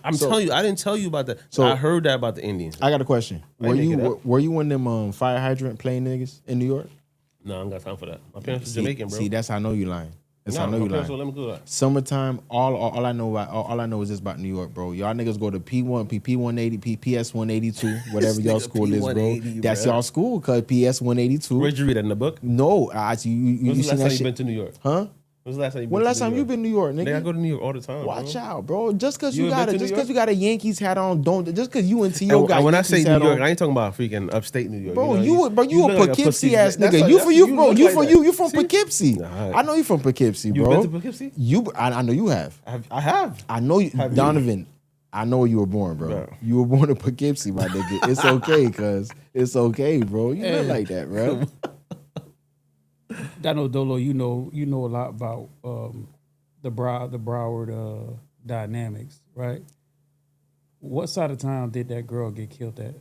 I'm telling you, I didn't tell you about that. So I heard that about the Indians. I got a question. Were you one of them fire hydrant playing niggas in New York? No, I ain't got time for that. My parents are Jamaican, bro. See, that's how I know you lying. That's how I know you lying. Let me do that. Summertime, all I know is this about New York, bro. Y'all niggas go to P1, P180, PS 182, whatever y'all school is, bro. That's y'all school, cause PS 182. Where'd you read that in the book? No, you When's the last time you been to New York? Huh? When's the last time you been? When last time you been to New York, nigga? I go to New York all the time. Watch out, bro. Just cause you got a Yankees hat on, don't just cause you and T.O. got when Yankees I say New York, I ain't talking about freaking upstate New York. Bro, you a Poughkeepsie ass nigga. You from Poughkeepsie. I know you from Poughkeepsie, bro. You been to Poughkeepsie? I know you have. I have. I know you, Donovan. I know where you were born, bro. No. You were born in Poughkeepsie, my nigga. It's okay, cuz. It's okay, bro. You not like that, bro. I know, Dolo, you know a lot about the Broward dynamics, right? What side of town did that girl get killed at?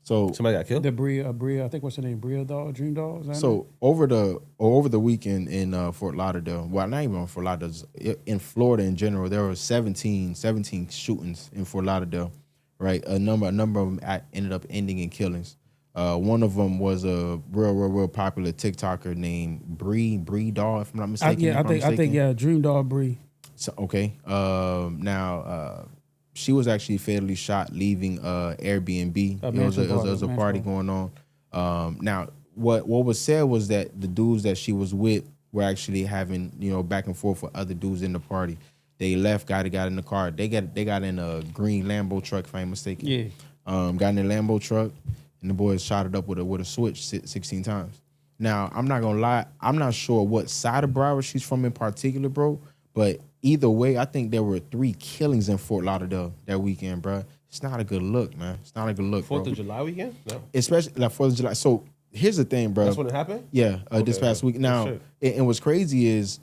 So somebody got killed? The Brii, I think what's her name? DreamDoll? So over the weekend in Fort Lauderdale, well, not even Fort Lauderdale, in Florida in general, there were 17 shootings in Fort Lauderdale, right? A number of them ended up ending in killings. One of them was a real popular TikToker named Brii Doll, if I'm not mistaken. I think DreamDoll Brii. So, okay. Now she was actually fatally shot leaving Airbnb. It was a party going on. Now what was said was that the dudes that she was with were actually having back and forth with other dudes in the party. They left, got in the car. They got in a green Lambo truck, if I'm mistaken. Yeah. Got in a Lambo truck. And the boys shot it up with a switch 16 times. Now, I'm not gonna lie, I'm not sure what side of Broward she's from in particular, bro. But either way, I think there were 3 killings in Fort Lauderdale that weekend, bro. It's not a good look, man. It's not a good look, 4th of July weekend? No. Especially like 4th of July. So here's the thing, bro. That's when it happened? Yeah, this past week. Now, and what's crazy is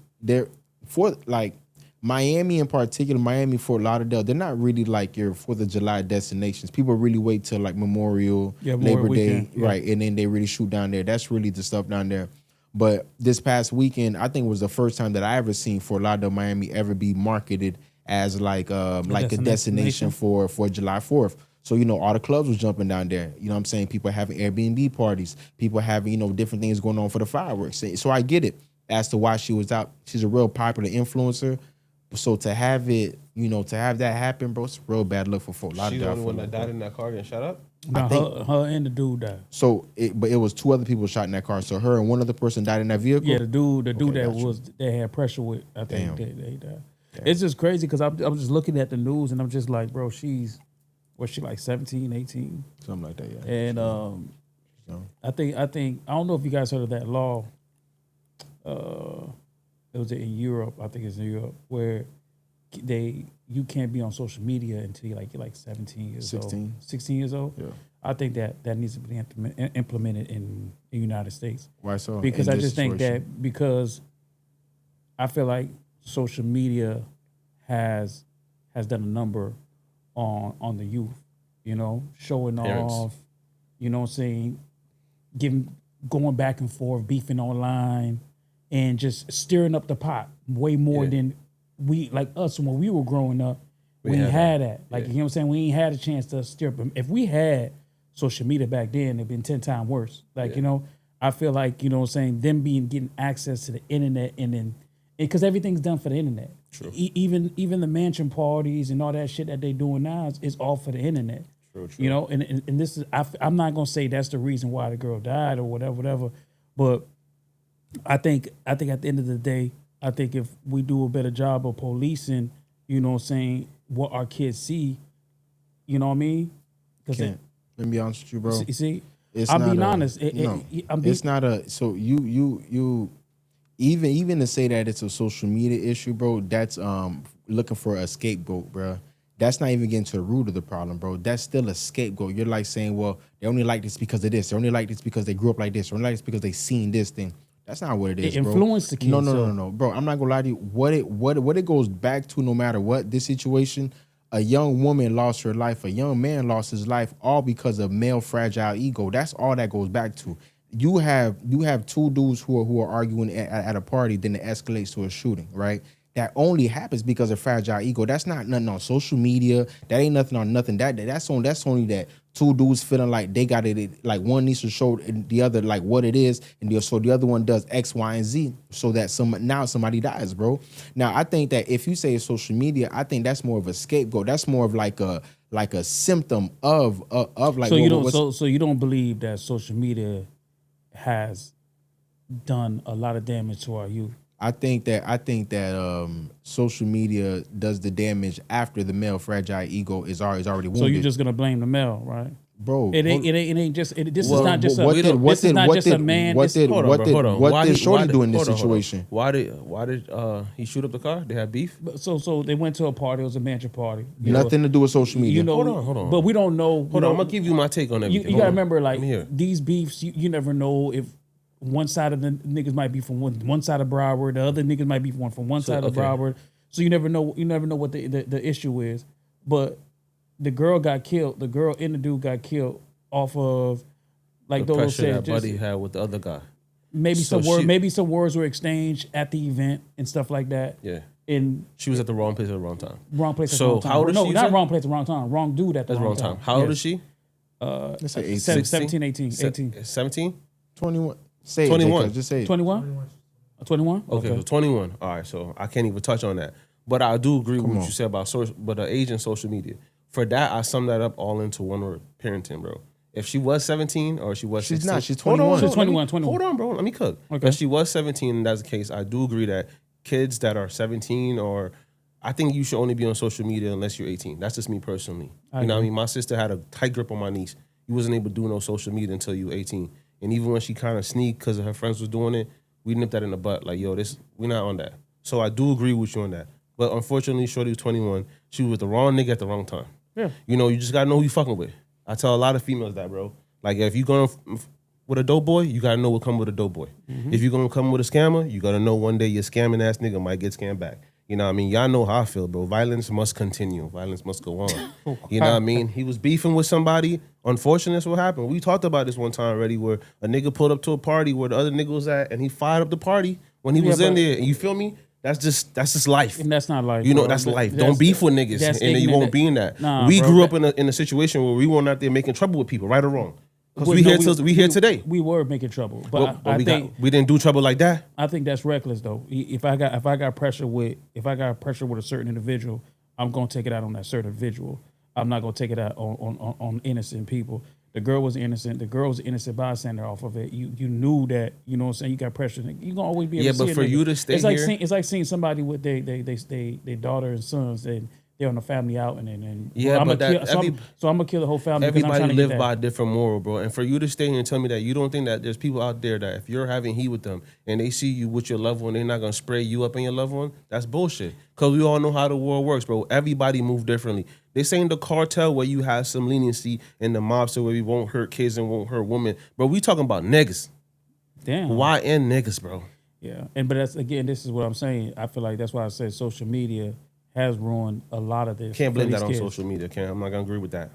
Miami in particular, Miami, Fort Lauderdale, they're not really like your 4th of July destinations. People really wait till like Memorial, Labor Day, right? And then they really shoot down there. That's really the stuff down there. But this past weekend, I think was the first time that I ever seen Fort Lauderdale, Miami ever be marketed as like a destination for July 4th. So, all the clubs was jumping down there. You know what I'm saying? People having Airbnb parties, people having, different things going on for the fireworks. So I get it as to why she was out. She's a real popular influencer. So to have it, to have that happen, bro, it's a real bad look for Fort Lauderdale. She's the only one that died in that car getting shot up? No, I think her and the dude died. So, but it was 2 other people shot in that car. So her and one other person died in that vehicle? Yeah, the dude they had pressure with, I think they died. Damn. It's just crazy because I'm just looking at the news and I'm just like, bro, she's like 17, 18? Something like that, yeah. And I think I don't know if you guys heard of that law. It was in Europe, I think it's in Europe, where you can't be on social media until you're like 17 years 16. old. 16 years old? Yeah. I think that needs to be implemented in the United States. Why so? Because I just think that because I feel like social media has done a number on the youth, showing parents off, saying, going back and forth, beefing online, and just stirring up the pot way more than we, like us, when we were growing up, we ain't had that. Like, you know what I'm saying? We ain't had a chance to stir up. If we had social media back then, it'd been 10 times worse. Like, I feel like, them getting access to the internet and then, because everything's done for the internet. True. Even the mansion parties and all that shit that they doing now is all for the internet. True. And this is, I'm not going to say that's the reason why the girl died or whatever, but I think at the end of the day, I think if we do a better job of policing, what our kids see, you know what I mean? Let me be honest with you, bro. You see, I'm being honest. It's not a, so you even to say that it's a social media issue, bro, that's looking for a scapegoat, bro. That's not even getting to the root of the problem, bro. That's still a scapegoat. You're like saying, well, they only like this because of this. They only like this because they grew up like this. They only like this because they seen this thing. That's not what it is, bro. It influenced the kids. No, bro. I'm not gonna lie to you. What it goes back to, no matter what this situation, a young woman lost her life, a young man lost his life, all because of male fragile ego. That's all that goes back to. You have 2 dudes who are arguing at a party, then it escalates to a shooting, right? that only happens because of fragile ego. That's not nothing on social media. That ain't nothing on nothing. That's only that two dudes feeling like they got it, like one needs to show the other like what it is, and so the other one does X, Y, and Z, so that now somebody dies, bro. Now I think that if you say social media, I think that's more of a scapegoat. That's more of like a symptom of like. So you don't so you don't believe that social media has done a lot of damage to our youth? I think that social media does the damage after the male fragile ego is already wounded. So you're just gonna blame the male, right? Bro, it ain't just. This is not just a. This is not just a man. What did Shorty do in this situation? Why did he shoot up the car? They had beef. So they went to a party. It was a mansion party. Nothing to do with social media. You know, hold on. But we don't know. Hold on, I'm gonna give you my take on everything. You gotta remember, like these beefs. You never know if one side of the niggas might be from one side of Broward, the other niggas might be from one side of Broward. So you never know. You never know what the issue is. But the girl got killed. The girl and the dude got killed off of like the those said. That Buddy had with the other guy. Maybe some words were exchanged at the event and stuff like that. Yeah. And she was at the wrong place at the wrong time. Wrong place at the wrong time. How old is she? No, not wrong place at the wrong time. Wrong dude at the wrong time. How old is she? Let's say 17, 18. 17? 21. Say 21. Jacob, just say 21. 21. Okay, so 21. All right, so I can't even touch on that. But I do agree with what you said about the age and social media. For that, I sum that up all into one word: parenting, bro. If she was 17 or she was 16. She's not. She's 21. She's 21. Hold on, bro. Let me cook. Okay. If she was 17 and that's the case, I do agree that kids that are 17 or I think you should only be on social media unless you're 18. That's just me personally. You know what I mean? My sister had a tight grip on my niece. You wasn't able to do no social media until you were 18. And even when she kind of sneaked because her friends was doing it, we nipped that in the butt. Like, yo, we're not on that. So I do agree with you on that. But unfortunately, Shorty was 21. She was with the wrong nigga at the wrong time. Yeah. You know, you just got to know who you fucking with. I tell a lot of females that, bro. Like, if you going with a dope boy, you got to know what come with a dope boy. Mm-hmm. If you're going to come with a scammer, you got to know one day your scamming ass nigga might get scammed back. You know what I mean? Y'all know how I feel, bro. Violence must continue. Violence must go on. You know what I mean? He was beefing with somebody. Unfortunately, that's what happened. We talked about this one time already where a nigga pulled up to a party where the other nigga was at and he fired up the party when he was in there. And you feel me? That's just life. And that's not life. You know, that's life. Don't beef with niggas and then you won't be in that. Nah, we grew up in a situation where we weren't out there making trouble with people, right or wrong. Because we here today. We were making trouble, but I think we didn't do trouble like that. I think that's reckless, though. If I got pressure with a certain individual, I'm gonna take it out on that certain individual. I'm not gonna take it out on innocent people. The girl was innocent. The girl was an innocent bystander off of it. You knew that. You know what I'm saying? You got pressure. You gonna always be able to see but for you to stay it's like here, it's like seeing somebody with their daughter and sons and they're on a family outing and yeah, I'm gonna kill the whole family. Everybody live by a different moral, bro. And for you to stay here and tell me that you don't think that there's people out there that if you're having heat with them and they see you with your loved one, they're not gonna spray you up in your loved one, that's bullshit. Because we all know how the world works, bro. Everybody move differently. This ain't the cartel where you have some leniency in the mobster where we won't hurt kids and won't hurt women. Bro, we talking about niggas. Damn. Why end niggas, bro? Yeah. But that's, again, this is what I'm saying. I feel like that's why I said social media has ruined a lot of this. Can't blame that on social media. I'm not gonna agree with that.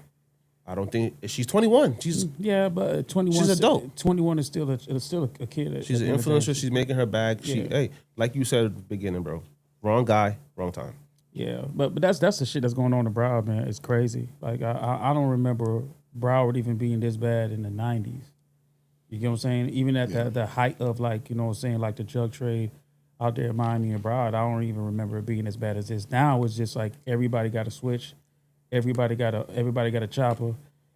I don't think she's 21. Yeah, but 21. She's adult. 21 is still a kid. She's an influencer. She's making her bag. Hey, like you said at the beginning, bro. Wrong guy, wrong time. Yeah, but that's the shit that's going on in Broward, man. It's crazy. Like I don't remember Broward even being this bad in the 90s. You get what I'm saying? Even at the height of, like, you know what I'm saying, like the drug trade out there in Miami and Broward, I don't even remember it being as bad as this. Now it's just like everybody got a switch, everybody got a chopper,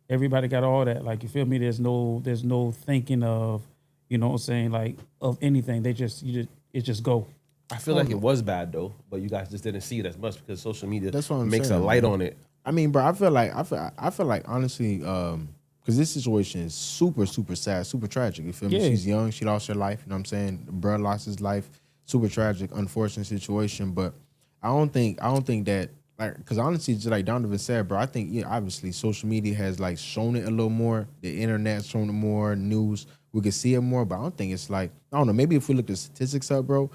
everybody got all that. Like, you feel me? There's no thinking of, you know what I'm saying, like, of anything. It just go. I feel like it was bad though, but you guys just didn't see it as much because social media makes saying, a light on it. I mean, bro, I feel like honestly, because this situation is super, super sad, super tragic. You feel me? She's young. She lost her life. You know what I'm saying? The bro lost his life. Super tragic, unfortunate situation. But I don't think that, like, because honestly, just like Donovan said, bro, I think obviously social media has like shown it a little more. The internet's shown it more. News, we can see it more. But I don't think it's like, I don't know. Maybe if we look the statistics up, bro,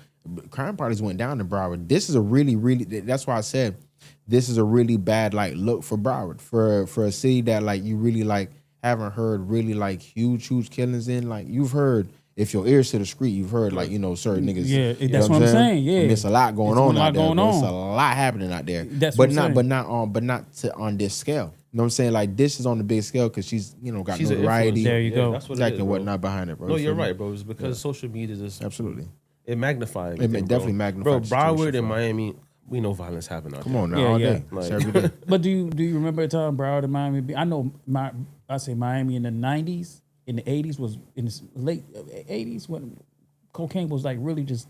crime parties went down in Broward. This is a really, really. That's why I said this is a really bad like look for Broward, for a city that like you really like haven't heard really like huge killings in. Like, you've heard if your ears to the street, you've heard like certain niggas. Yeah, that's what I'm saying. Yeah, there's a lot going on out there. There's a on. lot happening out there. That's what I'm saying. But not on this scale. You know what I'm saying? Like this is on the big scale because she's got notoriety. There you go. That's what Exactly whatnot behind it, bro. No, you're right, bro. It's because social media just absolutely it magnifies. It definitely magnifies. Bro, Broward and Miami, we know violence happen out there. Come on now, all day. Like, every day. But do you remember the time Broward and Miami? I know I say Miami in the 90s, in the 80s was in the late 80s when cocaine was like really just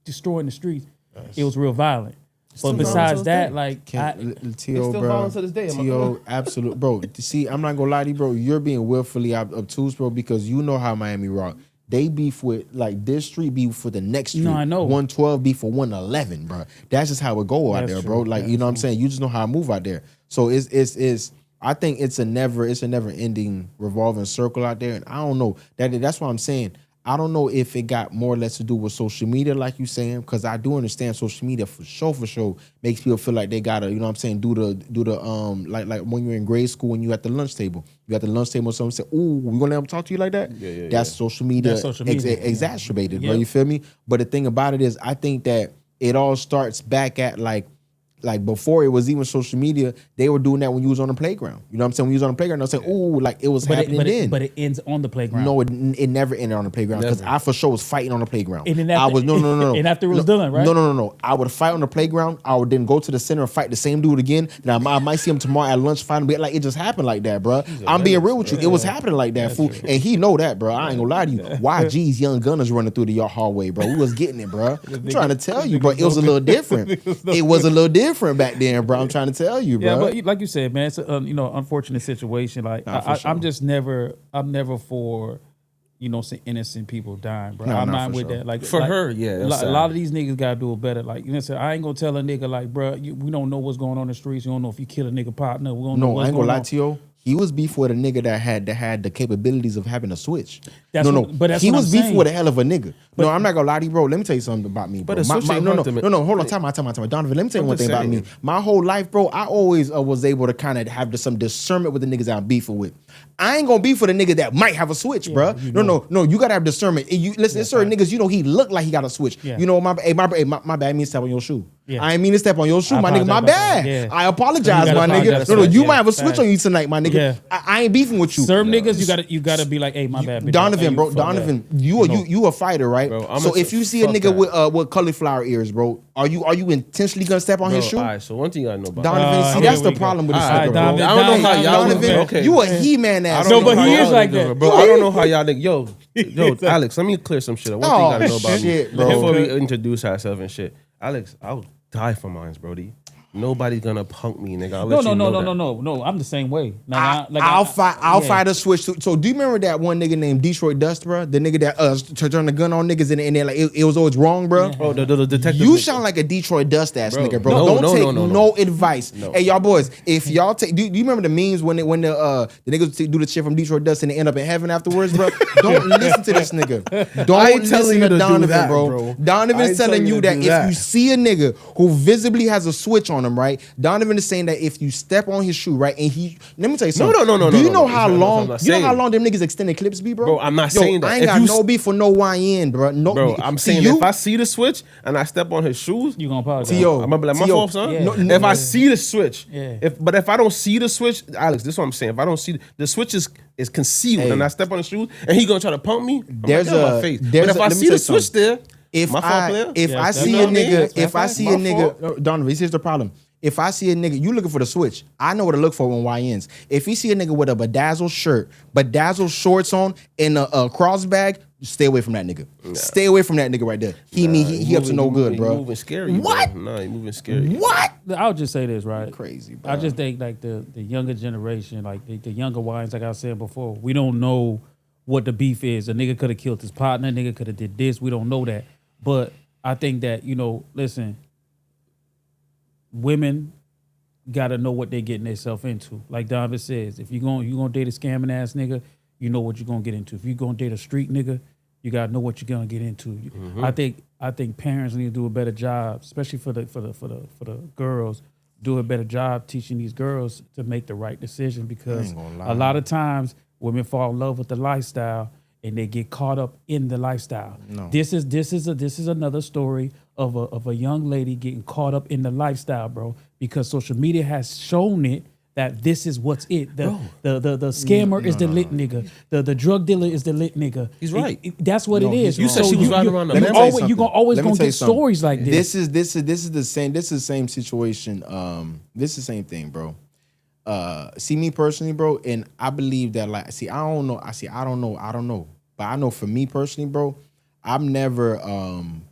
destroying the streets. It was real violent. But besides that, like T.O., still bro, violent to this day. T.O., absolute, bro. See, I'm not gonna lie to you, bro. You're being willfully obtuse, bro, because you know how Miami rock. They beef with like this street beef for the next street. No, I know. 112 beef for 111, bro. That's just how it go out there, bro. Like you know what I'm saying. You just know how I move out there. So it's. I think it's a never ending revolving circle out there, and I don't know that's what I'm saying. I don't know if it got more or less to do with social media, like you saying, because I do understand social media for sure makes people feel like they gotta, you know what I'm saying, do the like when you're in grade school when you at the lunch table. You at the lunch table, someone say, "Ooh, we gonna let them talk to you like that?" That's social media, exacerbated, bro. You feel me? But the thing about it is, I think that it all starts back at like before it was even social media, they were doing that when you was on the playground. You know what I'm saying? When you was on the playground, they'll say, "Ooh, like it was happening then." But it ends on the playground. No, it never ended on the playground because I for sure was fighting on the playground. And then after, I was no. And after it was done, right? No. I would fight on the playground. I would then go to the center and fight the same dude again. Then I might see him tomorrow at lunch fighting. But like it just happened like that, bro. I'm being real with you. It was happening like that, fool. And he know that, bro. I ain't gonna lie to you. YG's young gunners running through the hallway, bro. We was getting it, bro. I'm trying to tell you, bro. It was a little different. It was a little different back then, bro. I'm trying to tell you, bro. Yeah, but like you said, man, it's a unfortunate situation. Like I'm never for some innocent people dying, bro. I'm not with that. Like for her, yeah. A lot of these niggas gotta do it better. Like I ain't gonna tell a nigga like, bro, we don't know what's going on in the streets. You don't know if you kill a nigga partner. We don't know what's I ain't gonna going lie to you. He was beef with a nigga that had the capabilities of having a switch. But that's he what was I'm beef saying. with a hell of a nigga. No, I'm not gonna lie to you, bro. Let me tell you something about me, bro. But a switch ain't no. Hold on, time out. Donovan, let me tell you one thing about me. My whole life, bro, I always was able to kind of have some discernment with the niggas I'm beefing with. I ain't gonna beef with a nigga that might have a switch, bro. No. You gotta have discernment. Listen, there's certain niggas, he look like he got a switch. Yeah. You know, my bad, I mean step on your shoe. Yeah. I ain't mean to step on your shoe, my nigga. My bad. Yeah. I apologize, my nigga. No, you might have a switch on you tonight, my nigga. Yeah. I ain't beefing with you. Certain niggas, you gotta be like, hey, my bad, bitch. Donovan, bro. Donovan, you a fighter, right? Bro, so if you see a nigga with cauliflower ears, bro, are you intentionally gonna step on his shoe? All right, so one thing I know about Donovan, see that's the problem with this nigga, bro. Donovan, I don't know how y'all Donovan, okay. you a He-Man ass. No, but he is like that, bro. I don't know how y'all think. Yo, Alex, let me clear some shit up. One thing you gotta know about me bro. before we introduce ourselves and shit. Alex, I'll die for mine, Brody. Nobody's gonna punk me, nigga. No. I'm the same way. I'll fight a switch. So do you remember that one nigga named Detroit Dust, bro? The nigga that turned the gun on niggas and then like it was always wrong, bro. Oh, the detective. You sound like a Detroit Dust ass nigga, bro. Don't take no advice. No. Hey, y'all boys, if y'all take, do you remember the memes when the niggas do the shit from Detroit Dust and they end up in heaven afterwards, bro? Don't listen to this nigga. Don't listen to Donovan, bro. Donovan's telling you that if you see a nigga who visibly has a switch on him, right? Donovan is saying that if you step on his shoe, right, and let me tell you something. No. Do you know how long them niggas extended clips be, bro? Bro, I'm not saying that. I ain't got no beef for no YN, bro. No, bro, I'm saying if I see the switch and I step on his shoes, you gonna apologize. I'm gonna be like, my fault, son. Yeah. If I see the switch, yeah. But if I don't see the switch, Alex, this is what I'm saying. If I don't see the switch is concealed and I step on the shoes and he gonna try to pump me, there's my face. But if I see the switch there, if I see a nigga, Donovan, here's the problem. If I see a nigga, you looking for the switch. I know what to look for when YNs. If you see a nigga with a bedazzled shirt, bedazzled shorts on, and a cross bag, stay away from that nigga. Nah. Stay away from that nigga right there. He up to no good, bro. He moving scary. What? Bro. No, he moving scary. What? I'll just say this, right? Crazy, bro. I just think like the younger generation, like the younger YNs, like I was saying before, we don't know what the beef is. A nigga could have killed his partner. A nigga could have did this. We don't know that. But I think that, listen, women gotta know what they getting themselves into. Like Donovan says, if you gonna date a scamming ass nigga, you know what you're gonna get into. If you gonna date a street nigga, you gotta know what you're gonna get into. Mm-hmm. I think parents need to do a better job, especially for the girls, do a better job teaching these girls to make the right decision, because a lot of times women fall in love with the lifestyle and they get caught up in the lifestyle. No. This is another story of a young lady getting caught up in the lifestyle, bro, because social media has shown it that this is what's it. The scammer is the lit nigga. The drug dealer is the lit nigga. He's right. That's what it is. You said she was riding around the you're gonna always gonna get stories like this. This is the same situation. This is the same thing, bro. See, me personally, bro, and I believe that, like, I don't know. But I know for me personally, bro, I'm never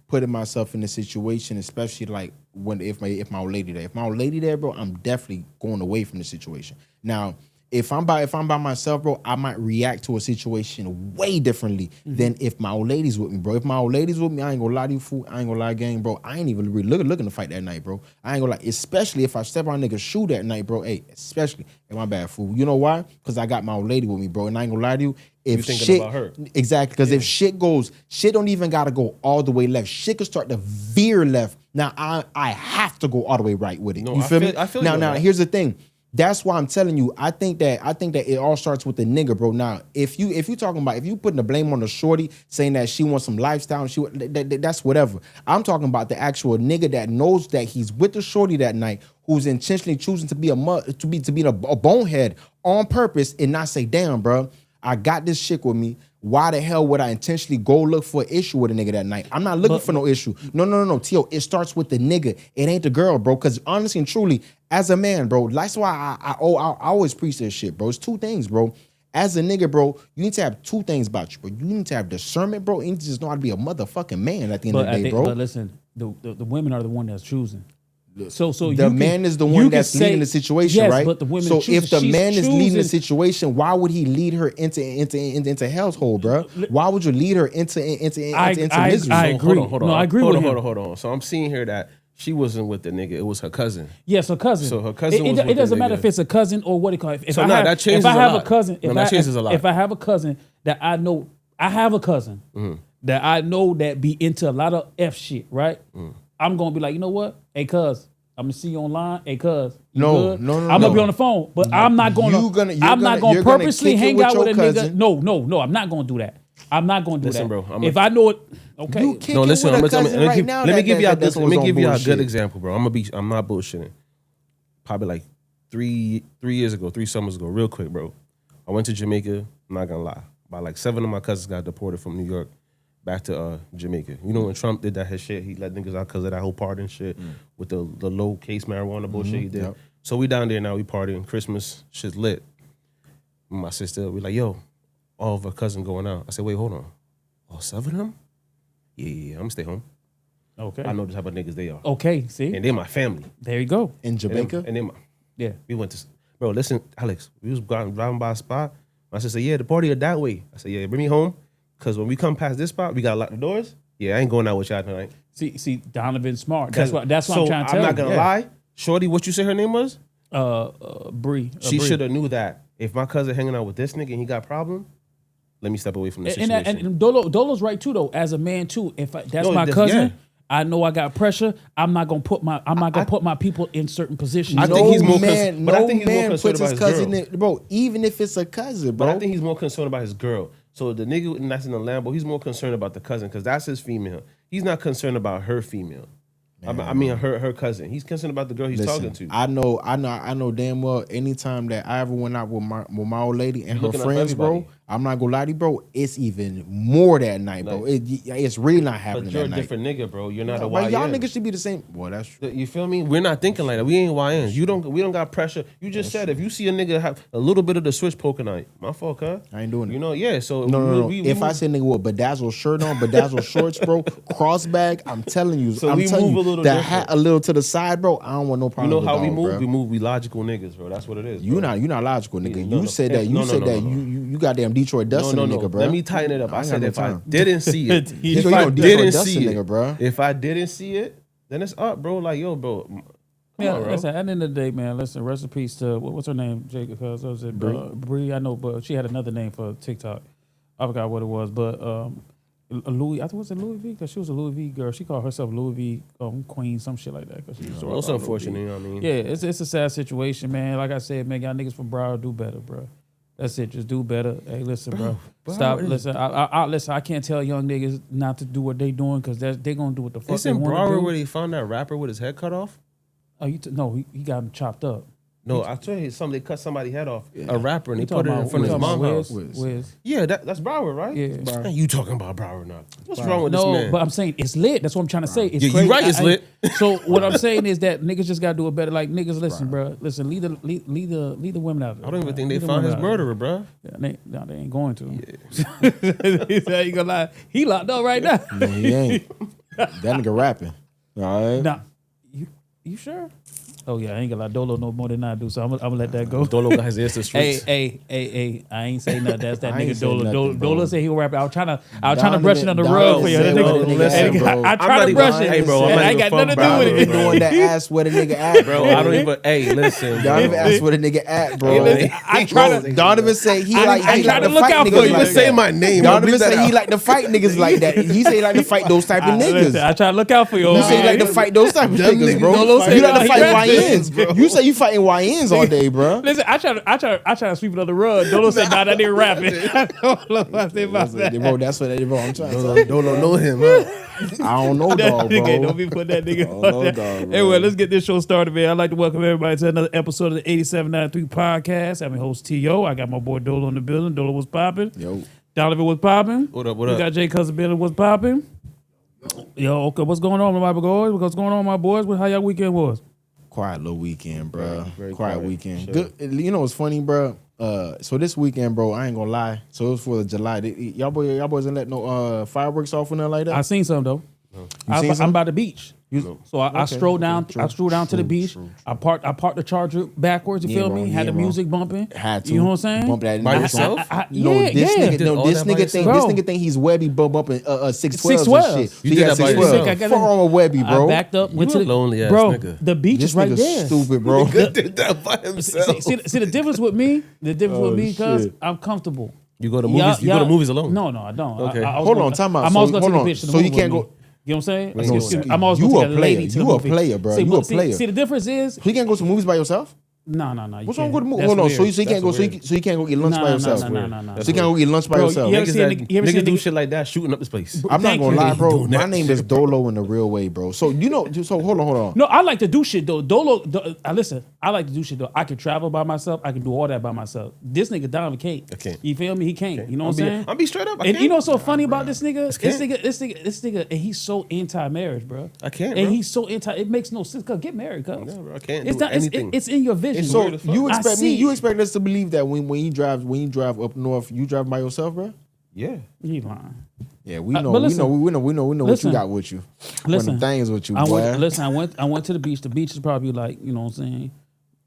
putting myself in a situation, especially like if my old lady there. If my old lady there, bro, I'm definitely going away from the situation. Now, if I'm by myself, bro, I might react to a situation way differently than if my old lady's with me, bro. If my old lady's with me, I ain't gonna lie to you, fool. I ain't gonna lie, gang, bro. I ain't even really looking to fight that night, bro. I ain't gonna lie, especially if I step on a nigga's shoe that night, bro. Hey, especially, hey, my bad, fool. You know why? Because I got my old lady with me, bro. And I ain't gonna lie to you, if you thinking shit, about her. Exactly, because if shit don't even gotta go all the way left. Shit could start to veer left. Now I have to go all the way right with it. No, you feel me? I feel now here's the thing. That's why I'm telling you. I think that it all starts with the nigga, bro. Now, if you talking about, if you putting the blame on the shorty, saying that she wants some lifestyle, and that's whatever. I'm talking about the actual nigga that knows that he's with the shorty that night, who's intentionally choosing to be a bonehead on purpose, and not say, damn, bro, I got this chick with me. Why the hell would I intentionally go look for an issue with a nigga that night? I'm not looking for no issue. No, Tio. It starts with the nigga. It ain't the girl, bro. Because honestly and truly, as a man, bro, that's why I always preach this shit, bro. It's two things, bro. As a nigga, bro, you need to have two things about you, bro. You need to have discernment, bro. And you need to just know how to be a motherfucking man at the end of the day, bro. But listen, the women are the one that's choosing. So the man is the one that's leading the situation, right? But the women so if the man is leading the choosing. situation, why would he lead her into hell's hole, bro? Why would you lead her into misery? I agree. Hold on. I agree with him. Hold on. So I'm seeing here that she wasn't with the nigga. It was her cousin. Yes, her cousin. So her cousin was with it doesn't the matter nigga. if it's a cousin or what it call it. That changes a lot. That changes a lot. If I have a cousin that I know, I have a cousin that I know that be into a lot of F shit, right? I'm gonna be like, you know what? Hey, cuz, I'm gonna see you online. Hey, cuz, No. I'm gonna be on the phone, but I'm not gonna. I'm not gonna purposely hang out with a nigga. No, I'm not gonna do that. I'm not gonna do that. Listen, bro, if I know it, okay. No, listen. Let me give you a good example, bro. I'm not bullshitting. Probably like 3 years ago, 3 summers ago, real quick, bro. I went to Jamaica. I'm not gonna lie. About like 7 of my cousins got deported from New York back to Jamaica. You know when Trump did that his shit, he let niggas out because of that whole party and shit with the low case marijuana bullshit he did. Yep. So we down there now, we partying, Christmas, shit's lit. My sister, we like, yo, all of our cousins going out. I said, wait, hold on. All 7 of them? Yeah, I'm gonna stay home. Okay. I know the type of niggas they are. Okay, see? And they're my family. There you go. In Jamaica? And yeah. We went to, bro, listen, Alex, we was driving by a spot. My sister said, yeah, the party are that way. I said, yeah, bring me home. Because when we come past this spot, we got to lock the doors. Yeah, I ain't going out with y'all tonight. See, Donovan's smart. That's what I'm trying to tell you. I'm not going to lie. Shorty, what you say her name was? Brii. She should have knew that. If my cousin hanging out with this nigga and he got a problem, let me step away from the situation. And Dolo's right too, though. As a man too, if that's my cousin, yeah. I know I got pressure. I'm not gonna put my people in certain positions. I think he's more concerned about his cousin girl. Bro, even if it's a cousin, bro. But I think he's more concerned about his girl. So the nigga that's in the Lambo, he's more concerned about the cousin because that's his female. He's not concerned about her female. I mean her cousin. He's concerned about the girl he's talking to. I know damn well. Anytime that I ever went out with my old lady and her friends, bro, I'm not gonna lie to you, bro. It's even more that night, bro. It's really not happening. But you're that a different nigga, bro. You're not a YN. Y'all YN. niggas should be the same. Well, that's true. You feel me? We're not thinking like that. We ain't YNs. We don't got pressure. You just said if you see a nigga have a little bit of the switch poking out, my fault, cuz. I ain't doing it. You know, yeah. So no. If I say nigga with bedazzled shirt on, bedazzled shorts, bro, cross bag, I'm telling you, so we move a little that hat a little to the side, bro. I don't want no problem. You know how we move? Bro. We move. We logical niggas, bro. That's what it is. You're not logical, nigga. You said that. You goddamn Detroit dusting nigga, bro. Let me tighten it up. I said if I didn't see it, if I didn't see it, bro. If I didn't see it, then it's up, bro. Like yo, bro. Come on, bro. Listen, at the end of the day, man. Listen, rest in peace to what's her name, Jacob? Cause was it Brii? I know, but she had another name for TikTok. I forgot what it was, but Louis. I think was it Louis V? Because she was a Louis V girl. She called herself Louis V Queen, some shit like that. It's unfortunate, you know what I mean? Yeah, it's a sad situation, man. Like I said, man, y'all niggas from Broward do better, bro. That's it. Just do better. Hey, listen, bro. Stop. Listen. Listen. I can't tell young niggas not to do what they doing because they gonna do what the fuck they want to do. Isn't where they found that rapper with his head cut off? Oh, no, he got him chopped up. No, I told you they cut somebody's head off. A rapper, and they put it in front of his mom's house. Yeah, that's Broward, right? Yeah. Broward. You talking about Broward now? What's wrong with this man? No, but I'm saying it's lit. That's what I'm trying to say. It's yeah, crazy. You right, it's lit. So what I'm saying is that niggas just gotta do it better. Like niggas, listen, bro. Listen, leave the women out of it. I don't even think they found his murderer, bro. Yeah, they ain't going to. Yeah. He said, you gonna lie. He locked up right now. No, he ain't. That nigga rapping. All right. Nah, you sure? Oh yeah, I ain't gonna lie. Dolo know more than I do, so I'm gonna let that go. Dolo got his ears to the streets. Hey, I ain't say nothing. That's that nigga Dolo. Dolo said he will rap. I was trying to brush it on the rug for you. I tried to brush it. Hey, bro, I ain't got nothing to do with it. Doing that ass where the nigga at, bro. I don't even. Hey, listen. Donovan asked where the nigga at, bro. I try to. Donovan say he like to look out for you. Say my name. Donovan say he like to fight niggas like that. He say he like to fight those type of niggas. I try to look out for you. You say you like to fight those type of niggas, bro. You like to fight YNs, bro. You say you fighting YNs all day, bro. Listen, I try to sweep it on the rug. Dolo said, "Nah, that nigga rapping." Bro, that's what they bro. I'm trying to Dolo know him. Huh? I don't know, dog, bro. Don't be putting that nigga on that. Anyway, let's get this show started, man. I'd like to welcome everybody to another episode of the 8793 podcast. I'm your host, T.O. I got my boy Dolo in the building. Dolo was popping. Yo. Donovan was popping. What up? We got Jay Cousin Billy was popping. Yo, okay, what's going on, my boys? What's going on, my boys? How y'all weekend was? Quiet little weekend, bro. Very quiet weekend. Sure. Good. You know what's funny, bro? So this weekend, bro, I ain't gonna lie. So it was for the July. Y'all boys didn't let no fireworks off or nothing like that. I seen some though. I'm by the beach. So I strolled down. I strolled down to the beach. I parked the Charger backwards. You feel me? Had the music bumping. Had to. You know what I'm saying? Bump that by yourself. This nigga think he's Webby bumping 612 and shit. You did that by yourself. Fuck wrong with Webby, bro. I backed up. Went to the lonely ass bro. nigga. The beach is right there. Stupid, bro. Did that by himself. See the difference with me. The difference with me because I'm comfortable. You go to movies. You go to movies alone. No, I don't. Okay. Hold on, time out. I'm always going to take a bitch to the movie. So you can't go. You know what I'm saying? No, I'm always you going a to take a player. lady to the You a movie. player, bro. You a player. See, the difference is. So you can't go to movies by yourself? No. What's wrong with the movie? Hold on. So you can't go. So you can't go eat lunch by yourself. No. So you can't go eat lunch by yourself. Niggas do shit like that, shooting up this place. I'm not gonna lie, bro. My name is Dolo in the real way, bro. So you know. So hold on. No, I like to do shit though. Listen. I like to do shit though. I can travel by myself. I can do all that by myself. This nigga Donovan can't. I can't. You feel me? He can't. You know what I'm saying? I'll be straight up. And you know what's so funny about this nigga? This nigga, and he's so anti-marriage, bro. I can't. And he's so anti. It makes no sense. Cause get married, cuz. No, bro, I can't. It's not. It's in your vision. So you expect us to believe that when you drive up north, you drive by yourself, bro? Yeah. You lying. Yeah, we know what you got with you. Listen, the things with you, I boy. went to the beach. The beach is probably like, you know what I'm saying,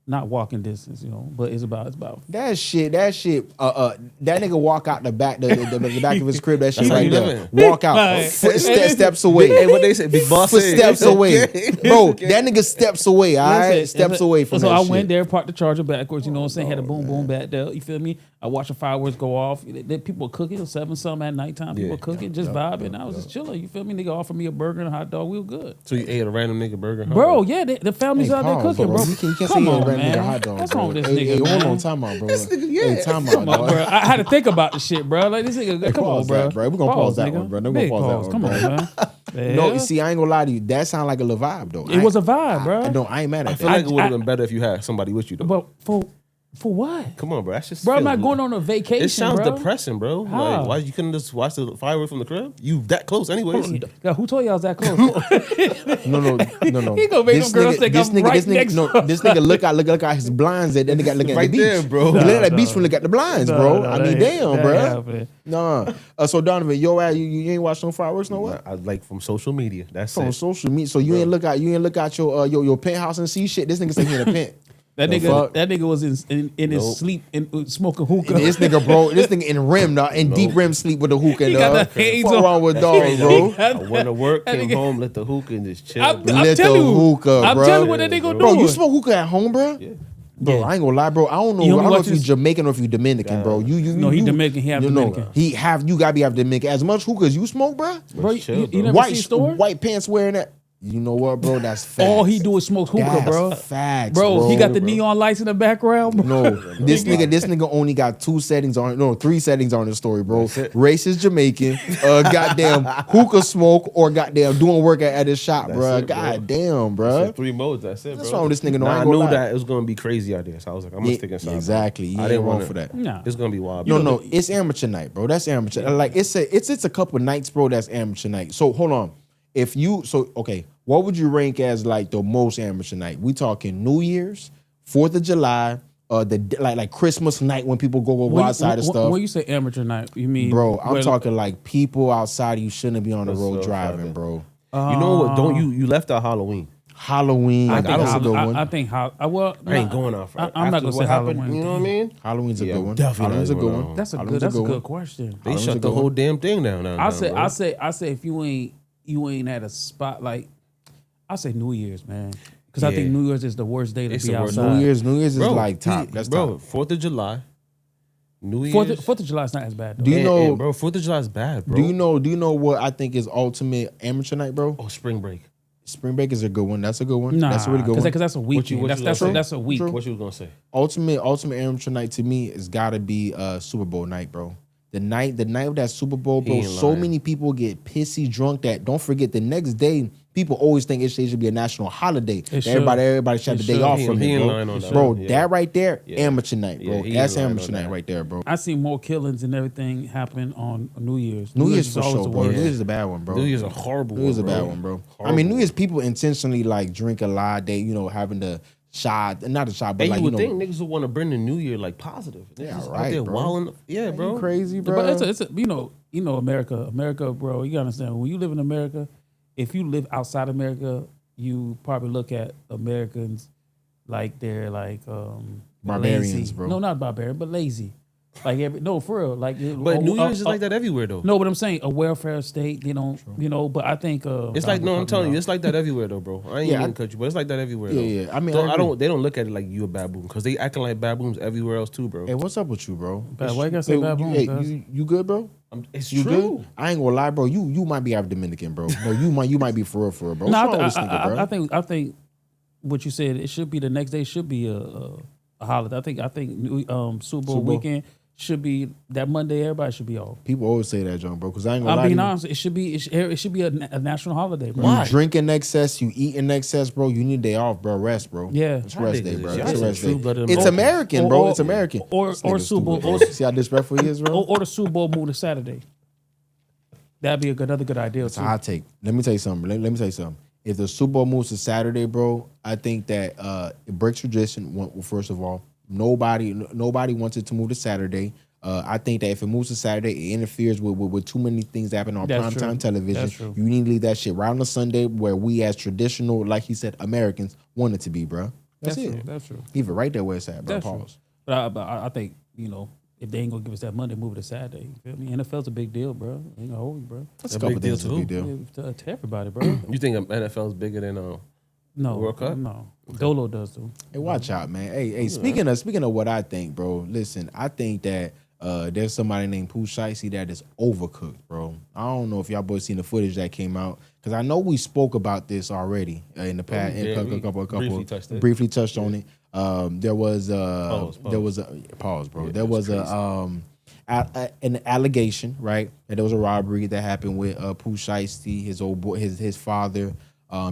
not walking distance, you know, but it's about that shit. That nigga walk out the back of his crib. That shit right there. Walk out, steps away. Hey, what they say? Big boss. Steps away, bro. That nigga steps away. All right, steps away from that. So I shit. went there, parked the Charger backwards. You know what I'm saying? Had a boom back there. You feel me? I watched the fireworks go off. People cooking 7-something at nighttime. People cooking, just vibing. I was just chilling. You feel me? Nigga offered me a burger and a hot dog. We were good. So you ate a random nigga burger, bro? Yeah, the family's out there cooking, bro. You can't say a random nigga hot dog. What's wrong with this nigga? Hey, man? hold on, time out, bro. This nigga, yeah. Hey, time out, bro. I had to think about the shit, bro. Like this nigga, come on, bro. We're gonna pause that one, bro. We're gonna pause that one. Come on, man. No, you see, I ain't gonna lie to you. That sound like a little vibe, though. It was a vibe, bro. No, I ain't mad at that. I feel like it would have been better if you had somebody with you, though. But for what? Come on, bro. That's just. Bro, I'm not going on a vacation. It sounds bro. depressing, bro. How? Like, why you couldn't just watch the fireworks from the crib? You that close, anyways. Who told you I was that close? No. He gonna make them girls think I'm right next to him. This nigga look out his blinds. Then they got looking at right the beach, there, bro. He look at that beach when they got the blinds, bro. I mean, damn, bro. No. So Donovan, you ain't watch no fireworks, no what? I like from social media. That's from it. social media. So you ain't look out your penthouse and see shit. This nigga say he in a pent. That nigga was in his sleep and smoking hookah. And this nigga in REM, dog, in deep REM sleep with the hookah. He got the haze on. Wrong with dog, bro? I went to work, came home, lit the hookah, and just chill. I'm telling you, bro. I'm telling you what that nigga doing. Bro, you smoke hookah at home, bro? Yeah. Bro, I ain't gonna lie, bro. I don't know if you Jamaican or if you Dominican, bro. No, he Dominican. He have Dominican. You gotta be Dominican. As much hookah as you smoke, bro. Bro, you never see stores? White pants wearing that. You know what, bro? That's facts. All he do is smoke hookah, bro. Facts, bro. He got the neon lights in the background, bro. No, this nigga only got 2 settings on. No, 3 settings on his story, bro. Racist Jamaican, goddamn hookah smoke, or goddamn doing work at his shop, bro. Goddamn, bro. 3 modes. That's it, bro. That's wrong with this nigga. No, I knew that it was gonna be crazy out there, so I was like, I'm gonna stick inside. Exactly. I didn't want for that. Nah. It's gonna be wild. No, it's amateur night, bro. That's amateur. Like it's a couple nights, bro. That's amateur night. So hold on. Okay, what would you rank as like the most amateur night? We talking New Year's, 4th of July, like Christmas night when people go outside and stuff. When you say amateur night, you mean, bro? I'm talking like people outside. You shouldn't be on the road driving, bro. You know what? Don't you left out Halloween? Halloween, I think I ain't going off. Right? I'm not gonna say Halloween. You know what I mean? Halloween's a good one. Halloween's a good one. That's a good question. They shut the whole damn thing down. I say if you ain't at a spot like, I say New Year's, man, because I think New Year's is the worst day to be outside. New Year's is like top. That's top. 4th of July. New Year's. 4th of July is not as bad, though. Do you know, bro? 4th of July is bad, bro. Do you know what I think is ultimate amateur night, bro? Oh, spring break. Spring break is a good one. That's a good one. Nah, that's a really good one. Because that's a week. That's a week. What you was gonna say? Ultimate amateur night to me has got to be Super Bowl night, bro. The night of that Super Bowl, bro. So many people get pissy drunk that don't forget the next day. People always think it should be a national holiday. Everybody should have the day off from it, bro. That right there, amateur night, bro. That's amateur night right there, bro. I see more killings and everything happen on New Year's. New Year's for sure, bro. New Year's is a bad one, bro. New Year's a horrible one. New Year's a bad one, bro. I mean, New Year's people intentionally like drink a lot. They, having the shot, not a shot, but and like you would think niggas would want to bring the New Year like positive. Yeah, just right, bro. Wilding, yeah, bro. You crazy, bro. But it's a America, bro. You gotta understand, when you live in America, if you live outside America, you probably look at Americans like they're like barbarians, lazy. bro. No, not barbarian, but lazy. Like for real. Like, but New Year's is like that everywhere, though. No, but I'm saying a welfare state. But I think it's like I'm telling you, it's like that everywhere, though, bro. I ain't even cut you, but it's like that everywhere. Yeah, though. I mean, they don't look at it like you a baboon because they acting like baboons everywhere else too, bro. Hey, what's up with you, bro? Why you gotta say baboon? Hey, you good, bro? It's you true. Good? I ain't gonna lie, bro. You might be half Dominican, bro. No, you might be for real, bro. No, I think what you said, it should be the next day should be a holiday. I think Super Bowl weekend should be that Monday. Everybody should be off. People always say that, John, bro. Because I ain't gonna lie. I'm being honest. It should be a national holiday, bro. Why? You drink in excess, you eat in excess, bro. You need a day off, bro. Rest, bro. Yeah, it's rest day, bro. It's rest day. It's It's American, bro. It's American. Or Super Bowl. See how disrespectful he is, bro. Or the Super Bowl move to Saturday. That'd be another good idea. It's a hot take. Let me tell you something. Let me tell you something. If the Super Bowl moves to Saturday, bro, I think that it breaks tradition. First of all, nobody wants it to move to Saturday. I think that if it moves to Saturday, it interferes with too many things that happen on primetime television. You need to leave that shit right on a Sunday where we as traditional, like he said, Americans want it to be, bro. That's it. True. That's true. Leave it right there where it's at, bro. Pause. But I think, if they ain't gonna give us that Monday, move it to Saturday. You feel me? NFL's a big deal, bro. Ain't gonna hold you, bro. That's a couple things. It's a big deal. To everybody, bro. You think NFL is bigger than World Cup? No. Dolo does too. Hey, watch out, man. Hey, speaking of what I think, bro. Listen, I think that there's somebody named Pooh Shiesty that is overcooked, bro. I don't know if y'all boys seen the footage that came out, because I know we spoke about this already in the past. Briefly touched on it. There was pause, bro. There was an allegation, right? That there was a robbery that happened with Pooh Shiesty, his old boy, his father,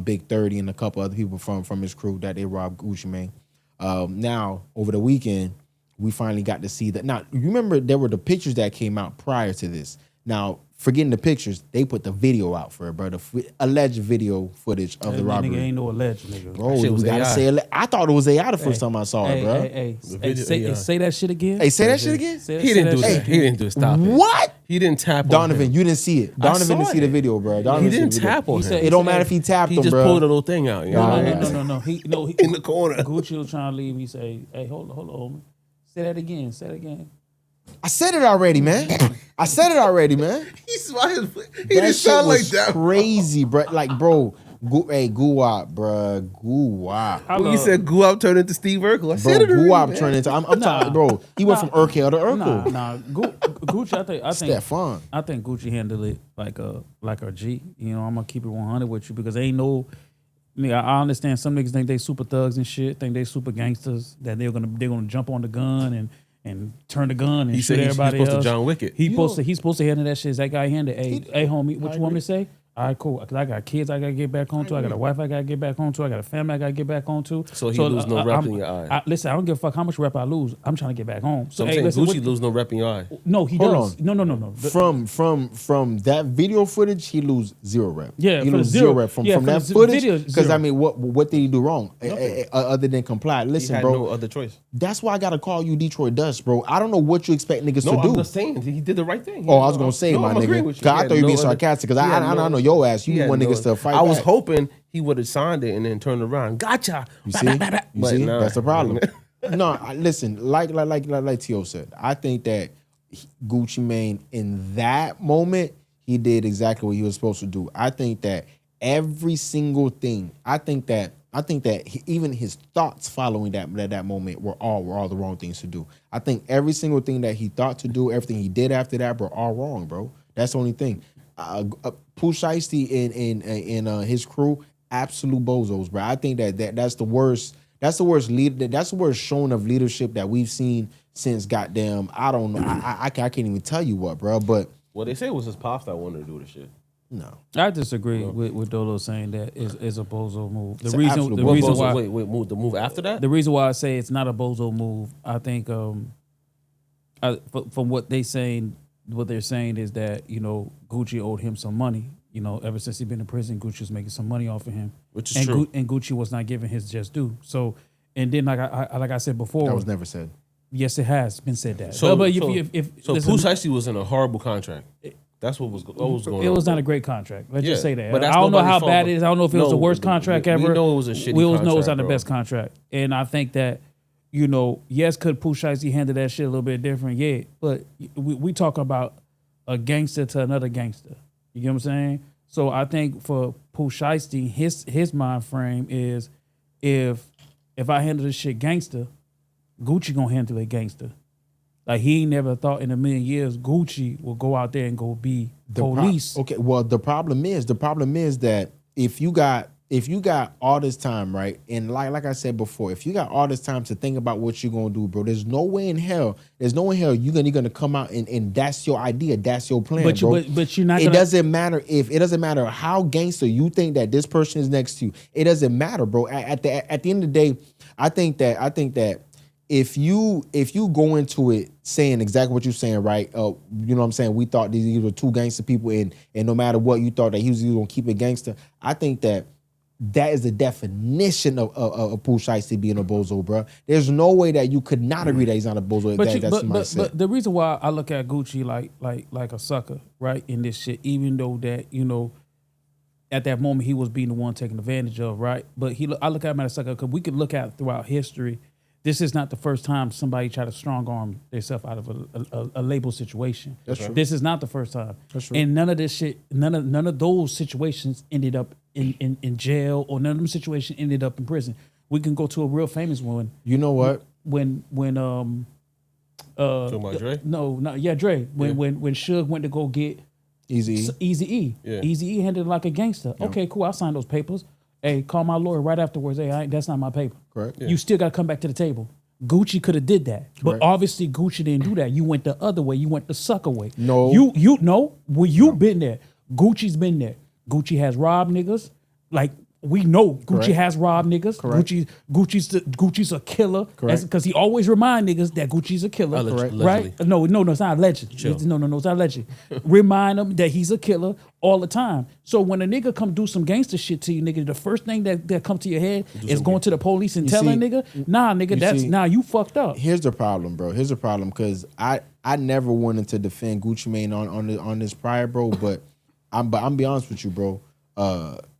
Big 30, and a couple other people from his crew that they robbed Gucci Mane. Now over the weekend, we finally got to see that. Now, you remember there were the pictures that came out prior to this. Now, forgetting the pictures, they put the video out for it, bro. The alleged video footage of the robbery. Nigga ain't no alleged, nigga. Bro, we gotta say I thought it was AI the first time I saw it, bro. Say that shit again. Hey, say that shit again. He didn't do that. He didn't do it. Stop it. What? He didn't tap on Donovan, him. you didn't see it. Donovan didn't see the video, bro. He didn't tap on him. It don't matter if he tapped him, bro. He just pulled a little thing out. No. He in the corner. Gucci was trying to leave. He say, "Hey, hold on. Say that again. Say it again." I said it already, man. He smiled. He didn't sound like that. Crazy, bro. Like, bro, Guwap, bruh. Guwap. When you said Guwap turned into Steve Urkel, I said it. Guwap turned into. I'm talking, bro. He went from Urkel to Urkel. Gucci. Stefan. I think Gucci handled it like a G. You know, I'm gonna keep it 100 with you because ain't no. Nigga, I understand some niggas think they super thugs and shit, think they super gangsters, that they're gonna jump on the gun and turn the gun and shoot everybody else. He's supposed to John Wick it. He's supposed to handle that shit. Is that guy handle? Hey, homie, what you want me to say? All right, cool. Because I got kids I got to get back home to. I got a wife I got to get back home to. I got a family I got to get back home to. So he lose no rep in your eye. Listen, I don't give a fuck how much rep I lose. I'm trying to get back home. So I'm saying Gucci lose no rep in your eye. No, he does. No. From that video footage, he lose 0 rep. Yeah, he lose 0 rep from that footage. Because I mean, what did he do wrong other than comply? Listen, he had bro. No other choice. That's why I gotta call you Detroit Dust, bro. I don't know what you expect niggas to do. I'm just saying he did the right thing. I was gonna say, my nigga. Because I thought you were being sarcastic. Because I know your ass. You want niggas to fight. I was hoping he would have signed it and then turned around. Gotcha. You see? That's the problem. No, listen. Like T.O. said, I think that Gucci Mane in that moment he did exactly what he was supposed to do. I think that every single thing. I think that even his thoughts following that moment were all the wrong things to do. I think every single thing that he thought to do, everything he did after that, were all wrong, bro. That's the only thing. Pooh Shiesty and his crew, absolute bozos, bro. I think that's the worst. That's the worst lead. That's the worst showing of leadership that we've seen since goddamn. I don't know. I can't even tell you what, bro. But they say it was his pops that wanted to do the shit. No, I disagree with Dolo saying that is a bozo move. The move after that. The reason why I say it's not a bozo move, I think, from what they're saying is that Gucci owed him some money. Ever since he's been in prison, Gucci was making some money off of him, which is true. And Gucci was not giving his just due. So, and then like I said before, that was never said. Yes, it has been said that. So Pooh Shiesty was in a horrible contract. That's what was going on. It was not a great contract. Let's just say that. But I don't know how bad it is. I don't know if it was the worst contract ever. We know it was a shitty contract. We always know it's not the best contract. And I think that, yes, could Pooh Shiesty handle that shit a little bit different? Yeah. But we talk about a gangster to another gangster. You get what I'm saying? So I think for Pooh Shiesty, his mind frame is if I handle this shit gangster, Gucci gonna handle it gangster. Like he ain't never thought in a million years Gucci will go out there and go be police. Okay, well the problem is that if you got all this time, right, and like I said before, if you got all this time to think about what you're gonna do, bro, there's no way in hell you're gonna come out and that's your idea, that's your plan, bro. But you're not. It doesn't matter how gangster you think that this person is next to you. It doesn't matter, bro. At the end of the day, I think that. If you go into it saying exactly what you're saying, right? You know what I'm saying? We thought these were two gangster people, and no matter what, you thought that he was going to keep it gangster. I think that is the definition of Pooh Shiesty being a bozo, bro. There's no way that you could not agree that he's not a bozo. But the reason why I look at Gucci like a sucker, right, in this shit, even though that at that moment he was being the one taken advantage of, right? But I look at him as a sucker because we could look at throughout history. This is not the first time somebody tried to strong arm themselves out of a label situation. That's true. This is not the first time. That's true. And none of this shit, none of those situations ended up in jail, or none of them situations ended up in prison. We can go to a real famous one. You know what? When talking about Dre? Dre. When Suge went to go get Eazy-E. Yeah. Eazy-E handled it like a gangster. Yeah. Okay, cool. I'll sign those papers. Hey, call my lawyer right afterwards. Hey, that's not my paper. Correct. Yeah. You still got to come back to the table. Gucci could have did that, but obviously Gucci didn't do that. You went the other way. You went the sucker way. No, you know. Well, you've been there. Gucci's been there. Gucci has robbed niggas. Like we know, Gucci has robbed niggas. Correct. Gucci's a killer. Correct. Because he always remind niggas that Gucci's a killer. Right? No, it's not a legend. No, it's not a legend. Remind them that he's a killer all the time. So when a nigga come do some gangster shit to you, nigga, the first thing that come to your head is going to the police and telling nigga, nah, nigga, you fucked up. Here's the problem, bro. Here's the problem, because I never wanted to defend Gucci Mane on this prior, bro. But I'm be honest with you, bro.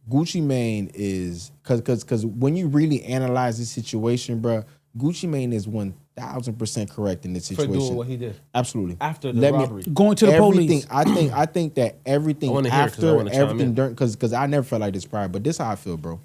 Gucci Mane is because when you really analyze this situation, bro, Gucci Mane is 1000% correct in this For situation. doing what he did. Absolutely. After the robbery. Going to the police. I think that everything after everything during, because I never felt like this prior, but this is how I feel, bro.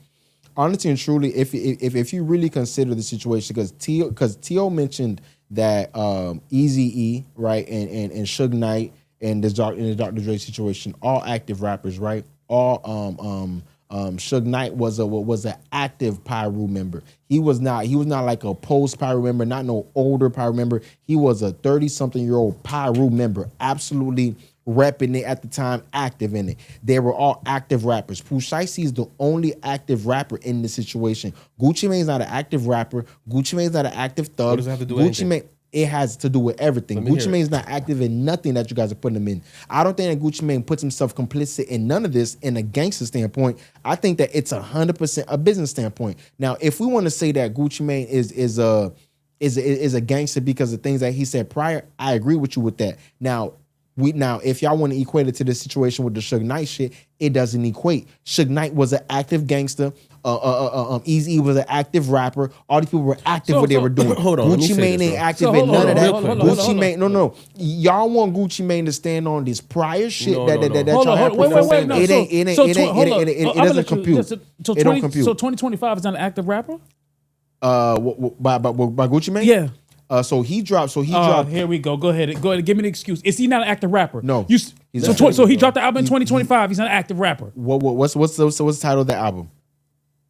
Honestly and truly, if you really consider the situation, because T.O. mentioned that Eazy-E, right, and Suge Knight and the Dr. Dre situation, all active rappers, right? All Suge Knight was an active Pyru member. He was not like a post Pyru member, not no older Pyru member. He was a 30-something-year-old Pyru member, absolutely repping it at the time, active in it. They were all active rappers. Pooh Shiesty is the only active rapper in this situation. Gucci Mane's not an active rapper. Gucci Mane's not an active thug. What does it have to do with anything? Mane, it has to do with everything. Gucci Mane's not active in nothing that you guys are putting him in. I don't think that Gucci Mane puts himself complicit in none of this in a gangster standpoint. I think that it's 100% a business standpoint. Now, if we want to say that Gucci Mane is a gangster because of things that he said prior, I agree with you with that. Now, if y'all want to equate it to the situation with the Suge Knight shit, it doesn't equate. Suge Knight was an active gangster. Eazy-E was an active rapper. All these people were active what they were doing. Hold on, Gucci Mane ain't active in none of that. Gucci Mane, no. Y'all want Gucci Mane to stand on this prior shit that y'all have. Wait. It doesn't compute. It don't compute. So 2025 is not an active rapper? By Gucci Mane? Yeah. So he dropped. Here we go. Go ahead. Give me an excuse. Is he not an active rapper? No. So he dropped the album in 2025. He's not an active rapper. What's the title of that album?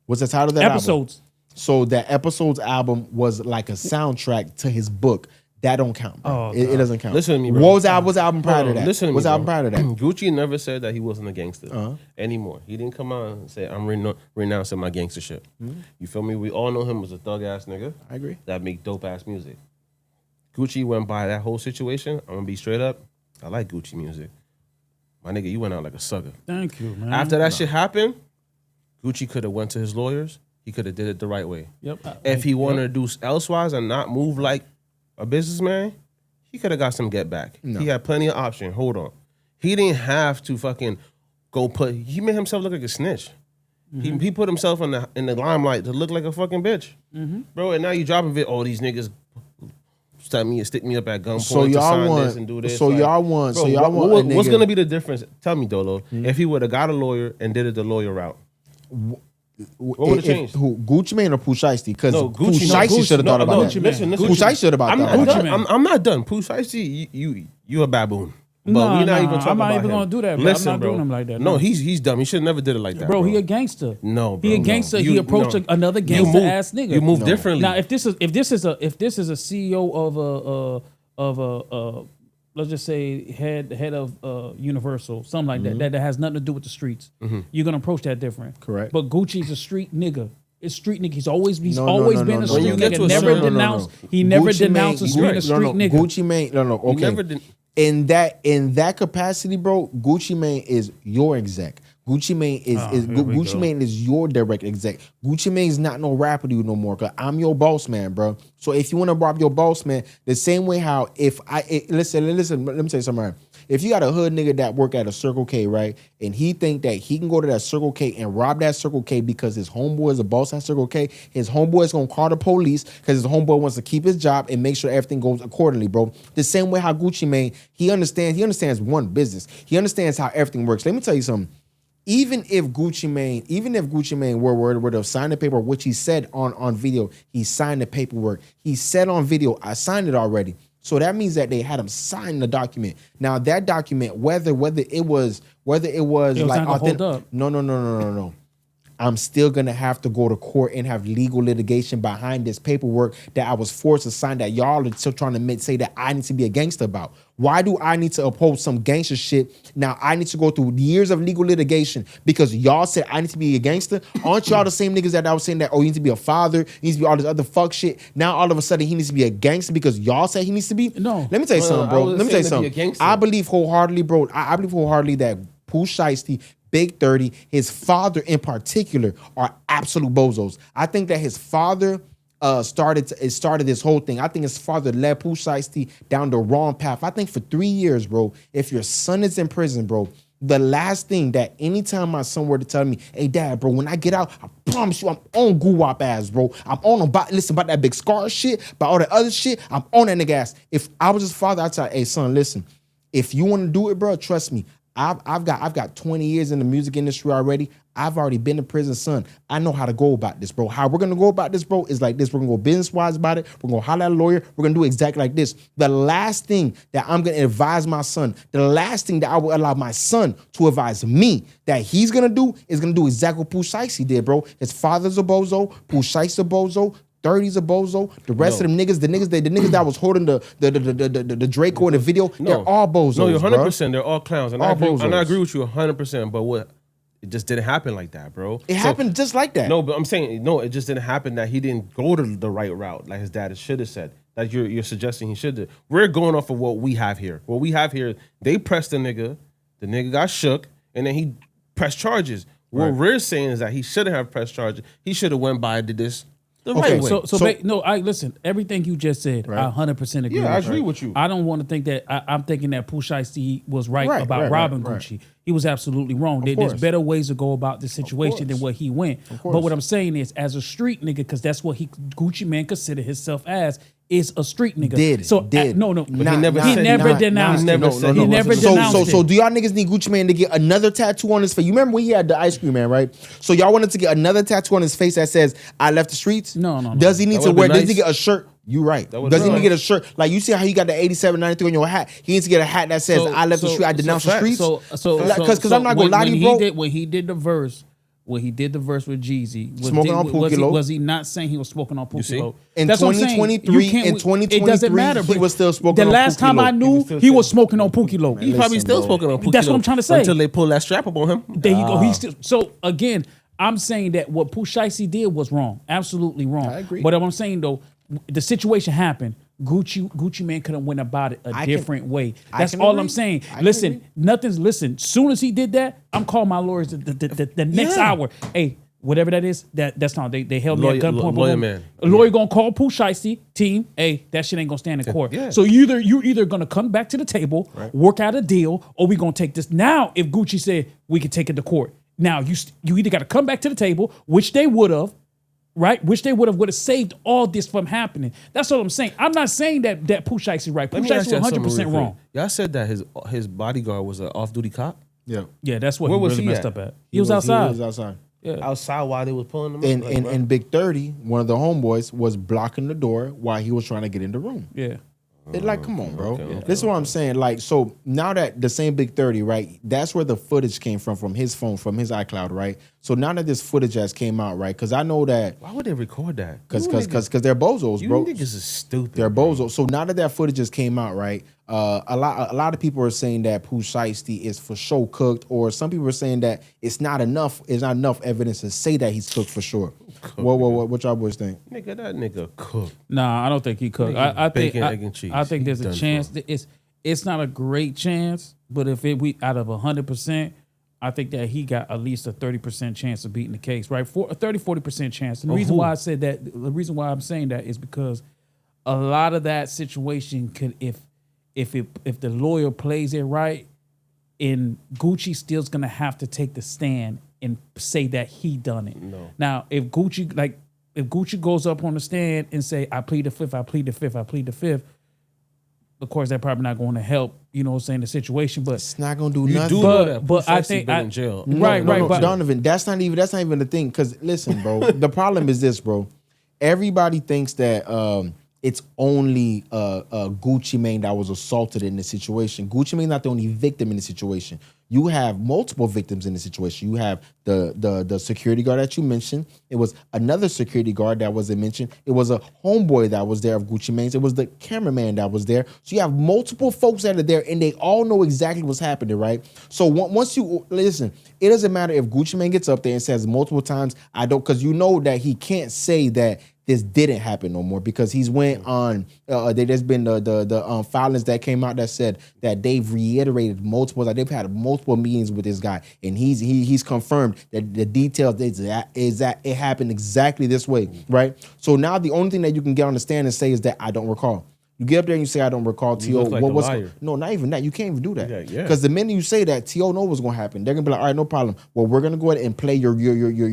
What's the title of that Episodes. Album? So that Episodes album was like a soundtrack to his book. That don't count, bro. It doesn't count. Listen to me, bro. What was the album prior to that? Listen to me, What's the album prior to that? Gucci never said that he wasn't a gangster anymore. He didn't come out and say, I'm renouncing my gangstership. You feel me? We all know him as a thug-ass nigga. I agree. That make dope-ass music. Gucci went by that whole situation. I'm going to be straight up. I like Gucci music. My nigga, you went out like a sucker. Thank you, man. After that shit happened, Gucci could have went to his lawyers. He could have did it the right way. If he wanted to do elsewise and not move like a businessman, he could have got some get back. No. He had plenty of options. Hold on. He didn't have to fucking he made himself look like a snitch. He put himself in the limelight to look like a fucking bitch. Bro, and now you dropping it, all these niggas stick me up at gunpoint to sign this and do this. So y'all want what's gonna be the difference? Tell me, Dolo, if he would have got a lawyer and did it the lawyer route. What would have changed? Gucci Mane or Pooh Shiesty? Because Pooh Shiesty should have thought about that. Listen, Pooh Shiesty should have thought about that. I'm not done. Pooh Shiesty, you a baboon. But we're not even talking about him. I'm not even gonna do that. Bro. Listen, I'm not doing him like that. No, he's dumb. He should have never did it like that, bro. He a gangster. No, bro. He a gangster. He approached another gangster ass nigga. You move differently. Now, if this is a CEO of a let's just say head of Universal, something like that has nothing to do with the streets, you're gonna approach that different. Correct. But Gucci's a street nigga. It's street nigga. He's always been a street nigga. He never denounced being a street nigga. Gucci Mane, okay. In that capacity, bro, Gucci Mane is your exec. Gucci Mane is your direct exec. Gucci Mane is not no rapper to you no more. Cause I'm your boss man, bro. So if you want to rob your boss man, the same way how listen, let me tell you something. Right? If you got a hood nigga that work at a Circle K, right, and he think that he can go to that Circle K and rob that Circle K because his homeboy is a boss at Circle K, his homeboy is gonna call the police because his homeboy wants to keep his job and make sure everything goes accordingly, bro. The same way how Gucci Mane, he understands one business. He understands how everything works. Let me tell you something. Even if Gucci Mane were to sign the paper, which he said on video, he signed the paperwork. He said on video, I signed it already. So that means that they had him sign the document. Now that document, whether it was like authentic, no. I'm still gonna have to go to court and have legal litigation behind this paperwork that I was forced to sign that y'all are still trying to say that I need to be a gangster about. Why do I need to oppose some gangster shit? Now I need to go through years of legal litigation because y'all said I need to be a gangster. Aren't y'all the same niggas that I was saying that, oh, you need to be a father, you need to be all this other fuck shit. Now all of a sudden he needs to be a gangster because y'all said he needs to be? No. Let me tell you something, bro. Let me tell you something. I believe wholeheartedly, bro. I believe wholeheartedly that Pooh Shiesty, Big 30, his father in particular are absolute bozos. I think that his father started this whole thing. I think his father led Pooh Shiesty down the wrong path. I think for 3 years, bro, if your son is in prison, bro, The last thing that anytime my son were to tell me, hey, dad, bro, when I get out, I promise you I'm on Guwap ass, bro. I'm on about that big scar shit, about all the other shit, I'm on that nigga ass. If I was his father, I'd tell, hey, son, listen, if you want to do it, bro, trust me. I've got 20 years in the music industry already. I've already been to prison, son. I know how to go about this, bro. How we're gonna go about this, bro, is like this. We're gonna go business-wise about it. We're gonna holler at a lawyer. We're gonna do exactly like this. The last thing that I'm gonna advise my son, the last thing that I will allow my son to advise me that he's gonna do is gonna do exactly what Pooh Shiesty did, bro. His father's a bozo, Pooh Shiesty a bozo, 30's a bozo. The rest of them niggas, the niggas that was holding the Draco in the video, they're all bozos. No, you're 100%. They're all clowns, and I agree with you 100%. But what? It just didn't happen like that, bro. It happened just like that. No, but I'm saying no. It just didn't happen that he didn't go to the right route, like his dad should have said. That you're suggesting he should have. We're going off of what we have here. What we have here, they pressed the nigga got shook, and then he pressed charges. What we're saying is that he shouldn't have pressed charges. He should have went by and did this the right way. No, I listen. Everything you just said, I 100% agree. Yeah, I agree with you. I don't want to think that I'm thinking that Pooh Shiesty was right about robbing Gucci. He was absolutely wrong. There's better ways to go about the situation than what he went. But what I'm saying is, as a street nigga, because that's what Gucci Man considered himself as, is a street nigga. He never denounced it. So do y'all niggas need Gucci Man to get another tattoo on his face? You remember when he had the ice cream man, right? So y'all wanted to get another tattoo on his face that says "I left the streets"? No. Does he need to wear? Does he get a shirt? You right. Does he need to get a shirt? Like you see how you got the 8793 on your hat? He needs to get a hat that says "I left the street. I denounce the streets." Because I'm not gonna lie to you, bro. When he did the verse with Jeezy, was he not saying he was smoking on Pookie Low? In 2023, it doesn't matter. He was still smoking on Pookie Low. The last time I knew, he was smoking on Pookie Low. He probably still smoking on Pookie Low. That's what I'm trying to say. Until they pull that strap up on him. There you go. So again, I'm saying that what Pooh Shiesty did was wrong, absolutely wrong. I agree. But what I'm saying though, the situation happened. Gucci Man could have went about it a different way. That's all I'm saying. Listen, soon as he did that, I'm calling my lawyers the next hour. Hey, whatever that is, that's not. They held me at gunpoint. Lawyer man. A lawyer gonna call Pooh Shiesty team. Hey, that shit ain't gonna stand in court. Yeah. So you're either gonna come back to the table, work out a deal, or we gonna take this. Now, if Gucci said we could take it to court, now you either got to come back to the table, which they would have. Right, which they would have saved all this from happening. That's what I'm saying. I'm not saying that Pooh Shiesty is right. Pooh Shiesty was 100% wrong. Y'all said that his bodyguard was an off-duty cop. Yeah, that's what Where he was really he messed at? up at. He was outside. He was outside. Yeah. Outside while they was pulling him. In Big 30, one of the homeboys was blocking the door while he was trying to get in the room. Yeah. Come on, bro. This is what I'm saying. Like, so now that the same Big 30, right? That's where the footage came from his phone, from his iCloud, right? So now that this footage has came out, right? Because I know that. Why would they record that? Because they're bozos, bro. You niggas is stupid. They're bozos. So now that footage just came out, right? A lot of people are saying that Pooh Shiesty is for sure cooked, or some people are saying that it's not enough evidence to say that he's cooked for sure. What y'all boys think? Nigga, that nigga cooked. Nah, I don't think he cooked. I think bacon, egg, and cheese. I think there's a chance. It's not a great chance, but if we out of 100%, I think that he got at least a 30% chance of beating the case, right? For a 30-40% chance. And the reason why I said that, the reason why I'm saying that is because a lot of that situation could, if the lawyer plays it right, and Gucci still's gonna have to take the stand and say that he done it. No. Now, if Gucci goes up on the stand and say, I plead the fifth, I plead the fifth, I plead the fifth, of course, they're probably not going to help, you know what I'm saying, the situation, but it's not going to do nothing. But I think been in jail. But Donovan, that's not even the thing. Because listen, bro, the problem is this, bro. Everybody thinks that it's only Gucci Mane that was assaulted in this situation. Gucci Mane not the only victim in the situation. You have multiple victims in the situation. You have the security guard that you mentioned. It was another security guard that wasn't mentioned. It was a homeboy that was there of Gucci Mane's. It was the cameraman that was there. So you have multiple folks that are there, and they all know exactly what's happening, right? So once you listen, it doesn't matter if Gucci Mane gets up there and says multiple times, I don't, because you know that he can't say that this didn't happen no more, because he's went on. There's been the filings that came out that said that they've reiterated multiple, that they've had multiple meetings with this guy, and he's confirmed that the details is that it happened exactly this way, right? So now the only thing that you can get on the stand and say is that I don't recall. You get up there and you say, I don't recall, T.O. Like what was liar. no, not even that. You can't even do that. Yeah. Because the minute you say that, T.O. know what's gonna happen. They're gonna be like, all right, no problem. Well, we're gonna go ahead and play your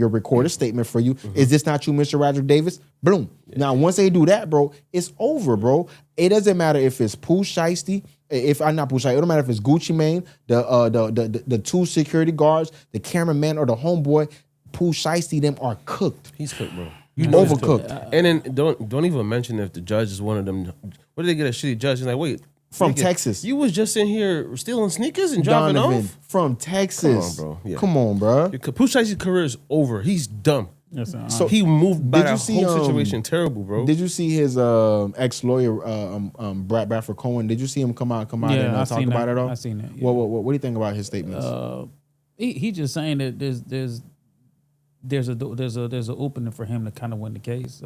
recorded statement for you. Is this not you, Mr. Roger Davis? Boom. Now, once they do that, bro, it's over, bro. It doesn't matter if it's Pooh Shiesty, if I'm not Pooh Shiesty, it don't matter if it's Gucci Mane, the two security guards, the cameraman, or the homeboy. Pooh Shiesty, them are cooked. He's cooked, bro. You know overcooked. And then don't even mention if the judge is one of them. What did they get a shitty judge? He's like, wait, From nigga, Texas. You was just in here stealing sneakers and driving off? From Texas. Come on, bro. Yeah. Come on, bro. Pooh Shiesty's career is over. He's done. So he moved by did you that see, whole situation terrible, bro. Did you see his ex-lawyer, Bradford Cohen? Did you see him come out and talk about it all? I seen that. Yeah. What do you think about his statements? He just saying that there's an opening for him to kind of win the case.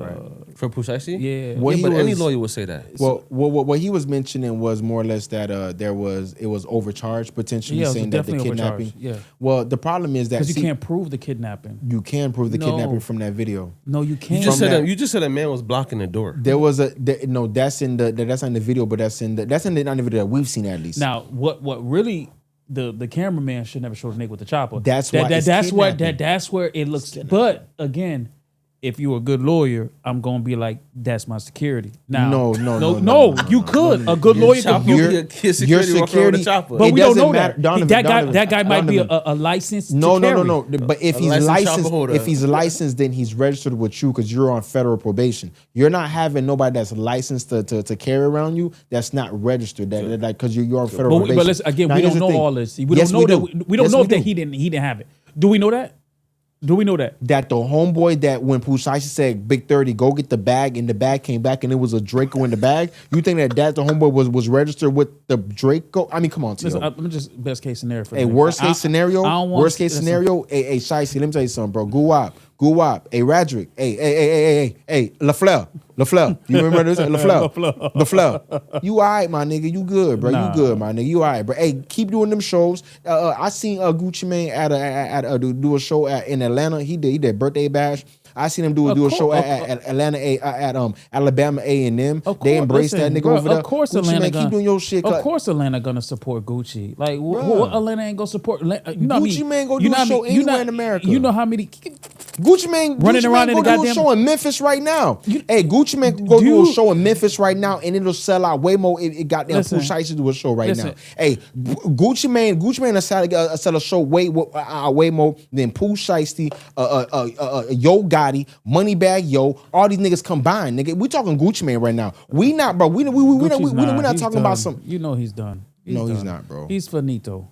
For Pooh Shiesty? Yeah. But any lawyer would say that. Well, what he was mentioning was more or less that it was overcharged, potentially saying that the kidnapping. Yeah. Well, the problem is that because you can't prove the kidnapping. You can prove the kidnapping from that video. No, you can't. You just said a man was blocking the door. There was that's in the video, but that's not the video that we've seen at least. Now, what really the cameraman should never show the nigga with the chopper. That's where it looks. But again, if you're a good lawyer, I'm gonna be like, that's my security. Now, no, you could. A good lawyer could. Your security, but we don't know that. That guy might be a licensed. No. But if he's licensed, then he's registered with you because you're on federal probation. You're not having nobody that's licensed to carry around you that's not registered. That because you're on federal probation. But listen, again, we don't know all this. We don't know that. We don't know that he didn't have it. Do we know that? Do we know that? That the homeboy that when Pooh Shiesty said Big 30, go get the bag, and the bag came back and it was a Draco in the bag. You think that the homeboy was registered with the Draco? I mean, come on, listen, let me just best case scenario for worst case scenario. Hey, Shiesty, let me tell you something, bro. Guwap, hey, Radrick, hey, LaFleur. You remember this? LaFleur. You all right, my nigga. You good, bro. You good, my nigga. You all right, bro. Hey, keep doing them shows. I seen Gucci Mane do a show in Atlanta. He did birthday bash. I seen him do a show at Atlanta at Alabama A&M. They embraced that nigga over there. Of course, Gucci Atlanta man, keep doing your shit. Of course, Atlanta gonna support Gucci. Like, what Atlanta ain't gonna support? Gucci man go do a show anywhere in America. You know how many Gucci man running around in the goddamn show in Memphis right now. Hey, Gucci man go do a show in Memphis right now, and it'll sell out way more. It goddamn Pooh Shiesty do a show right now. Hey, Gucci man will sell a show way more than Pooh Shiesty, Yo Gotti, Moneybag Yo, all these niggas combined. Nigga, we talking Gucci Mane right now. We not, bro. We're not talking about some. You know he's done. He's not, bro. He's finito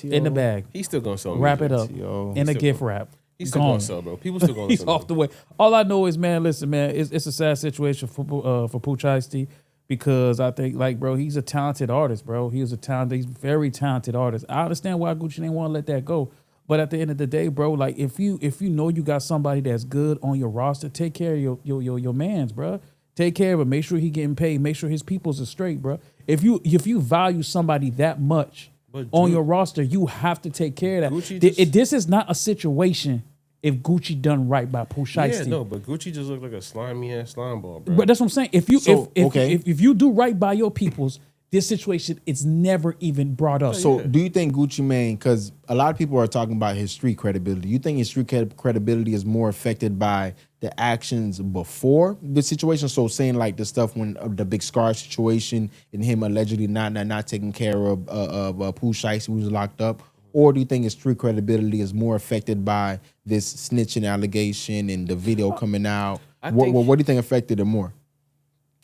in the bag. He's still gonna sell. Wrap it up in a gift wrap. He's still gonna sell, bro. People still gonna sell. He's off the way. All I know is, man, listen, man, it's a sad situation for Pooh Shiesty because I think, like, bro, he's a talented artist, bro. He's very talented artist. I understand why Gucci didn't want to let that go. But at the end of the day, bro, like if you know you got somebody that's good on your roster, take care of your mans, bro. Take care of him. Make sure he getting paid. Make sure his peoples are straight, bro. If you value somebody that much on your roster, you have to take care of that. This is not a situation if Gucci done right by Pooh Shiesty. Yeah, no, but Gucci just looked like a slimy ass slime ball, bro. But that's what I'm saying. If you do right by your peoples, this situation is never even brought up. So do you think Gucci Mane, because a lot of people are talking about his street credibility, you think his street credibility is more affected by the actions before the situation? So saying like the stuff when the Big Scar situation and him allegedly not taking care of Pooh Shiesty who was locked up, or do you think his street credibility is more affected by this snitching allegation and the video coming out? What do you think affected it more?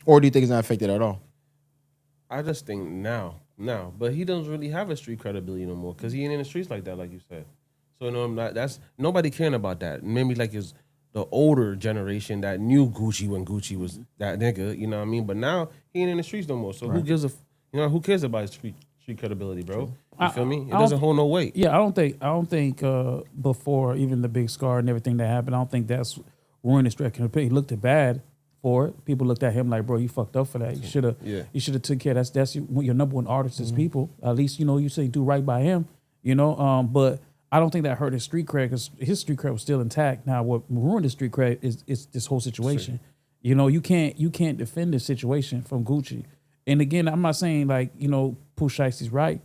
Or do you think it's not affected at all? I just think now, but he doesn't really have a street credibility no more because he ain't in the streets like that, like you said. So no, that's nobody caring about that. Maybe like the older generation that knew Gucci when Gucci was that nigga, you know what I mean? But now he ain't in the streets no more. So who cares about his street credibility, bro? You feel me? It doesn't hold no weight. Yeah, I don't think before even the Big Scar and everything that happened, I don't think that's ruined his street credibility. He looked bad for it. People looked at him like, bro, you fucked up for that. You should have took care. That's your number one artist is people. At least you say do right by him. But I don't think that hurt his street cred because his street cred was still intact. Now what ruined his street cred is this whole situation. You know, you can't defend this situation from Gucci. And again, I'm not saying like, you know, Pooh Shiesty's right.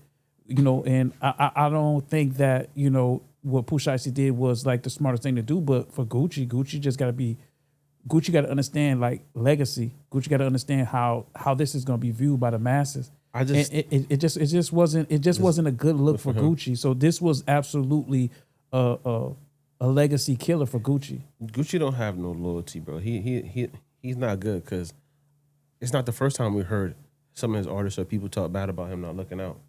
You know, and I don't think that, you know, what Pooh Shiesty did was like the smartest thing to do. But for Gucci just got to understand like legacy. Gucci got to understand how this is going to be viewed by the masses. It just wasn't a good look for Gucci. So this was absolutely a legacy killer for Gucci. Gucci don't have no loyalty, bro. He's not good because it's not the first time we heard some of his artists or people talk bad about him not looking out.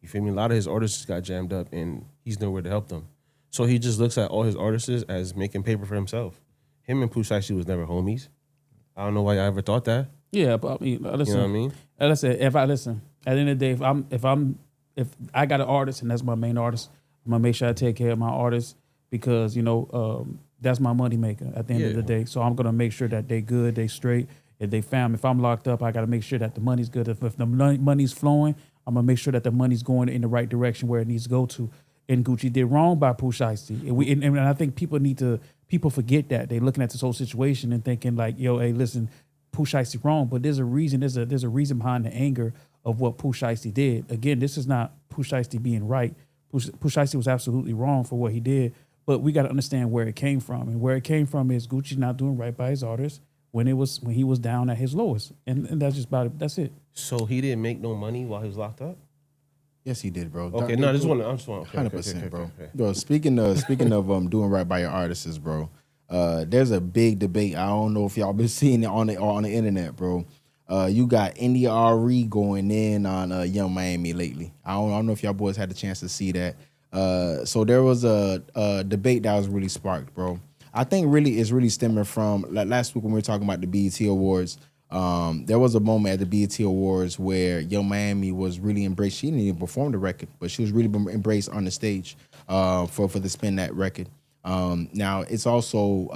You feel me? A lot of his artists got jammed up and he's nowhere to help them. So he just looks at all his artists as making paper for himself. Him and Pooh Shiesty was never homies. I don't know why I ever thought that. Yeah, but I mean, listen. You know what I mean? Listen, at the end of the day, if I got an artist and that's my main artist, I'm gonna make sure I take care of my artists because, you know, that's my money maker at the end of the day. So I'm gonna make sure that they good, they straight. If they found, if I'm locked up, I gotta make sure that the money's good. If the money's flowing, I'm gonna make sure that the money's going in the right direction where it needs to go to. And Gucci did wrong by Pooh Shiesty. And I think people forget that. They're looking at this whole situation and thinking like, yo, hey, listen, Pooh Shiesty wrong. But there's a reason, there's a reason behind the anger of what Pooh Shiesty did. Again, this is not Pooh Shiesty being right. Pooh Shiesty was absolutely wrong for what he did. But we got to understand where it came from. And where it came from is Gucci not doing right by his artists when he was down at his lowest. And that's just about it. That's it. So he didn't make no money while he was locked up? Yes, he did, bro. Okay, no, I just want to. 100%, bro. Bro, speaking of doing right by your artists, bro. There's a big debate. I don't know if y'all been seeing it on the internet, bro. You got India Arie going in on Young Miami lately. I don't know if y'all boys had the chance to see that. So there was a debate that was really sparked, bro. I think really it's really stemming from like last week when we were talking about the BET Awards. There was a moment at the BET Awards where Young Miami was really embraced. She didn't even perform the record, but she was really embraced on the stage for the Spend Dat record. Now it's also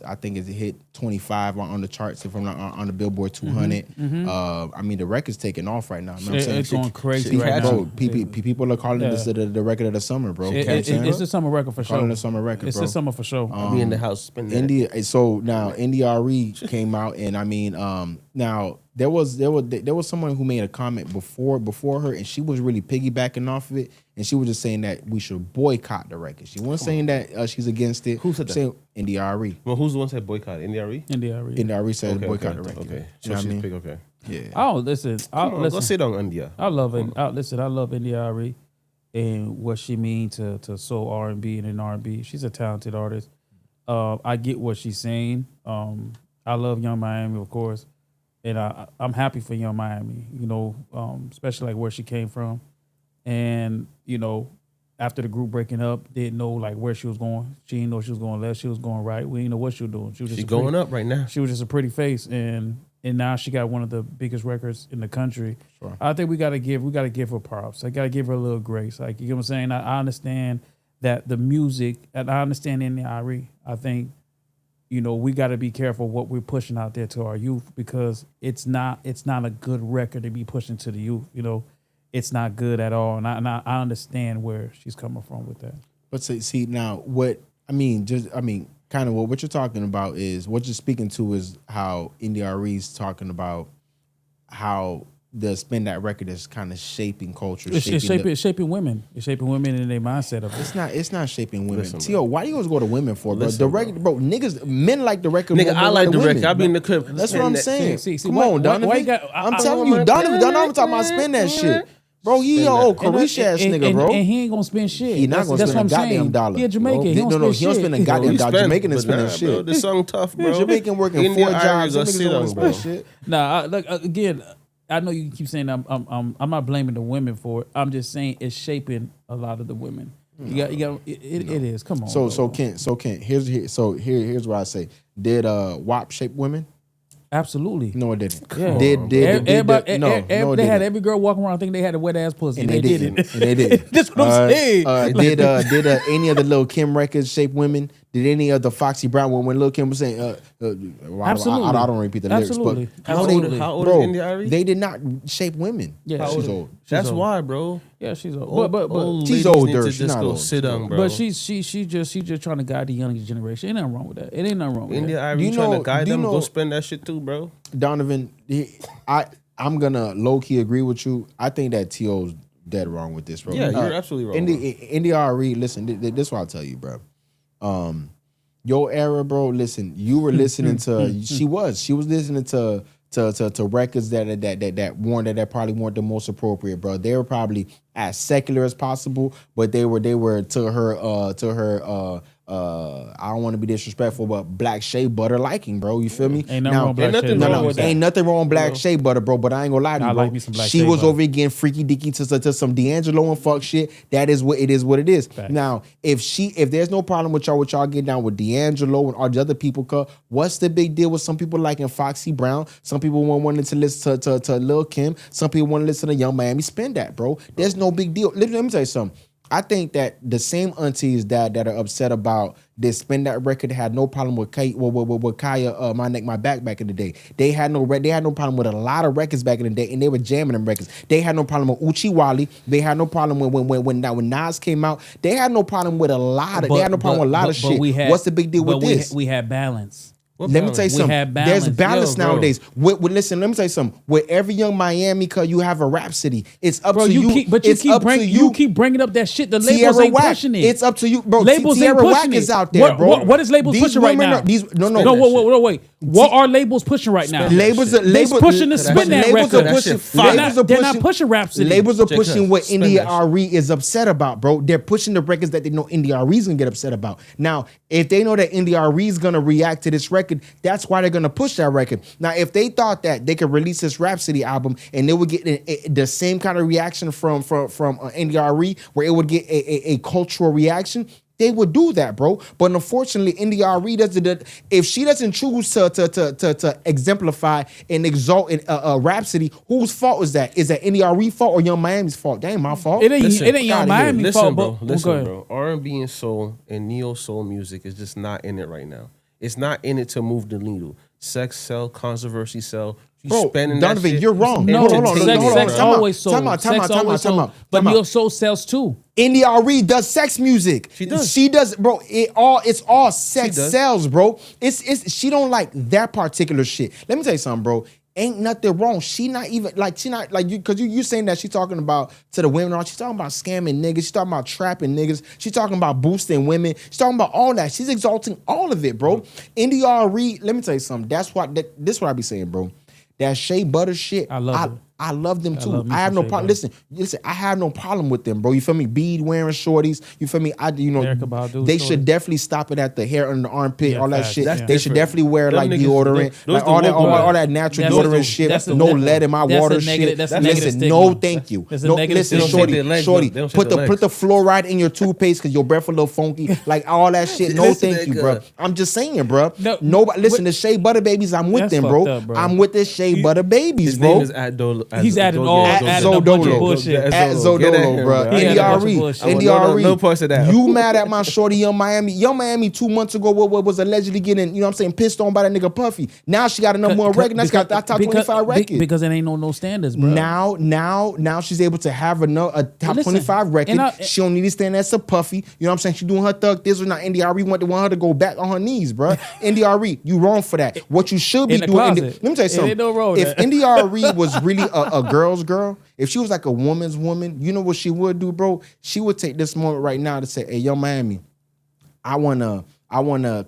I think it hit 25 on the charts if I'm not on the Billboard 200. I mean the record's taking off right now. You know what I'm saying? It's going crazy right now. Bro, people are calling this the record of the summer, bro. It's the summer record for sure. Calling the summer record, it's bro. the summer for sure. Be in the house, spend that. India. So now India Arie came out, and I mean, now there was someone who made a comment before her, and she was really piggybacking off of it, and she was just saying that we should boycott the record. She wasn't saying that she's against it. Who said that? India Arie. Well, who's the one that said boycott? India Arie? India Arie. India Arie said boycott the record. Okay, so you know she's what I mean? big. Okay. Yeah. Oh, listen. Go sit on India. I love it. I love India Arie and what she means to soul R&B and in R&B. She's a talented artist. I get what she's saying. I love Young Miami, of course, and I'm happy for Young Miami. You know, especially like where she came from, and you know, after the group breaking up, didn't know like where she was going. She didn't know she was going left. She was going right. We didn't know what she was doing. She's going up right now. She was just a pretty face, and now she got one of the biggest records in the country. Sure. I think we gotta give her props. I gotta give her a little grace. Like, you know what I'm saying? I understand that the music, and I understand India Arie. I think, you know, we gotta be careful what we're pushing out there to our youth because it's not a good record to be pushing to the youth. You know, it's not good at all. And I understand where she's coming from with that. But see now kind of what you're talking about is what you're speaking to is how India Arie's talking about how the Spend Dat record is kind of shaping culture. It's shaping women. It's shaping women in their mindset of it. It's not shaping women. Listen, T.O., why do you always go to women for, bro? Listen, the record, bro, men like the record. Nigga, I like the record. I be in the crib. crib. That's what I'm saying. Come on, Donovan. I'm telling you, Donovan talking about Spend That shit. Bro, he a old Carisha ass nigga, bro. And he ain't gonna spend shit. He not gonna spend a goddamn dollar. He a Jamaican. He don't spend a goddamn dollar. Jamaican is spending shit. Bro, this song tough, bro. Jamaican working 4 jobs. Shit. Nah, again, I know you keep saying I'm not blaming the women for it. I'm just saying it's shaping a lot of the women. It is. Come on. So Kent. Here's what I say. Did WAP shape women? Everybody, No, it didn't. Yeah. They had every girl walking around thinking they had a wet ass pussy. And they didn't. And they didn't. That's what I'm saying. Did any of the Lil' Kim records shape women? Did any of the Foxy Brown when Lil Kim was saying, Absolutely. I don't repeat the lyrics, Absolutely. but How old is India Arie? They did not shape women. Yeah, she's old. That's why, bro. Yeah, she's old. But she's ladies older. need to She's just not go old. sit down, bro. But she's just trying to guide the younger generation. Ain't nothing wrong with that. It ain't nothing wrong with India that. Arie trying to guide them. Go spend that shit too, bro. Donovan, I'm gonna low key agree with you. I think that T.O.'s dead wrong with this, bro. Yeah, you're absolutely wrong. India Arie, listen, this is what I'll tell you, bro. Your era, bro. Listen, you were listening to. She was listening to records that probably weren't the most appropriate, bro. They were probably as secular as possible, but they were to her I don't want to be disrespectful, but black shea butter liking, bro. You feel me? Ain't nothing wrong with black shea butter. Ain't nothing wrong with black shea butter, bro. But I ain't gonna lie to you, bro. like me some black she shea was butter. over here getting freaky dicky to some D'Angelo and fuck shit. That is what it is. What it is. Fact. Now, if there's no problem with y'all getting down with D'Angelo and all the other people, what's the big deal with some people liking Foxy Brown? Some people wanting to listen to Lil Kim. Some people want to listen to Young Miami Spend Dat, bro. There's no big deal. Let me tell you something. I think that the same aunties that are upset about this Spend Dat record had no problem with Kaya, My Neck, My Back in the day. They had no problem with a lot of records back in the day, and they were jamming them records. They had no problem with Uchi Wally. They had no problem when Nas came out. They had no problem with a lot of. They had no problem with a lot of shit. What's the big deal with this? We had balance. Let me tell you something. There's balance nowadays. Listen, let me tell you something. With every Young Miami, cause you have a Rhapsody. It's up to you. You keep bringing up that shit. The labels ain't pushing it. It's up to you, bro. Labels ain't pushing it. Is out there, bro. What is labels pushing right now? Wait. What are labels pushing right now? Labels pushing the Spend Dat record. They're not pushing Rhapsody. Labels are pushing what India Arie is upset about, bro. They're pushing the records that they know India Arie's gonna get upset about. Now, if they know that India Arie's gonna react to this record, that's why they're gonna push that record. Now, if they thought that they could release this Rhapsody album and they would get the same kind of reaction from India Arie, where it would get a cultural reaction, they would do that, bro. But unfortunately, India Arie doesn't. If she doesn't choose to exemplify and exalt in Rhapsody, whose fault is that? Is that India Arie's fault or Young Miami's fault? That ain't my fault. It ain't Young Miami's fault. Listen, bro. R&B and soul and neo soul music is just not in it right now. It's not in it to move the needle. Sex sell, controversy sell. Bro, Donovan, you're wrong. No, hold on. Sex always sold. Time out. But neo soul sells too. India Arie does sex music. She does, bro. It's all sex sells, bro. It's she don't like that particular shit. Let me tell you something, bro. Ain't nothing wrong. She not you, because you saying that she talking about to the women. She's talking about scamming niggas. She's talking about trapping niggas. She's talking about boosting women. She's talking about all that. She's exalting all of it, bro. India Arie, let me tell you something. This is what I be saying, bro. That shea butter shit, I love them too. I have no problem. Listen, I have no problem with them, bro. You feel me? Bead wearing shorties. You feel me? They should definitely stop it at the hair under the armpit, all that shit. They should definitely wear like deodorant, like all that natural deodorant shit. No lead in my water shit. Listen, no, thank you. No, listen, shorty, put the fluoride in your toothpaste because your breath a little funky, like all that shit. No, thank you, bro. I'm just saying, bro. Nobody listen. The shea butter babies, I'm with them, bro. I'm with the shea butter babies, bro. His name is Adol. He's adding a bunch of bullshit. At Zodolo, bro. India Arie. No parts of that. You mad at my shorty Young Miami? Young Miami 2 months ago was allegedly getting, you know what I'm saying, pissed on by that nigga Puffy. Now she got a number one record. Now she got that top 25 record. Because it ain't no standards, bro. Now she's able to have a top 25 record. She don't need to stand as a Puffy. You know what I'm saying? She doing her thug this or not. India Arie want her to go back on her knees, bro. India Arie, you wrong for that. What you should be doing. Let me tell you something. If India Arie was really a girl's girl, if she was like a woman's woman, you know what she would do, bro? She would take this moment right now to say, "Hey, Young Miami, I wanna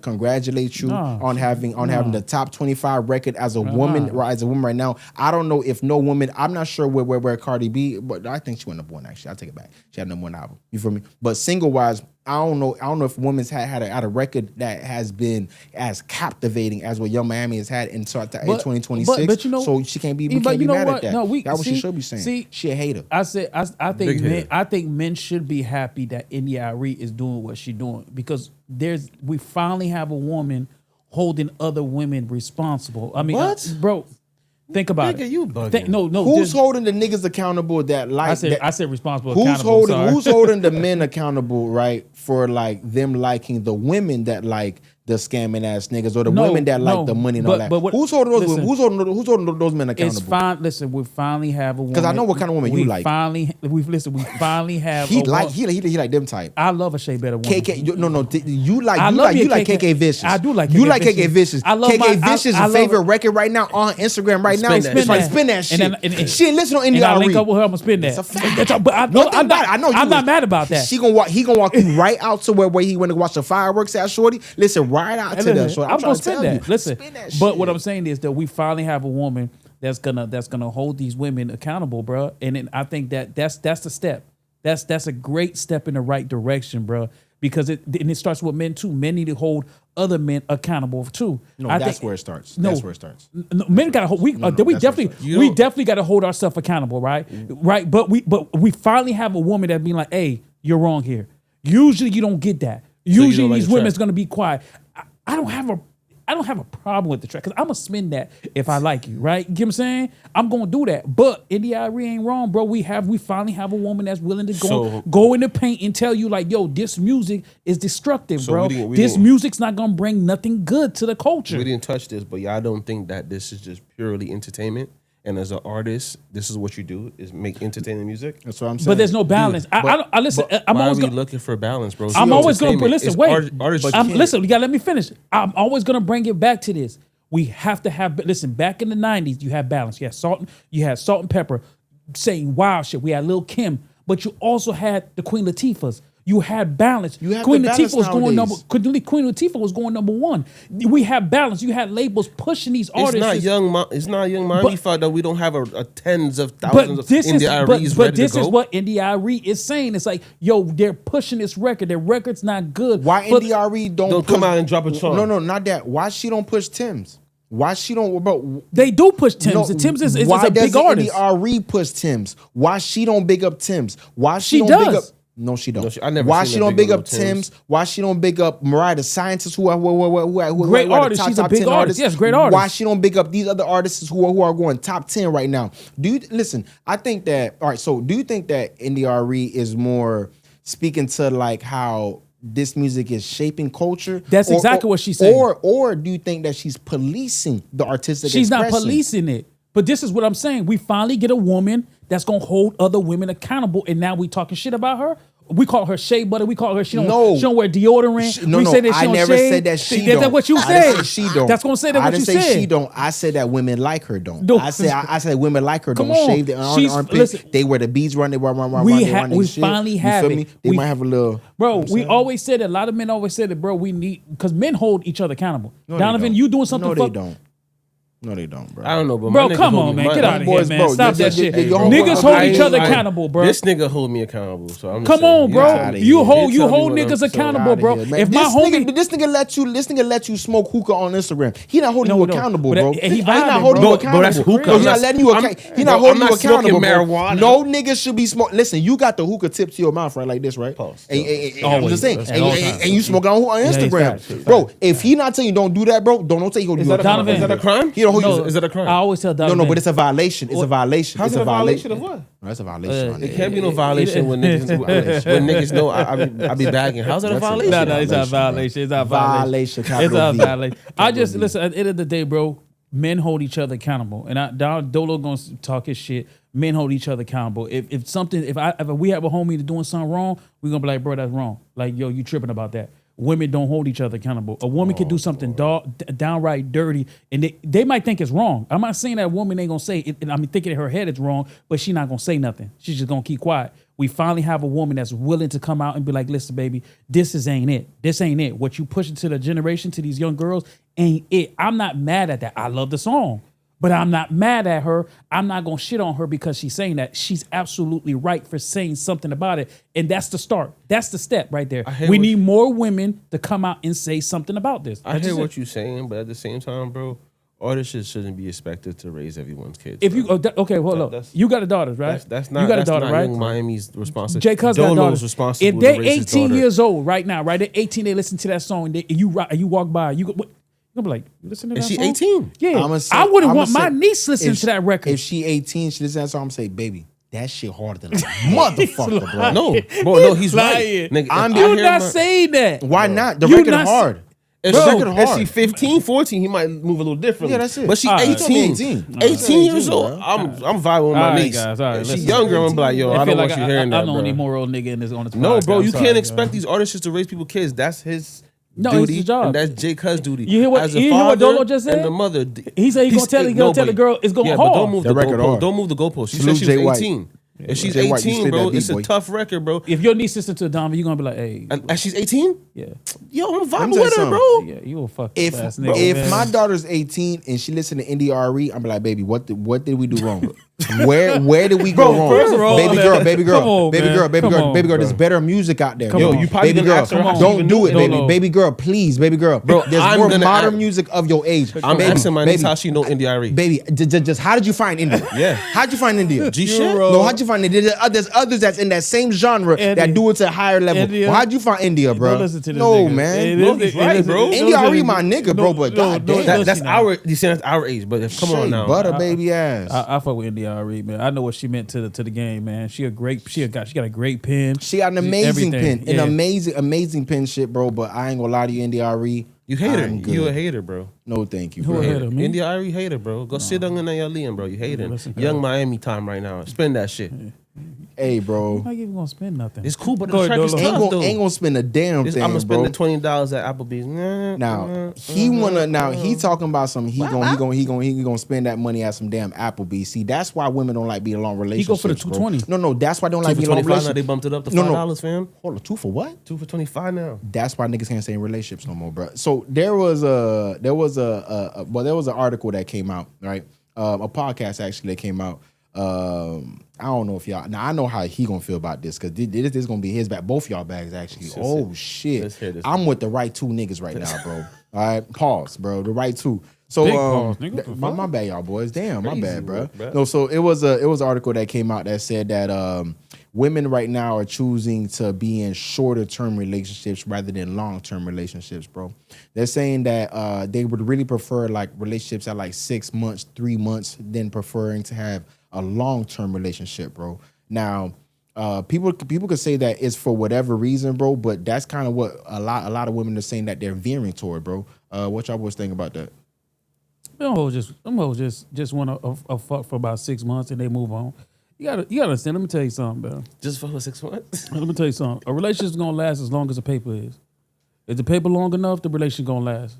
congratulate you on having the top 25 record as a woman right now. I don't know if no woman. I'm not sure where Cardi B, but I think she went number one. Actually, I'll take it back. She had number one album. You feel me? But single wise, I don't know if women's had a record that has been as captivating as what Young Miami has had in 2026. But you know, so she can't be mad at that. No, that's what she should be saying. See, she a hater. I think men should be happy that India Arie is doing what she's doing because we finally have a woman holding other women responsible. I mean, what? Bro. Think about Nigga, it. you bugging. No. Who's holding the niggas accountable that like? I said responsible. Who's accountable, holding the men accountable, right? For like them liking the women that like the scamming ass niggas or the women that like the money and all that. Who's holding those? Who's holding those men accountable? It's fine. Listen, we finally have a woman. Because I know what kind of woman you like. We finally have. He like them type. I love a Shea Better woman. KK, you like KK Vicious. I do like. You like KK Vicious. I love KK Vicious' favorite record right now on Instagram right now. Spin that shit. And she ain't listen on India Arie. I link up with her. I'm gonna spin that. It's a fact. But I'm not mad about that. He gonna walk you right out to where he went to watch the fireworks at Shorty. Listen, right out to that. I'm gonna spin that. Listen, that but what I'm saying is that we finally have a woman that's gonna hold these women accountable, bro. And then I think that's the step. That's a great step in the right direction, bro. Because it starts with men too. Men need to hold other men accountable too. That's where it starts. That's where it starts. No, men gotta hold. We definitely gotta hold ourselves accountable, right? Right. But we finally have a woman that be like, hey, you're wrong here. Usually you don't get that. Usually these women's gonna be quiet. I don't have a problem with the track because I'm gonna spin that if I like you, right? You get what I'm saying? I'm gonna do that. But India Arie ain't wrong, bro. We finally have a woman that's willing to go in the paint and tell you like, yo, this music is destructive, bro. This music's not gonna bring nothing good to the culture. We didn't touch this, but y'all don't think that this is just purely entertainment? And as an artist, this is what you do: is make entertaining music. That's what I'm saying. But there's no balance. I listen. I'm always looking for balance, bro. I'm always gonna listen. Wait, listen. You gotta let me finish. I'm always gonna bring it back to this. We have to have. Listen, back in the '90s, you had balance. You had salt and pepper, saying wild shit. We had Lil' Kim, but you also had the Queen Latifahs. You had balance. Queen Latifah was going number one. We have balance. You had labels pushing these artists. It's not young Miami fault that we don't have a tens of thousands of India Aries But this is what India Arie is saying. It's like, yo, they're pushing this record. Their record's not good. Why India Arie don't come out and drop a song? No, not that. Why she don't push Tim's? Why she don't? Bro, they do push Tim's. The Tim's is a big artist. India Arie push Tim's? Why she don't big up Tim's? Why she don't big up? No, she don't. Why she don't big up Tim's? Why she don't big up Mariah the Scientist, who great artist? She's a big artist. Yes, great artist. Why she don't big up these other artists who are going top 10 right now? Listen? I think that. All right. So, do you think that India Arie is more speaking to like how this music is shaping culture? That's exactly what she's saying. Or do you think that she's policing the artistic? She's not policing it. But this is what I'm saying. We finally get a woman that's gonna hold other women accountable, and now we talking shit about her. We call her shea butter. We call her she don't wear deodorant. Say that she I don't never shave. said that she don't. That's what you I said. didn't say she don't. That's gonna say that what you said. I didn't say she don't. I said that women like her don't. I said women like her don't shave their armpits. They wear the beads run. They run. We finally have it. They might have a little. Bro, we always said it. A lot of men always said it, bro. We need because men hold each other accountable. Donovan, you doing something? No, they don't. No, they don't, bro. I don't know, bro. Come on, man. Get out of here, man. Bro, Stop that shit. Niggas hold each other accountable, bro. This nigga hold me accountable. So I'm come on, bro. You hold niggas accountable, bro. If my homie, this nigga let you smoke hookah on Instagram. He not holding you accountable, bro. He not holding you accountable. That's hookah. He's not letting you. He not holding you accountable, bro. Marijuana. No niggas should be smoking. Listen, you got the hookah tip to your mouth right like this, right? I'm just saying. And you smoke on Instagram, bro. If he not telling you don't do that, bro, don't say he holding you accountable. Is that a crime? Is that a crime? I always tell Donovan. No, but it's a violation. It's a violation. How's it a violation of what? No, that's a violation. It can't be no violation when niggas know I be bagging. How's that a violation? No, it's not a violation. It's not a violation. It's not a violation. I just listen. At the end of the day, bro, men hold each other accountable, and Dolo gonna talk his shit. Men hold each other accountable. If we have a homie doing something wrong, we gonna be like, bro, that's wrong. Like, yo, you tripping about that. Women don't hold each other accountable. A woman can do something downright dirty, and they might think it's wrong. I'm not saying that a woman ain't gonna say it. I'm thinking in her head it's wrong, but she's not gonna say nothing. She's just gonna keep quiet. We finally have a woman that's willing to come out and be like, listen, baby, this ain't it. This ain't it. What you pushing to the generation, to these young girls, ain't it. I'm not mad at that. I love the song. But I'm not mad at her. I'm not going to shit on her because she's saying that. She's absolutely right for saying something about it. And that's the start. That's the step right there. We need more women to come out and say something about this. I hear what you're saying, but at the same time, bro, artists shouldn't be expected to raise everyone's kids. If you hold up, you got a daughter, right? That's not. You got a daughter, right? Young Miami's responsibility. Jay Cuz got a daughter. Responsible if they're to raise 18 years old right now, right? They're 18. They listen to that song. And you walk by. I'm like, listen to that Is she song? 18? Yeah. I wouldn't want my niece listening to that record. If she 18, she listens to that song, I'm say, baby, that shit harder than a motherfucker, bro. No, he's right. Nigga, you're not saying that. Why not? The record hard. If she 15, 14, he might move a little differently. Yeah, that's it. But she 18 years old. I'm vibing with my niece. Guys, she younger. I'm like, yo, I don't want you hearing that, I'm the bro. only moral nigga in this on this podcast. No, bro, you can't expect these artists to raise people's kids. That's his duty. It's his job. And that's Jay Cuz duty. You hear what Dolo just said? And the mother. He said he's gonna tell the girl it's going hard. But don't move the goalpost. Don't move the goalpost. She said she was 18. If she's 18, bro, it's a tough record, bro. If your niece listens to Donovan, you're gonna be like, hey. And she's 18? Yeah. Yo, I'm vibing with her, bro. Yeah, you a fuck if ass nigga. If my daughter's 18 and she listen to India Arie, I'm like, baby, what did we do wrong? Where did we go wrong? First of all, baby girl, there's better music out there. Yo, you probably baby girl, don't do it, baby. Baby girl, please, baby girl. Bro, there's more modern music of your age. I'm asking my niece how she know India Arie. Baby, just how did you find India? Yeah. How'd you find India? G-shit? No, how'd you find India? There's others that's in that same genre that do it to a higher level. Well, how'd you find India, bro? Don't listen to this no, nigga. man. Bro, he's right, bro. India Arie my nigga, bro, but goddamn. That's our, you saying that's our age, but come on now. Butter baby ass. I fuck with India Arie, man. I know what she meant to the game, man. She got a great pen. She got an amazing pen, an amazing pen shit, bro. But I ain't gonna lie to you, India Arie. You hate her. You a hater, bro. No, thank you. Who a hater, man? India Arie hater, bro. Go sit down in your Liam, bro. You hating. Young Miami time right now. Spend that shit. Hey, bro. I'm not even gonna spend nothing. It's cool, but the track is tough, though. Ain't gonna spend a damn thing, I'm gonna spend bro. the $20 at Applebee's. He talking about some. He gonna spend that money at some damn Applebee's. See, that's why women don't like being in long relationships. He go for the $220. No, that's why they don't like being in long relationships. They bumped it up to $5, fam. Hold on, 2 for what? 2 for $25 now. That's why niggas can't stay in relationships no more, bro. So there was an article that came out, right? A podcast actually that came out. I don't know if y'all. Now I know how he gonna feel about this because this is gonna be his bag. Both y'all bags actually. Oh shit! I'm with the right two niggas right now, bro. All right, pause, bro. The right two. So my bad, y'all boys. Damn, my bad, bro. No, so it was an article that came out that said that women right now are choosing to be in shorter term relationships rather than long term relationships, bro. They're saying that they would really prefer like relationships at like 6 months, 3 months, than preferring to have a long term relationship, bro. Now, people could say that it's for whatever reason, bro, but that's kind of what a lot of women are saying that they're veering toward, bro. What y'all boys think about that? Them hoes just want a fuck for about 6 months and they move on. You gotta understand. Let me tell you something, bro. Just for 6 months? Let me tell you something. A relationship's gonna last as long as the paper is. If the paper long enough, the relationship gonna last.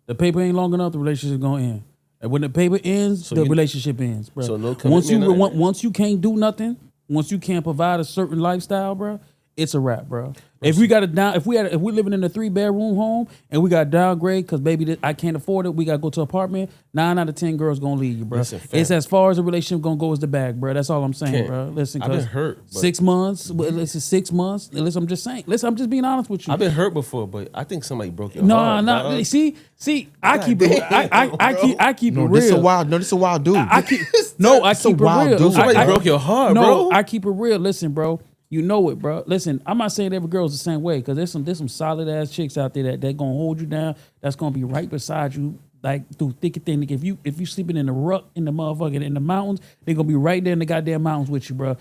The paper ain't long enough, the relationship gonna end. And when the paper ends, the relationship ends, bro. So no once you can't do nothing, once you can't provide a certain lifestyle, bro, it's a wrap, bro. If we got to down, if we're living in a 3-bedroom home and we got to downgrade because baby I can't afford it, we got to go to an apartment. 9 out of 10 girls gonna leave you, bro. It's as far as a relationship gonna go as the bag, bro. That's all I'm saying, bro. Listen, I've been hurt. 6 months. Listen, 6 months. Listen, I'm just saying. Listen, I'm just being honest with you. I've been hurt before, but I think somebody broke your heart. No. See, I keep it. I keep it real. This is a wild dude. I keep it real. Somebody broke your heart, bro. No, I keep it real. Listen, bro. You know it, bro. Listen, I'm not saying every girl's the same way because there's some solid ass chicks out there that gonna hold you down. That's gonna be right beside you, like through thick and thin. Like if you sleeping in the ruck in the motherfucking in the mountains, they gonna be right there in the goddamn mountains with you, bro.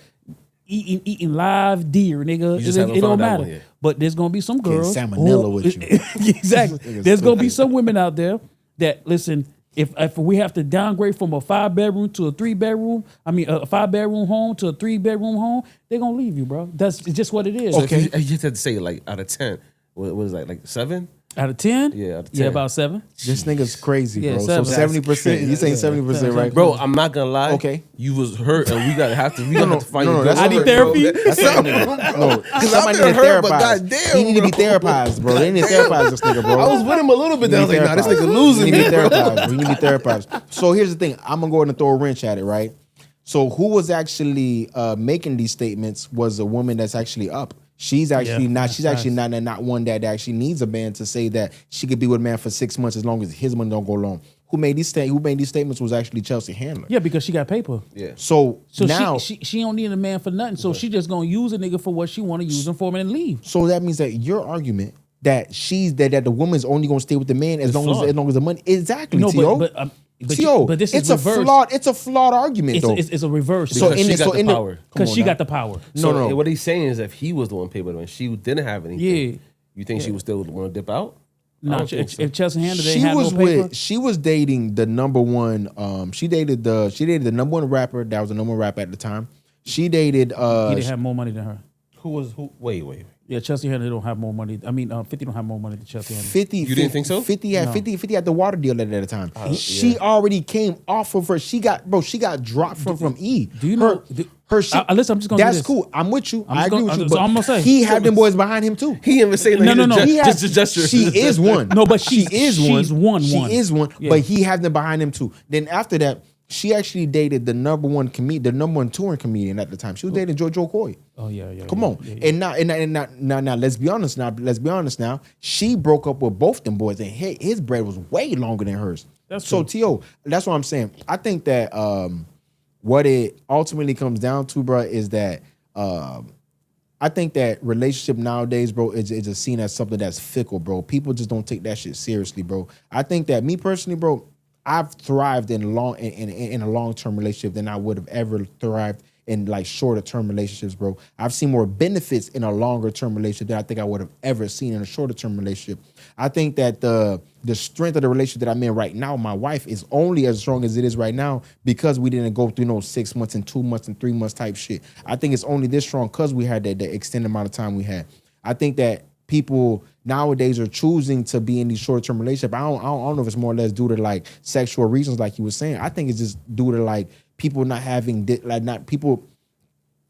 Eating live deer, nigga. It don't matter. But there's gonna be some girls salmonella with you. Exactly. There's gonna be some women out there that listen. If we have to downgrade from a 5-bedroom to a 3-bedroom, a 5-bedroom home to a 3-bedroom home, they're gonna leave you, bro. That's just what it is. Okay, you just had to say like out of 10, what was that, like 7? Out of 10? Yeah, out of 10. Yeah, about 7. This nigga's crazy, bro. Yeah, so 70%. You saying 70%, right? Bro, I'm not gonna lie. Okay. You was hurt and we gonna have to find you. I need therapy. No, because somebody need to therapize. He need to be therapized, bro. They need to therapize this nigga, bro. I was with him a little bit. I was like, nah, this nigga losing me. me. You need to be therapized, bro. You need to be therapized. So here's the thing. I'm gonna go ahead and throw a wrench at it, right? So who was actually making these statements was a woman that's actually up. She's actually not. She's actually not one that actually needs a man to say that she could be with a man for 6 months as long as his money don't go long. Who made these statements was actually Chelsea Handler. Yeah, because she got paper. Yeah. So now she don't need a man for nothing. So she just gonna use a nigga for what she want to use him for and leave. So that means that your argument that that the woman's only gonna stay with the man as long as the money. Exactly, no, T.O. but this is reverse. It's a flawed argument though. It's a reverse. Because she got the power. Because she got the power. No. What he's saying is if he was the one paid by the man, she didn't have anything. You think she would still want to dip out? No, if Chelsea Handler didn't have no paper. She was dating the number one. She dated the number one rapper. That was the number one rapper at the time. She dated. He didn't have more money than her. Who? Wait. Yeah, Chelsea Handler don't have more money. I mean, 50 don't have more money than Chelsea Handler. 50. You didn't think so? 50 had 50 had the water deal at the time. She already came off of her. She got dropped from E. Do you know her shit? Listen, I'm just gonna. That's cool. I'm with you. I agree with you. So I'm gonna say he had them boys behind him too. He even say like no. Just a gesture. She is one. No, but she is one. She's one. She is one. Yeah. But he had them behind him too. Then after that, she actually dated the number one touring comedian at the time. She was dating Jojo Coy. Oh yeah. Come on. Yeah. And now let's be honest now. She broke up with both them boys and his bread was way longer than hers. That's so T.O. That's what I'm saying. I think that what it ultimately comes down to, bro, is that I think that relationship nowadays, bro, is seen as something that's fickle, bro. People just don't take that shit seriously, bro. I think that me personally, bro, I've thrived in a long-term relationship than I would have ever thrived in like shorter-term relationships, bro. I've seen more benefits in a longer-term relationship than I think I would have ever seen in a shorter-term relationship. I think that the strength of the relationship that I'm in right now, my wife, is only as strong as it is right now because we didn't go through 6 months and 2 months and 3 months type shit. I think it's only this strong because we had the extended amount of time we had. I think that people nowadays are choosing to be in these short-term relationships. I don't know if it's more or less due to like sexual reasons, like you were saying. I think it's just due to like people not having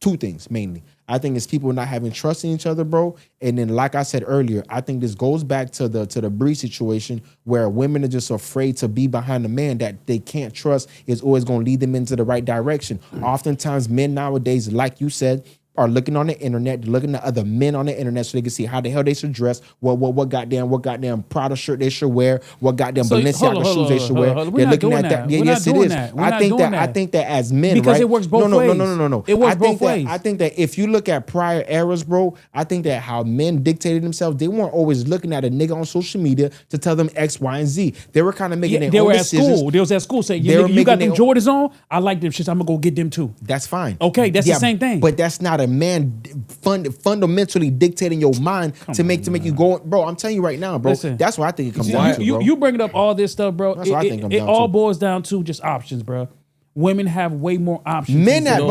two things mainly. I think it's people not having trust in each other, bro. And then, like I said earlier, I think this goes back to the Brii situation where women are just afraid to be behind a man that they can't trust is always going to lead them into the right direction. Oftentimes, men nowadays, like you said, are looking on the internet, looking at other men on the internet so they can see how the hell they should dress, what goddamn Prada shirt they should wear, what goddamn Balenciaga shoes they should wear. They're looking at that. Yes, it is. I think that as men, because right? it works both ways. No. It works both ways. I think that if you look at prior eras, bro, I think that how men dictated themselves, they weren't always looking at a nigga on social media to tell them X, Y, and Z. They were kind of making their own decisions. They was at school saying, you got them Jordans on? I like them shits. I'm going to go get them too. That's fine. Okay, that's the same thing. But that's not a man fundamentally dictating your mind to make you go, bro. I'm telling you right now, bro. Listen, that's what I think it comes down to, bro. You bringing up all this stuff, bro. That's what I think it all boils down to just options, bro. Women have way more options. Men have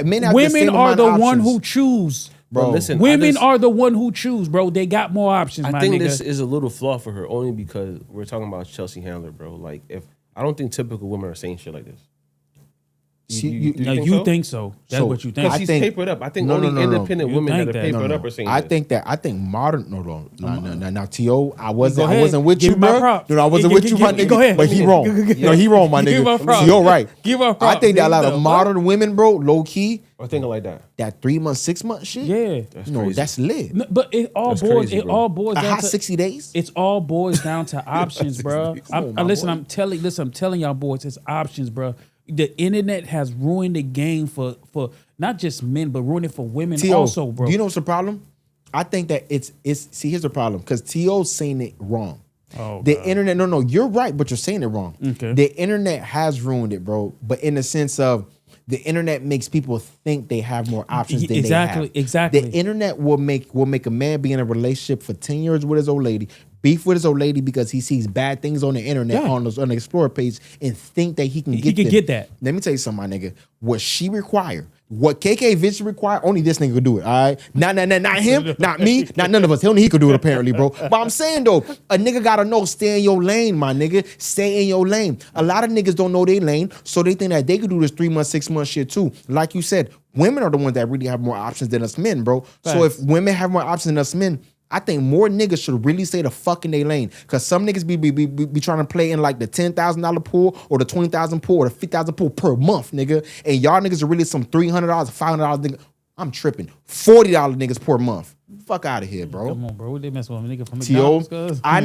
men have women are the one who choose. Bro, listen, women are the one who choose, bro. They got more options. I think this is a little flaw for her, only because we're talking about Chelsea Handler, bro. Like, if I don't think typical women are saying shit like this. You think so? That's what you think. Because she's papered up. I think only independent women that are papered up are saying I think modern. No. Now, T.O., I wasn't with you, bro. No, I wasn't with you, my nigga. Go ahead. But he wrong. No, he wrong, my nigga. T.O. right. Give her I think that a lot of modern women, bro, low key, are thinking like that. That 3 months, 6 months shit. Yeah, that's lit. No, but it all boils. A hot 60 days. It's all boils down to options, bro. I'm telling y'all boys, it's options, bro. The internet has ruined the game for not just men, but ruined it for women also, bro. Do you know what's the problem? I think that it's see, here's the problem, because T.O.'s saying it wrong. Oh, the God. internet, no, you're right, but you're saying it wrong. Okay. The internet has ruined it, bro. But in the sense of the internet makes people think they have more options than they have. Exactly. The internet will make a man be in a relationship for 10 years with his old lady, beef with his old lady because he sees bad things on the internet on the Explorer page and think that he can get that. Let me tell you something, my nigga. What she require, what KK Vinci require, only this nigga could do it, all right? Not him, not me, not none of us. He could do it apparently, bro. But I'm saying, though, a nigga gotta know, stay in your lane, my nigga. Stay in your lane. A lot of niggas don't know their lane, so they think that they could do this 3 months, 6 months shit too. Like you said, women are the ones that really have more options than us men, bro. Thanks. So if women have more options than us men, I think more niggas should really stay the fuck in their lane. Cause some niggas be trying to play in like the $10,000 pool or the $20,000 pool or the $50,000 pool per month, nigga. And y'all niggas are really some $300, $500 nigga. I'm tripping. $40 niggas per month. Fuck out of here, bro. Come on, bro. They mess with a nigga from T.O. McDonald's. I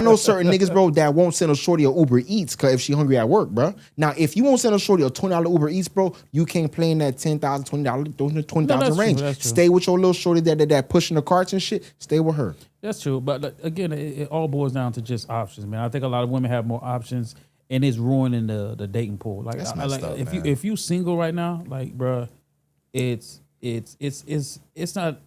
know certain niggas, bro, that won't send a shorty a Uber Eats cause if she hungry at work, bro. Now, if you won't send a shorty a $20 Uber Eats, bro, you can't play in that $10,000, $20,000 range. Stay with your little shorty that pushing the carts and shit. Stay with her. That's true, but again, it all boils down to just options, man. I think a lot of women have more options, and it's ruining the dating pool. Like, That's messed up, if you single right now, like, bro, it's not.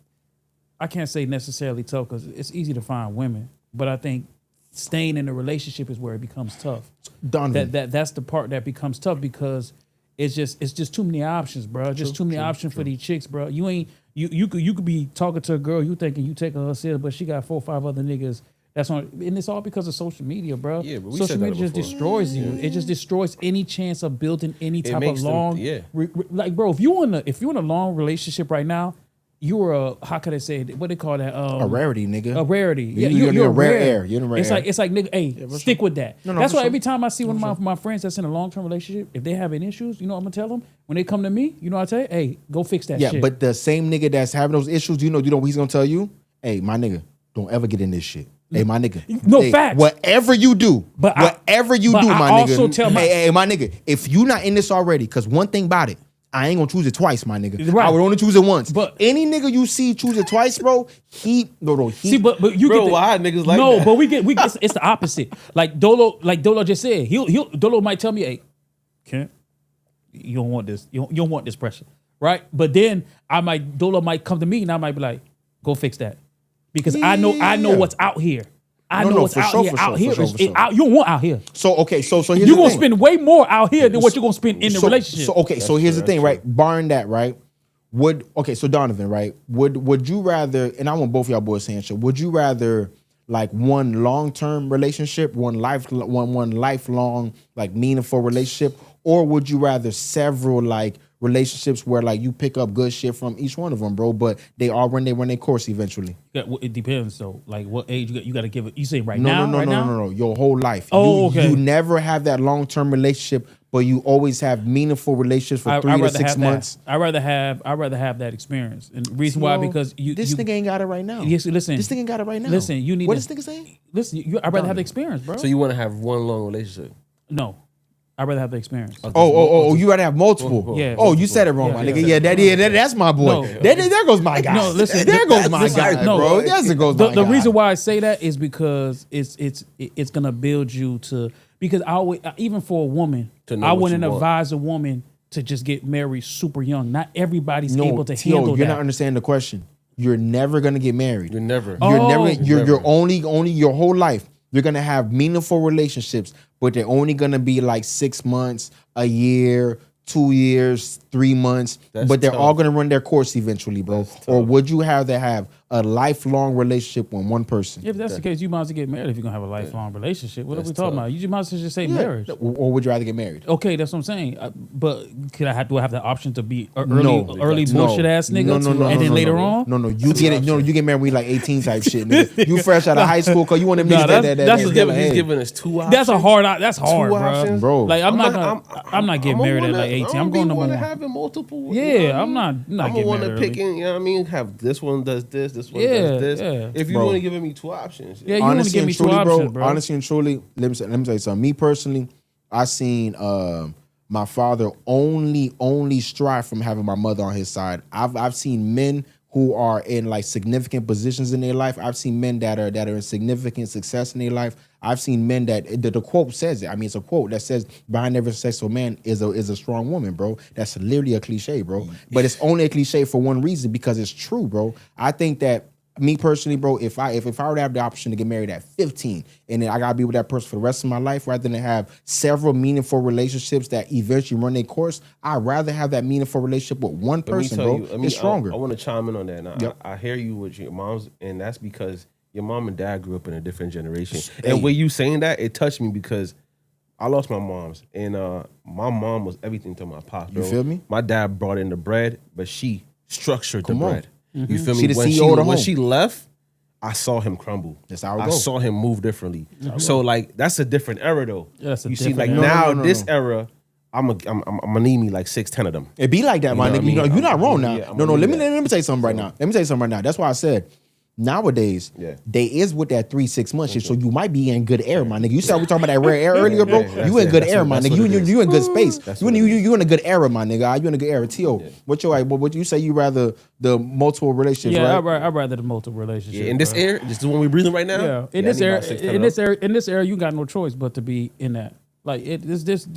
I can't say necessarily tough because it's easy to find women, but I think staying in a relationship is where it becomes tough. That's the part that becomes tough because it's just too many options, bro. Just too many options for these chicks, bro. You could be talking to a girl, you thinking you taking her serious, but she got 4 or 5 other niggas. That's on, and it's all because of social media, bro. Yeah, but social media just destroys you. It just destroys any chance of building any type of long. Like, bro, if you're in a long relationship right now, you're a, how could I say it? What they call that? A rarity, nigga. A rarity. Yeah, you're a rare air. You're in a rare air. It's like, nigga, hey, stick with that. That's why every time I see one of my friends that's in a long-term relationship, if they having issues, you know what I'm gonna tell them? When they come to me, you know what I tell you? Hey, go fix that shit. Yeah, but the same nigga that's having those issues, you know what he's gonna tell you? Hey, my nigga, don't ever get in this shit. Hey, my nigga. No, hey, facts. Whatever you do, my nigga. Hey, my nigga, if you not in this already, because one thing about it, I ain't gonna choose it twice, my nigga. Right. I would only choose it once. But any nigga you see choose it twice, bro, see, but you bro, get why niggas like no, that? but we get it's the opposite. Like Dolo just said, Dolo might tell me, hey, Kent, you don't want this, you don't want this pressure, right? But then Dolo might come to me and I might be like, go fix that, because I know what's out here. I know what's out here. Out here, you don't want out here. So okay, so here's you're gonna spend way more out here than what you're gonna spend in the relationship. So here's the thing, right? Barring that, right? So Donovan, right? Would you rather? And I want both of y'all boys saying shit. Would you rather like one long-term relationship, one lifelong like meaningful relationship, or would you rather several like relationships where like you pick up good shit from each one of them, bro, but they all run their course eventually? Yeah, well, it depends though. Like what age you got to give it? You say now? No. Your whole life. Oh, okay. You never have that long-term relationship, but you always have meaningful relationships for 3 to 6 months. I'd rather have that experience. And the reason why, because this nigga ain't got it right now. Yes, listen. This nigga ain't got it right now. Listen, you need. What this nigga saying? Listen, I'd rather have the experience, bro. So you want to have one long relationship? No. I'd rather have the experience. You rather have multiple? Yeah. Oh, you said it wrong, my nigga. Yeah, that's my boy. No. There goes my guy. No, listen. There goes my guy, bro. There goes my guy. The reason why I say that is because it's gonna build you to, because I always, even for a woman, I wouldn't advise a woman to just get married super young. Not everybody's able to handle that. You're not understanding the question. You're never gonna get married. You're never. You're only your whole life. You're gonna have meaningful relationships, but they're only gonna be like 6 months, a year, 2 years, 3 months. But they're all gonna run their course eventually, bro. Or would you rather have a lifelong relationship with one person? If that's the case, you might as well get married if you're gonna have a lifelong relationship. What are we talking about? You might as well just say marriage. Or would you rather get married? Okay, that's what I'm saying. But do I have the option to be early bullshit ass nigga? And then later on? No. You get it. You get married when you're like 18 type shit, nigga. You fresh out of high school because you want to meet He's giving us 2 options. That's hard, bro. Like I'm not getting married at like 18. I'm going to having multiple. Yeah, I'm not getting married. I'm want to pick in. You know what I mean? Have this one does this. This one does this. Yeah. If you want to give me 2 options. Yeah, you want to give me 2 options, bro. Honestly and truly, let me tell you something. Me personally, I seen my father only strive from having my mother on his side. I've seen men who are in like significant positions in their life. I've seen men that are in significant success in their life. I've seen men that the quote says it. I mean, it's a quote that says behind every successful man is a strong woman, bro. That's literally a cliche, bro. But it's only a cliche for one reason, because it's true, bro. I think that, me personally, bro, if I were to have the option to get married at 15 and then I gotta be with that person for the rest of my life, rather than have several meaningful relationships that eventually run their course, I'd rather have that meaningful relationship with one person, bro. It's stronger. I want to chime in on that. Now, I hear you with your moms, and that's because your mom and dad grew up in a different generation. And when you saying that, it touched me because I lost my moms, and my mom was everything to my pops, bro. You feel me? My dad brought in the bread, but she structured the bread. Mm-hmm. You feel me? She the CEO of the home. When she left, I saw him crumble. That's how it I goes. saw him move differently. So like that's a different era though. Yeah, that's a you see, different like era. now this era, I'm gonna need me like 6-10 of them. It be like that, my nigga. You're not wrong now. Yeah, no, let me tell you something right now. Let me tell you something right now. That's why I said nowadays, they is with that 3-6 month shit. So you might be in good air, my nigga. You said we talking about that rare air earlier, bro. You in good air, my nigga. You in good space. You in a good era, my nigga. You in a good era. T.O. What you say? You rather the multiple relationships? Yeah, right? I'd rather the multiple relationships. Yeah, in this air, this is the one we breathing right now. Yeah, in this era, you got no choice but to be in that. Like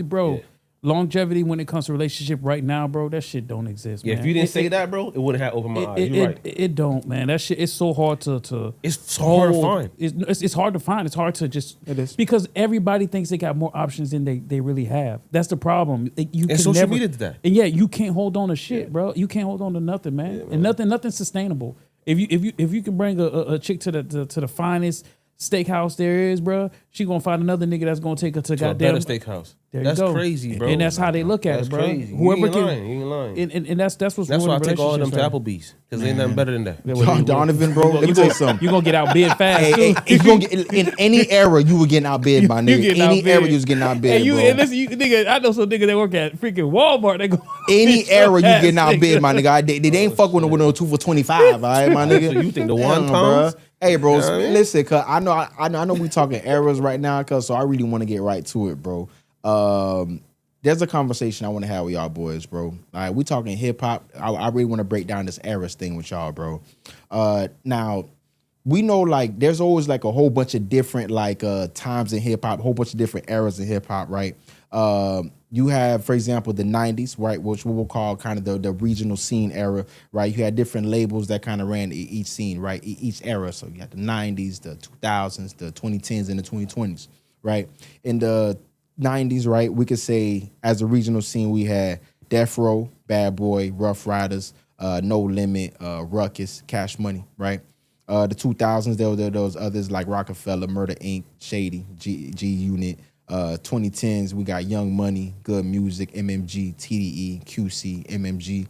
bro. Yeah. Longevity when it comes to relationship right now, bro, that shit don't exist. Yeah, man. If you didn't say that, bro, it wouldn't have opened my eyes. You're right. It don't, man. That shit is so hard to. It's so hard to find. It's hard to find. It's hard to just. It is because everybody thinks they got more options than they really have. That's the problem. Social media did that. And you can't hold on to shit, bro. You can't hold on to nothing, man. And nothing's sustainable. If you can bring a chick to the finest steakhouse there is, bro, she gonna find another nigga that's gonna take her to goddamn better steakhouse. That's crazy, bro. And that's how they look at it, bro. Crazy. Whoever you ain't lying. And that's what's that's why I take all of them to right? Applebee's because ain't nothing better than that. Donovan, bro. Let me tell you something. You gonna get outbid fast. Hey, if you gonna get in any era, you were getting outbid, my nigga. Any era, you was getting outbid, bro. And listen, nigga, I know some niggas that work at freaking Walmart. They go any era, you getting outbid, my nigga. They ain't fuck with no 2 for $25, all right, my nigga. So you think the one pounds? Hey, bro, listen, cause I know we talking eras right now, cause so I really want to get right to it, bro. There's a conversation I want to have with y'all boys, bro. All right, we talking hip hop. I really want to break down this eras thing with y'all, bro. Now we know like there's always like a whole bunch of different like times in hip hop, a whole bunch of different eras in hip hop, right? You have, for example, the 90s, right, which we will call kind of the regional scene era, right? You had different labels that kind of ran each scene, right, each era. So you had the 90s, the 2000s, the 2010s, and the 2020s, right? In the 90s, right, we could say as a regional scene, we had Death Row, Bad Boy, Rough Riders, No Limit, Ruckus, Cash Money, right? The 2000s, there was others like Rockefeller, Murder Inc., Shady, G Unit. 2010s, we got Young Money, Good Music, MMG, TDE, QC, MMG.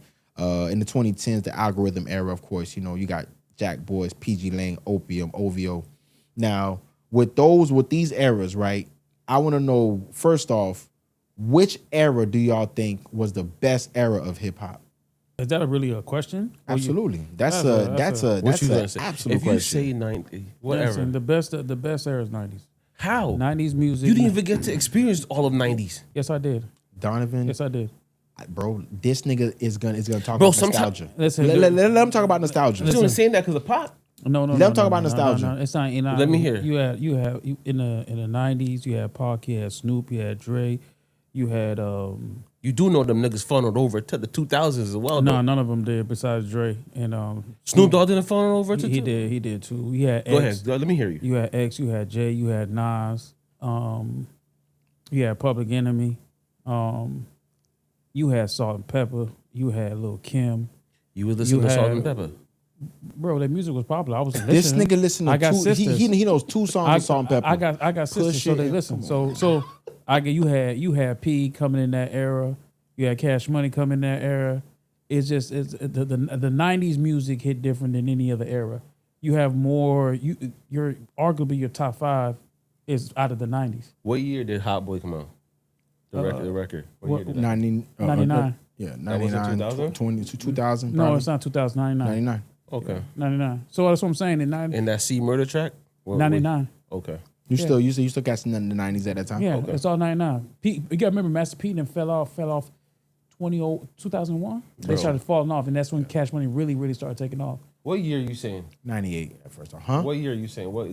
In the 2010s, the algorithm era, of course, you know, you got Jack Boys, PG Lang, Opium, OVO. Now, with these eras, right, I want to know, first off, which era do y'all think was the best era of hip hop? Is that really a question? Absolutely. That's an absolute question. If you say 90, whatever. Listen, the best era is 90s. How? 90s music. You didn't even get to experience all of 90s. Yes, I did. Donovan. Yes, I did. Bro, this nigga is gonna talk about nostalgia. Listen, let him talk about nostalgia. You saying that because of pop? No. Let him talk about nostalgia. No. It's not. Let me hear. You had in the 90s. You had Pac. You had Snoop. You had Dre. You had. You do know them niggas funneled over to the 2000s as well. No, none of them did besides Dre and Snoop Dogg didn't funnel over to. He did too. He had. Go X. ahead. Let me hear you. You had X. You had J. You had Nas. You had Public Enemy. You had Salt and Pepper. You had Lil' Kim. You was listening to Salt and Pepper. Bro, that music was popular. I was listening. This nigga listened to I got two. sisters. He knows 2 songs of Salt and Pepper. I got sisters, so they listen. So you had P coming in that era. You had Cash Money coming in that era. It's just the 90s music hit different than any other era. You have more. You're arguably your top 5 is out of the 90s. What year did Hot Boy come out? The record. What year did that? 99. Yeah, 99, 2000. No, it's not 2000. 99. Okay. 99. So that's what I'm saying. And that C Murder track? 99. Okay. You still got some in the 90s at that time? Yeah, okay. It's all 99. You gotta remember Master P then fell off 2001. They started falling off, and that's when Cash Money really started taking off. What year are you saying? 98 at first. Huh? What year are you saying? What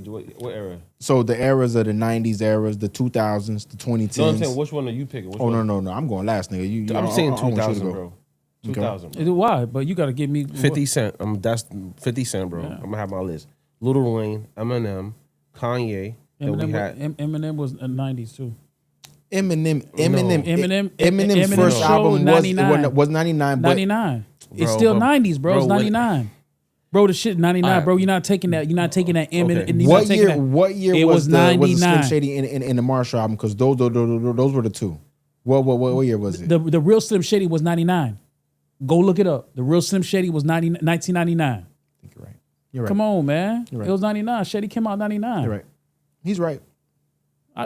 era? So the eras of the 90s eras, the 2000s, the 2010s. No, I'm saying, which one are you picking? No. I'm going last, nigga. I'm saying 2000, bro. 2000. Okay. Why? But you got to give me 50 Cent. That's 50 Cent, bro. Yeah. I'm gonna have my list. Lil Wayne, Eminem, Kanye. Eminem was in the 90s too. Eminem's first album was 99. 99. It's still 90s, bro. It's 99. Bro, the shit 99, right. Bro. You're not taking that. You're not taking that Eminem. Okay. What year was 99? Was the Slim Shady in the Marshall album? Because those were the 2. What year was it? The real Slim Shady was 99. Go look it up. The real Slim Shady was 1999. I think you're right. Come on, man. Right. It was 99. Shady came out 99. You're right. He's right.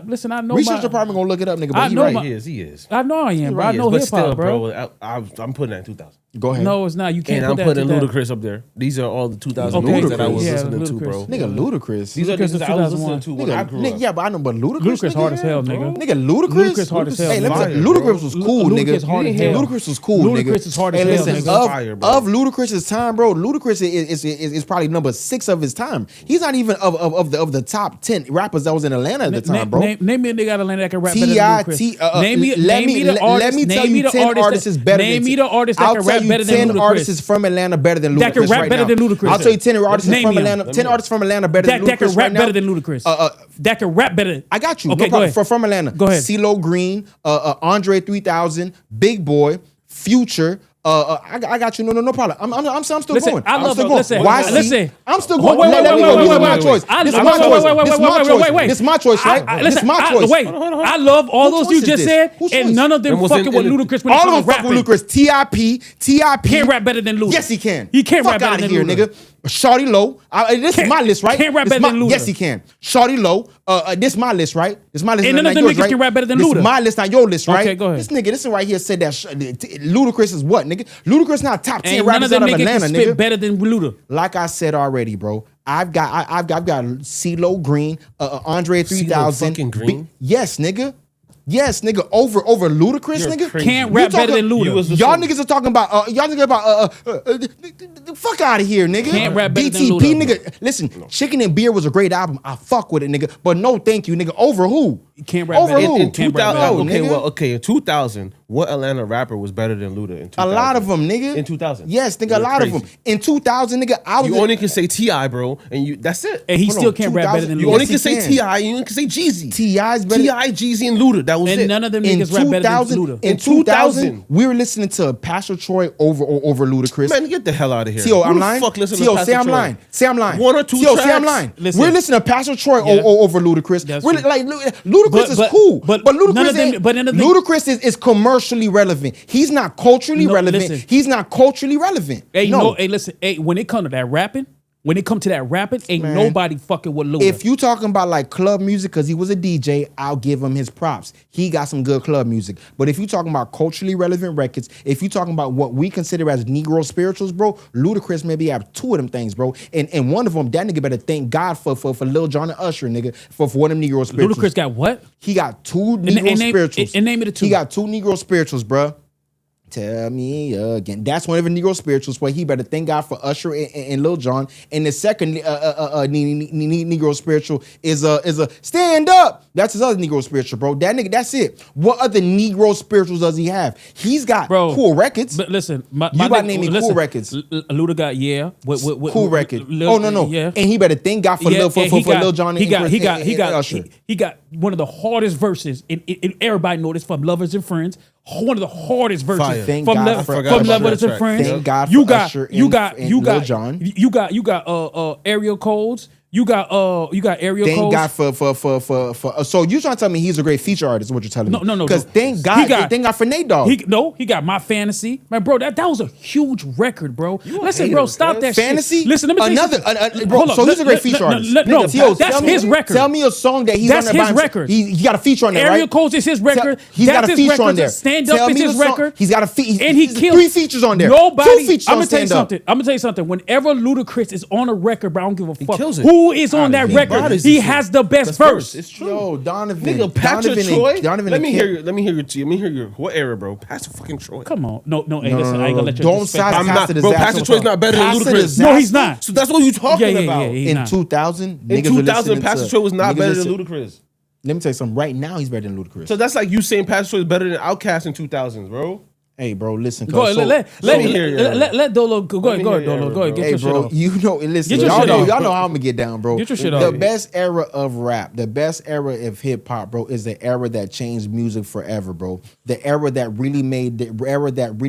Listen, I know research department gonna look it up, nigga. But He is. I know I am, bro. I know but hip hop, still, bro. I'm putting that in 2000. Go ahead. No, it's not. You can't. And I'm put that putting to that. Ludacris up there. These are all the 2000 Okay, that I was yeah, listening to, Ludacris. bro. Nigga, Ludacris. These are Ludacris niggas that I was listening 2001. to when I grew up. Yeah, but I know, but Ludacris. Ludacris hard as hell, nigga. Nigga, Ludacris. Ludacris hard as hell. Hey, let me Fire, tell you, Ludacris was cool, Ludacris nigga. hard as hell. Ludacris was cool, nigga. Ludacris is hard as Hey, hell, listen, nigga. Fire, bro. of Ludacris's time, bro, Ludacris is probably number 6 of his time. He's not even of the top 10 rappers that was in Atlanta at the time, bro. Name me a nigga out of Atlanta that can rap better than T.I. Ludacris. Name me the artist. Let me tell you 10 artists is better than Name me the artist that can rap better than I'll tell you 10 artists Ludacris. from Atlanta better than Ludacris That can rap right better now. than Ludacris. I'll tell you 10 artists Name from me 'em. Atlanta. 10 artists from Atlanta better than Ludacris That can right rap now. better than Ludacris. That can rap better. I got you. Okay, No go problem. ahead. From Atlanta. Go ahead. CeeLo Green, Andre 3000, Big Boy, Future. I got you. No problem. I'm still Listen, going. I I'm love still it. going. Listen, YC, listen. I'm still going. Wait, Let me go. This is my choice. This is my choice. This is my choice, right? This is my choice. Wait, I love all Whose those you choice just is said, this? Whose and choice? none of them It was fucking in- with in- Ludacris when it All comes of to them fuck rapping. with Ludacris. T.I.P. Can't rap better than Luda. Yes, he can. He can't Fuck rap better out of than here, Luda. nigga. Shawty Low. This is my list, right? Can't rap This better my- than Luda. Yes, he can. Shawty Low. This my list, right? This my list. Ain't none not of them yours, niggas right? can rap better than This Luda. my list, not your list, right? Okay, go ahead. This nigga, this right here said that Ludacris is what, nigga? Ludacris not top 10 Ain't none rappers of them out of niggas Atlanta, can spit nigga. better than Luda. Like I said already, bro. I've got CeeLo Green, Andre 3000. fucking Green? Yes, nigga. Yes, nigga. Over Ludacris, You're nigga. crazy. Can't You rap better talking- than Luda. You was Y'all listening- niggas are talking about the fuck out of here, nigga. Can't rap better than DTP, Luda. nigga. Listen, Chicken and Beer was a great album. I fuck with it, nigga. But no, thank you, nigga. Over who? Can't rap Over better. who? In Can't rap 2000, better. in 2000, what Atlanta rapper was better than Luda in 2000? A lot of them, nigga. In 2000. Yes, nigga. You're A lot of them. crazy. In 2000, nigga, I was You only can say T.I., bro, and that's it. And he Hold still on, can't rap better than 2000 You Luda. only Yes, can he say can. T.I., you only can say Jeezy. T.I.'s better. T.I., Jeezy, and Luda. That was And it. none of them In niggas rap better than 2000, Luda. in 2000, we were listening to Pastor Troy over Ludacris. Man, get the hell out of here. T.O., Who I'm the lying. Fuck listen T.O., to Pastor say I'm Troy? lying. Say I'm lying. One or two T.O., say I'm tracks. lying. Listen. We're listening to Pastor Troy Yeah. over Ludacris. That's We're true. like Ludacris is But cool, but none of Ludacris them- ain't. but none of them- Ludacris is commercially relevant. He's not culturally No, relevant. listen. He's not culturally relevant. Hey, no. no, hey, listen. Hey, when it come to that rapping, ain't Man. nobody fucking with Luda. If you talking about like club music, because he was a DJ, I'll give him his props. He got some good club music. But if you talking about culturally relevant records, if you talking about what we consider as Negro spirituals, bro, Ludacris maybe have 2 of them things, bro. And one of them, that nigga better thank God for Lil Jon and Usher, nigga, for one of them Negro spirituals. Ludacris got what? He got 2 Negro and name- spirituals. and name me the 2. He got 2 Negro spirituals, bruh. Tell me again. That's one of the Negro spirituals. Where he better thank God for Usher and Lil Jon. And the second Negro spiritual is a Stand Up. That's his other Negro spiritual, bro. That nigga, that's it. What other Negro spirituals does he have? He's got cool records. But listen, my You gotta nigga- name me cool listen, records. Luda got with Cool record. Lil- No. Yeah. And he better thank God for Lil Jon and Usher. He got one of the hardest verses, and everybody know this from Lovers and Friends. One of the hardest verses Fire. Thank from God for Lovers Usher. and Friends. Thank God you for got Usher you and- got and you Lil got Jon. you got Arie Calls. You got Arie Thank Calls. God for so you trying to tell me he's a great feature artist? Is what you're telling me? No. Because thank He God, thank God for Nate Dogg. He got My Fantasy, man, bro. That was a huge record, bro. Listen, hater, bro, stop cuz. that Fantasy. shit. Listen, let me tell you another something. bro. Hold on, So he's a great let- feature let- artist. let- no, T.O., that's tell me- his record. Tell me a song that he's That's on there his by record. himself. He got a feature on there, Arie right? Calls is his record. He's got a That's his feature on record. there. Stand Tell Up me is the his song. record. He's got and he killed 3 features on there. Nobody. 2 features I'm on gonna tell you Stand Up. something. I'm gonna tell you something. Whenever Ludacris is on a record, bro, I don't give a fuck kills it. who is on that He record. bodies He this has shit. the best verse. It's true. Yo, Donovan. Nigga, Pastor Troy. Donovan Let me and hear Kid- you. Let me hear your. What era, bro? Pastor fucking Troy. Come on, no. Hey, listen, I ain't gonna let you. Don't disrespect- side I'm not, Pastor bro. Disaster. Pastor Troy's not better than Pastor Ludacris. Disaster? No, he's not. So that's what you talking Yeah, about. he's In not. 2000, In niggas were 2000, listening Pastor to- Troy was not niggas better than listen- Ludacris. Let me tell you something. Right now, he's better than Ludacris. So that's like you saying Pastor Troy is better than Outkast in 2000s, bro. Hey, bro, listen. Go ahead, so- let Dolo go ahead, Dolo. Go ahead, get Hey, your shit bro, off. you know, listen, Get your y'all shit know, off. y'all know how I'm gonna get down, bro. Get your shit The off. best era of rap, the best era of hip hop, bro, is the era that changed music forever, bro. The era that really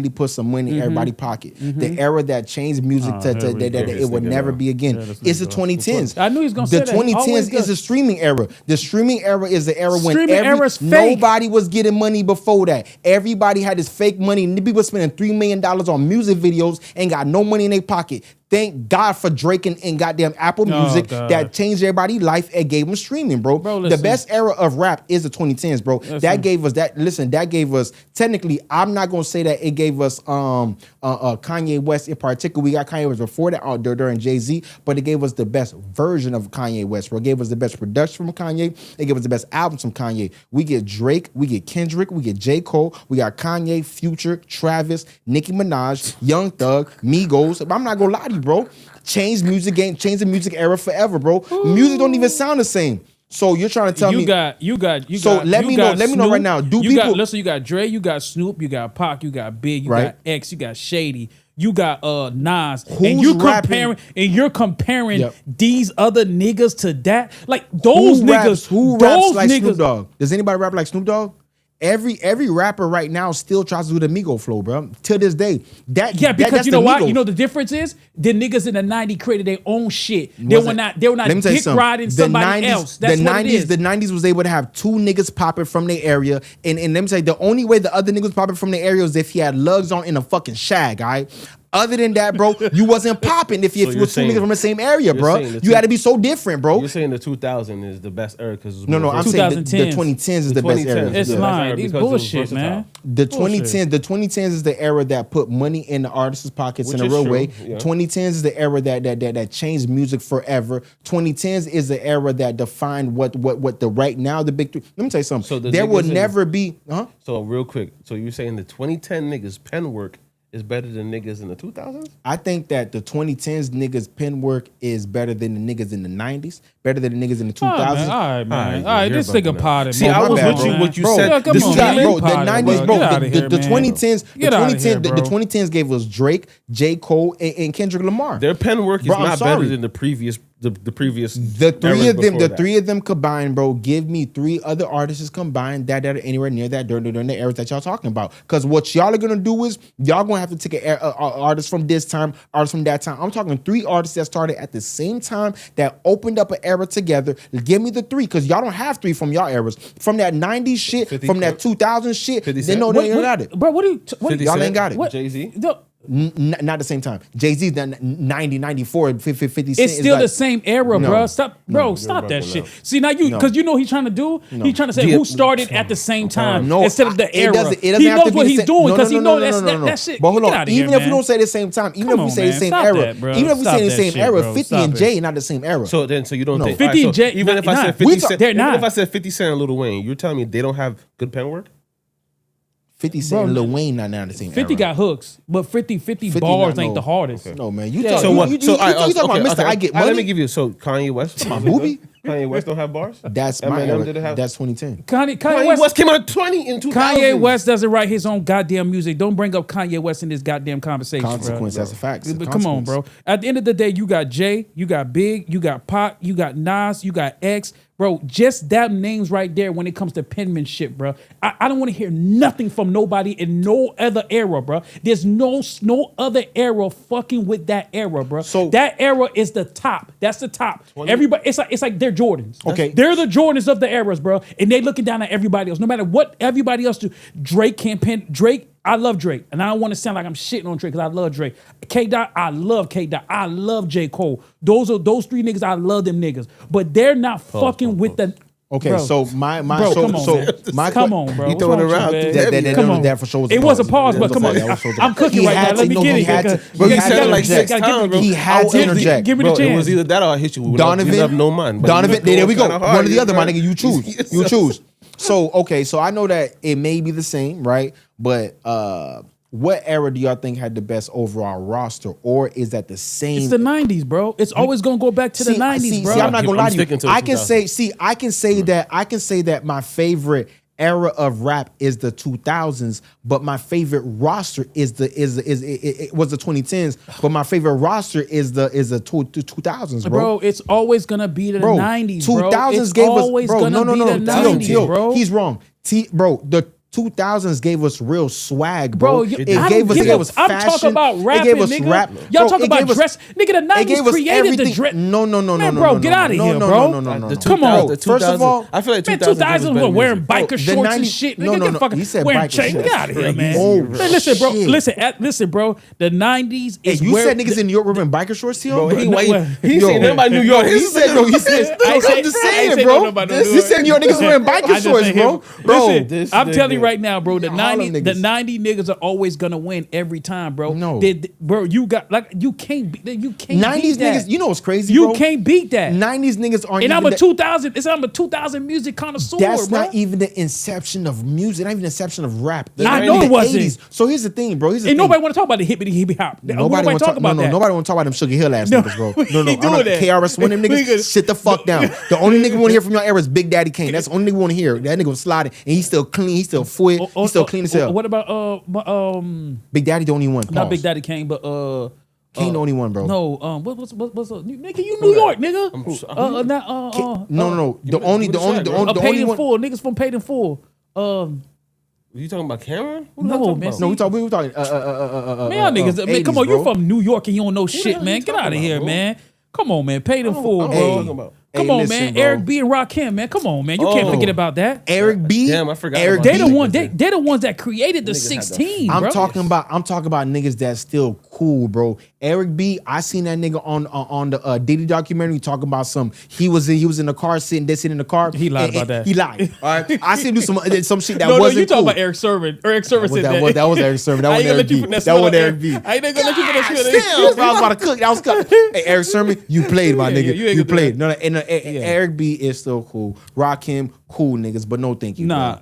put some money in everybody's pocket. The era that changed music that it would never be again. It's the 2010s. I knew he was gonna say The that. 2010s Always is good. the streaming era. The streaming era is the era when Streaming era's fake. nobody was getting money before that. Everybody had this fake money. People spending $3 million on music videos and got no money in their pocket. Thank God for Drake and goddamn Apple Music that changed everybody's life and gave them streaming, bro. The best era of rap is the 2010s, bro. That gave us that. Listen, that gave us technically. I'm not gonna say that it gave us Kanye West in particular. We got Kanye West before that during Jay-Z, but it gave us the best version of Kanye West, bro. It gave us the best production from Kanye. It gave us the best albums from Kanye. We get Drake, we get Kendrick, we get J. Cole, we got Kanye, Future, Travis, Nicki Minaj, Young Thug, Migos. I'm not gonna lie to you, bro. Change the music era forever, bro. Music don't even sound the same. So you're trying to tell me let me know right now. You got Dre, you got Snoop, you got Pac, you got Big, you got X, you got Shady, you got Nas, and you're comparing these other niggas to that. Like those niggas, who raps like Snoop Dogg? Does anybody rap like Snoop Dogg? Every rapper right now still tries to do the Migo flow, bro. To this day, because you know what? You know the difference is the niggas in the '90s created their own shit. They were not dick riding somebody else. That's what it is. The '90s was able to have two niggas popping from their area, and let me say the only way the other niggas popping from their area was if he had lugs on in a fucking shag, all right? Other than that, bro, you wasn't popping if you were two niggas from the same area, bro. You had to be so different, bro. You're saying the 2000 is the best era because no, I'm saying the 2010s is the best era. It's lying. These bullshit, man. The 2010s is the era that put money in the artists' pockets in a real way. 2010s is the era that changed music forever. 2010s is the era that defined what the right now the big three. Let me tell you something. So there will never be. So real quick, so you're saying the 2010 niggas pen work is better than niggas in the 2000s? I think that the 2010s niggas pen work is better than the niggas in the 90s, better than the niggas in the 2000s. All right, this nigga potted. See, I was with you. What you said, bro, the 90s, bro. The 2010s gave us Drake, J. Cole, and Kendrick Lamar. Their pen work is not better than the previous. The three of them combined, bro. Give me three other artists combined that are anywhere near that during the eras that y'all talking about. Because what y'all are gonna do is y'all gonna have to take an artist from this time, artist from that time. I'm talking three artists that started at the same time that opened up an era together. Give me the three, because y'all don't have three from y'all eras. From that 90s shit, from that 2000 shit. They know they ain't got it. Bro, y'all ain't got it. Jay-Z? Not the same time. Jay-Z's 90, 94, 50 Cent. It's still the same era, bro. Stop that shit. See, now because you know what he's trying to do? He's trying to say who started at the same time instead of the era. He knows what he's doing because he knows that shit. But hold on, even if we don't say the same time, even if we say the same era, even if we say the same era, 50 and Jay not the same era. So you don't think 50 and Jay? Even if I said 50 Cent, even if I said 50 Cent and Lil Wayne, you're telling me they don't have good pen work? 50 Cent and Lil Wayne not now the same 50 era. Got hooks, but 50 bars ain't the hardest. Okay. No, man. You talking about Mr. I Get Money? Let me give you, so Kanye West. Movie? Kanye West don't have bars? That's my era. That's 2010. Kanye West came out in 2000. Kanye West doesn't write his own goddamn music. Don't bring up Kanye West in this goddamn conversation, Consequence, that's a fact. But come on, bro. At the end of the day, you got Jay, you got Big, you got Pac, you got Nas, you got X. Bro, just that names right there when it comes to penmanship, bro. I don't want to hear nothing from nobody in no other era, bro. There's no other era fucking with that era, bro. So that era is the top. That's the top. 20? Everybody, it's like they're Jordans. Okay, they're the Jordans of the eras, bro. And they looking down at everybody else. No matter what everybody else do, Drake can't pen. Drake, I love Drake, and I don't want to sound like I'm shitting on Drake because I love Drake. K-Dot, I love K-Dot. I love J. Cole. Those three niggas. I love them niggas, but they're not fucking with the. Okay, bro. So come on, bro. You throwing it around? That for sure was it was a pause, but come on. I'm cooking right now. Let me get it. He said it like 6 times, bro. He had to interject. Give me the chance. It was either that or I hit you with Donovan. No mind. Donovan. There we go. One or the other, my nigga. You choose. You choose. So okay, so I know that it may be the same, right? But what era do y'all think had the best overall roster, or is that the same? It's the 90s, bro. It's always gonna go back to the 90s, bro. See, I'm not gonna lie to you. I can say that my favorite era of rap is the 2000s, but my favorite roster was the 2010s, but my favorite roster is the 2000s, bro. It's always gonna be the 90s, bro. 2000s gave us, bro. No, the 90s, bro. He's wrong. The 2000s gave us real swag, bro. It gave us fashion. I'm talking about rapping, it gave us nigga. rap. Y'all talking about dress. Nigga, the 90s created the dress. No, man, bro, get out of here, bro. Come on. First of all, I feel like 2000s was wearing biker shorts and shit. Nigga, he said wearing biker chains. shorts. Get out of here, man. Oh, man, listen, bro. Listen, bro. The 90s is you said niggas in New York were wearing biker shorts here? Bro, he said nothing about New York. He said, I'm just saying, bro. He said New York niggas wearing biker shorts, bro. Bro, I'm telling you right now, bro, the 90 niggas are always gonna win every time, bro. No. Bro, you can't beat 90s beat that. niggas, you know what's crazy, bro? You can't beat that. 90s niggas aren't and even I'm a 2000 music connoisseur, that's bro. not even the inception of music, not even the inception of rap. I know it wasn't. 80s. So here's the thing, bro. And nobody want to talk about the hippity hop. Nobody want to talk about that. Nobody want to talk about them Sugar Hill ass niggas, bro. No, I'm not KRS One them niggas. Sit the fuck down. The only nigga we want to hear from your era is Big Daddy Kane. That's the only nigga we want to hear. That nigga was sliding and he's still clean. He's still fit. He's still clean as hell. What about Big Daddy the only one? Not Big Daddy Kane, but Kane the only one, bro. No, what's nigga? You New York, nigga? No. The only Paid in one. Full niggas from Paid in Full. You talking about Cameron? No, man. No, we talking. Man, y'all niggas. Man, come on, you from New York and you don't know shit, man. Get out of here, man. Come on, man. Paid in Full, bro. Come on, man. Bro. Eric B and Rakim, man. Come on, man. You can't forget about that. Eric B. Damn, I forgot. Eric they the ones that created the 16. I'm bro. talking about niggas that's still cool, bro. Eric B. I seen that nigga on the Diddy documentary talking about he was in the car sitting in the car. He lied about that. He lied. All right. I seen him do some shit that wasn't cool. you talking about Eric Sermon. Eric Sermon said that. That was Eric Sermon. That wasn't Eric B. That wasn't Eric B. I ain't gonna let you finish that. I was about to cook. That was cooked. Hey, Eric Sermon, you played, my nigga. You played. No, Eric B is still cool. Rakim, cool niggas, but no thank you. Nah,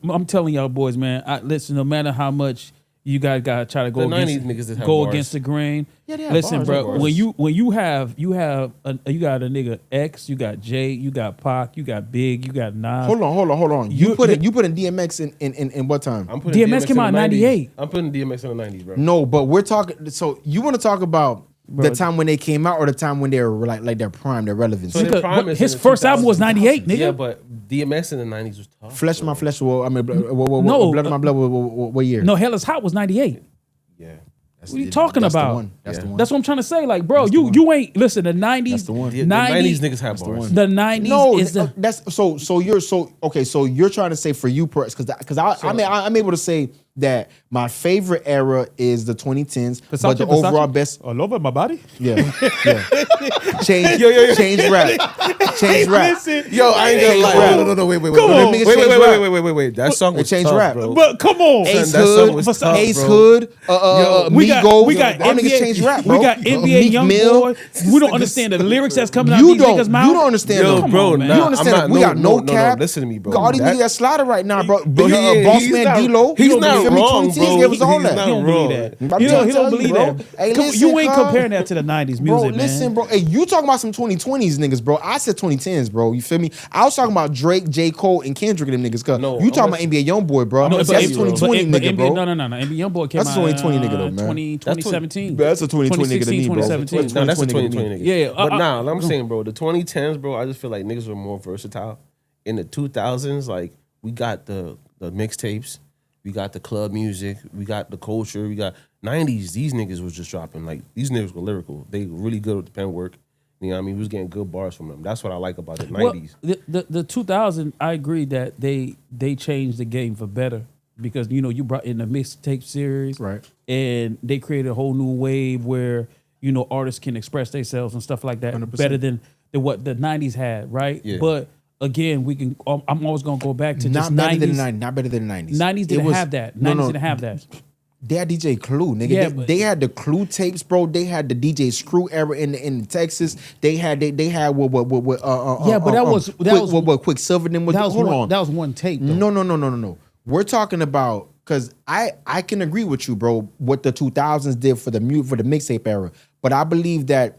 I'm telling y'all boys, man. Listen, no matter how much you guys gotta try to go against the grain. Yeah, listen, bars, bro. When you got a nigga X, you got J, you got Pac, you got Big, you got Nas. Hold on. You put in DMX in what time? I'm putting DMX came out in 98. I'm putting DMX in the 90s, bro. No, but we're talking. So you want to talk about the time when they came out or the time when they were like their prime, their relevance? So their prime his first album was 98, nigga. Yeah, but DMX in the 90s was tough. Flesh My Flesh. Blood of My Blood. What year? No, Hell Is Hot was 98. Yeah. What are you talking about? That's the one. That's what I'm trying to say. Like, bro, you ain't listen. The 90s. That's the one. The 90s niggas have bars. The 90s is the. That's so you're okay. So you're trying to say for you, because I'm able to say that my favorite era is the 2010s, but the overall best. All over my body. Yeah. Change rap. Listen, yo, I ain't gonna lie. No, wait. Come on. Wait. That song was Change tough, rap, bro. But come on, Ace Hood, Hood, we got niggas change rap, bro. We got NBA Young Boy. We don't understand the lyrics that's coming out you these niggas' mouth. You don't understand, yo, bro. you don't understand. We got no cap. Listen to me, bro. All these niggas that slaughter right now, bro. Boss he's man not- D-Lo. he's not wrong, bro. Gave us all He's that. not He don't wrong. believe that. I'm He trying to don't tell believe you, bro. that. Hey, Come on, listen, you ain't cuz. comparing that to the 90s music, Bro, man. listen, bro. Hey, you talking about some 2020s niggas, bro. I said 2010s, bro. You feel me? I was talking about Drake, J. Cole, and Kendrick and them niggas. Cause No, you talking about NBA Youngboy, bro. No, That's a 2020 nigga, bro. No. NBA Youngboy came That's out. a 2020 nigga, though, man. 2017. That's a 2020 nigga to me, bro. 2017. No, that's a 2020 nigga. Yeah, but I'm saying, bro, the 2010s, bro, I just feel like niggas were more versatile. In the 2000s, like, we got the mixtapes, we got the club music, we got the culture, we got 90s. These niggas was just dropping, like, these niggas were lyrical. They were really good with the pen work. You know what I mean? We was getting good bars from them. That's what I like about the 90s. Well, the 2000, I agree that they changed the game for better because, you know, you brought in the mixtape series. Right. And they created a whole new wave where, you know, artists can express themselves and stuff like that 100%. better than what the 90s had, right? Yeah. But again, I'm always going to go back to Not just better 90s. than the 90s. Not better than the 90s. 90s didn't have that. 90s didn't have that. They had DJ Clue, nigga. Yeah, they had the Clue tapes, bro. They had the DJ Screw era in Texas. They had what Quicksilver them with. Hold on, that was one tape. Though. No. We're talking about because I can agree with you, bro. What the 2000s did for the mixtape era, but I believe that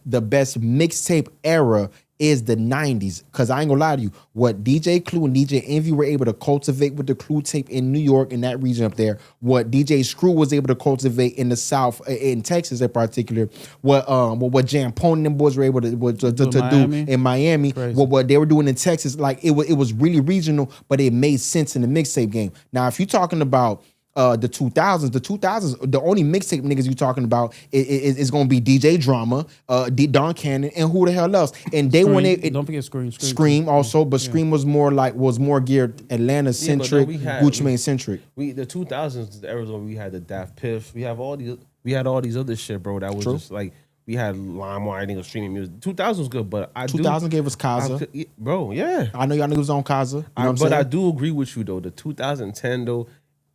the best mixtape era is the 90s. Because I ain't gonna lie to you, what DJ Clue and DJ Envy were able to cultivate with the Clue tape in New York, in that region up there, what DJ Screw was able to cultivate in the South, in Texas in particular, what Jam Pone and them boys were able to do in Miami, what they were doing in Texas, like it was really regional, but it made sense in the mixtape game. Now, if you're talking about the 2000s, the only mixtape niggas you talking about is going to be DJ Drama, Don Cannon, and who the hell else? And they don't forget Scream also, but Scream was more geared Atlanta centric, Gucci Mane centric. The 2000s, the era where we had the Daft Piff, we had all these other shit, bro. That was just like. We had LimeWire, niggas streaming music. 2000 was good, but 2000 gave us Kaza. Bro, yeah. I know y'all niggas on Kaza. But I do agree with you, though. The 2010, though,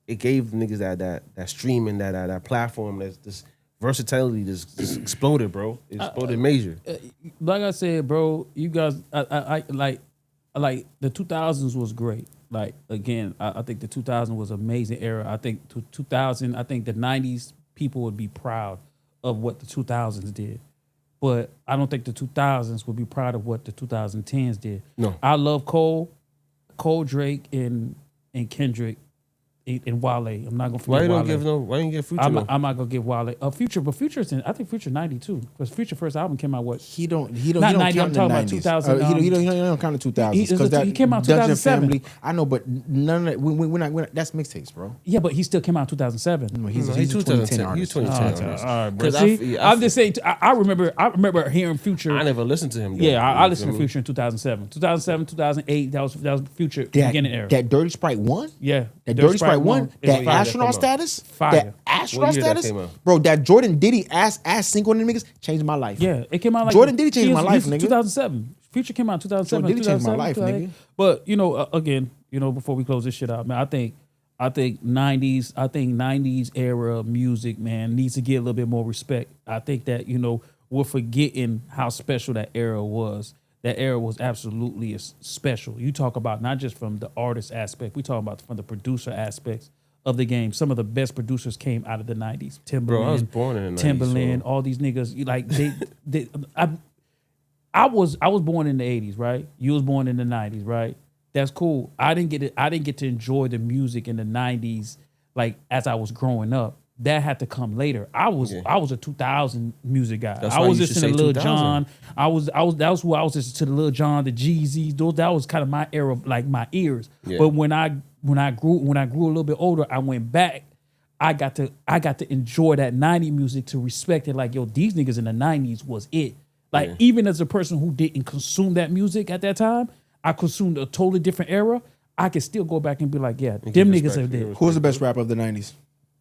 it gave niggas that streaming, that platform, this versatility just exploded, bro. It exploded major. Like I said, bro, you guys, I like the 2000s was great. Like, again, I think the 2000 was an amazing era. I think 2000, I think the 90s people would be proud of what the 2000s did. But I don't think the 2000s would be proud of what the 2010s did. No. I love Cole, Drake, and Kendrick, and Wale. I'm not gonna forget Wale. Why you give Future? I'm not gonna give Wale Future, but Future's I think Future 92 because Future first album came out what? He don't not count 90. I'm talking about 2000. He don't count the 2000s. He came out 2007. Family, I know, but none of that. We're not. That's mixtapes, bro. Yeah, but he still came out in 2007. No, he's 2010 artist. He's 2010 artist. All right, bro. See, I'm just saying. I remember hearing Future. I never listened to him. Yeah, I listened to Future in 2007, 2008. That was Future beginning era. That Dirty Sprite 1. Yeah, that Dirty Sprite 1. That astronaut status? Fire. That astronaut status? Bro, that Jordan Diddy ass single on them niggas changed my life. Yeah, it came out like Jordan Diddy changed my life, nigga. 2007. Future came out in 2007. Jordan Diddy changed my life, nigga. But again, before we close this shit out, man, I think 90s era music, man, needs to get a little bit more respect. I think that we're forgetting how special that era was. That era was absolutely special. You talk about not just from the artist aspect, we talk about from the producer aspects of the game. Some of the best producers came out of the 90s. Timbaland. Bro, I was born in the 90s. Timbaland, all these niggas. Like I was born in the 80s, right? You was born in the 90s, right? That's cool. I didn't get to enjoy the music in the 90s like as I was growing up. That had to come later. I was a 2000 music guy. I was listening to Lil Jon. That was who I was listening to, the Lil Jon, the Jeezys. That was kind of my era, like my ears. Yeah. But when I grew a little bit older, I went back. I got to enjoy that 90s music, to respect it. Like, yo, these niggas in the 90s was it. Like, even as a person who didn't consume that music at that time, I consumed a totally different era. I could still go back and be like, yeah, them niggas are there. Who was the best rapper of the 90s?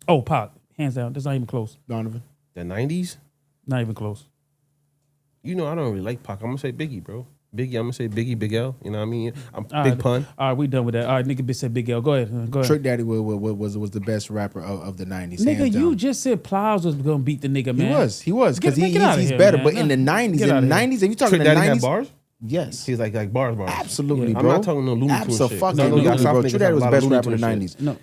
Oh, Pac. Hands down. That's not even close. Donovan. The 90s? Not even close. I don't really like Pac. I'm going to say Biggie, bro. Biggie, I'm going to say Biggie, Big L. You know what I mean? Big pun. All right, we done with that. All right, nigga bitch said Big L. Go ahead. Trick Daddy was the best rapper of the 90s. Nigga, you just said Plies was going to beat the nigga, man. He was. Because he's better. Man. But in the 90s, if you talking Trick Daddy had bars? Yes. He's like bars. Absolutely, bro. I'm not talking no Looney Tunes shit. Absolutely, bro. Trick Daddy was the best rapper in the 90s. No.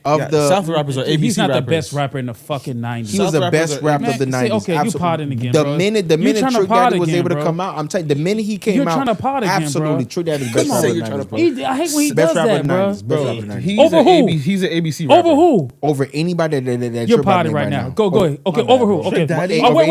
South rappers are ABC rappers. He's not the best rapper in the fucking 90s. He was the best rapper of the 90s. Okay, you potting again, the bro. minute Trick Daddy was able to come out, I'm telling you, the minute he came out, you're trying to pot again, absolutely, Trick Daddy was the best rapper of the 90s. I hate when he does that, bro. Best rapper of the 90s. Over who? He's an ABC rapper. Over who? Over anybody that you're potting right now. Go ahead. Okay, over who? Okay. Oh, wait.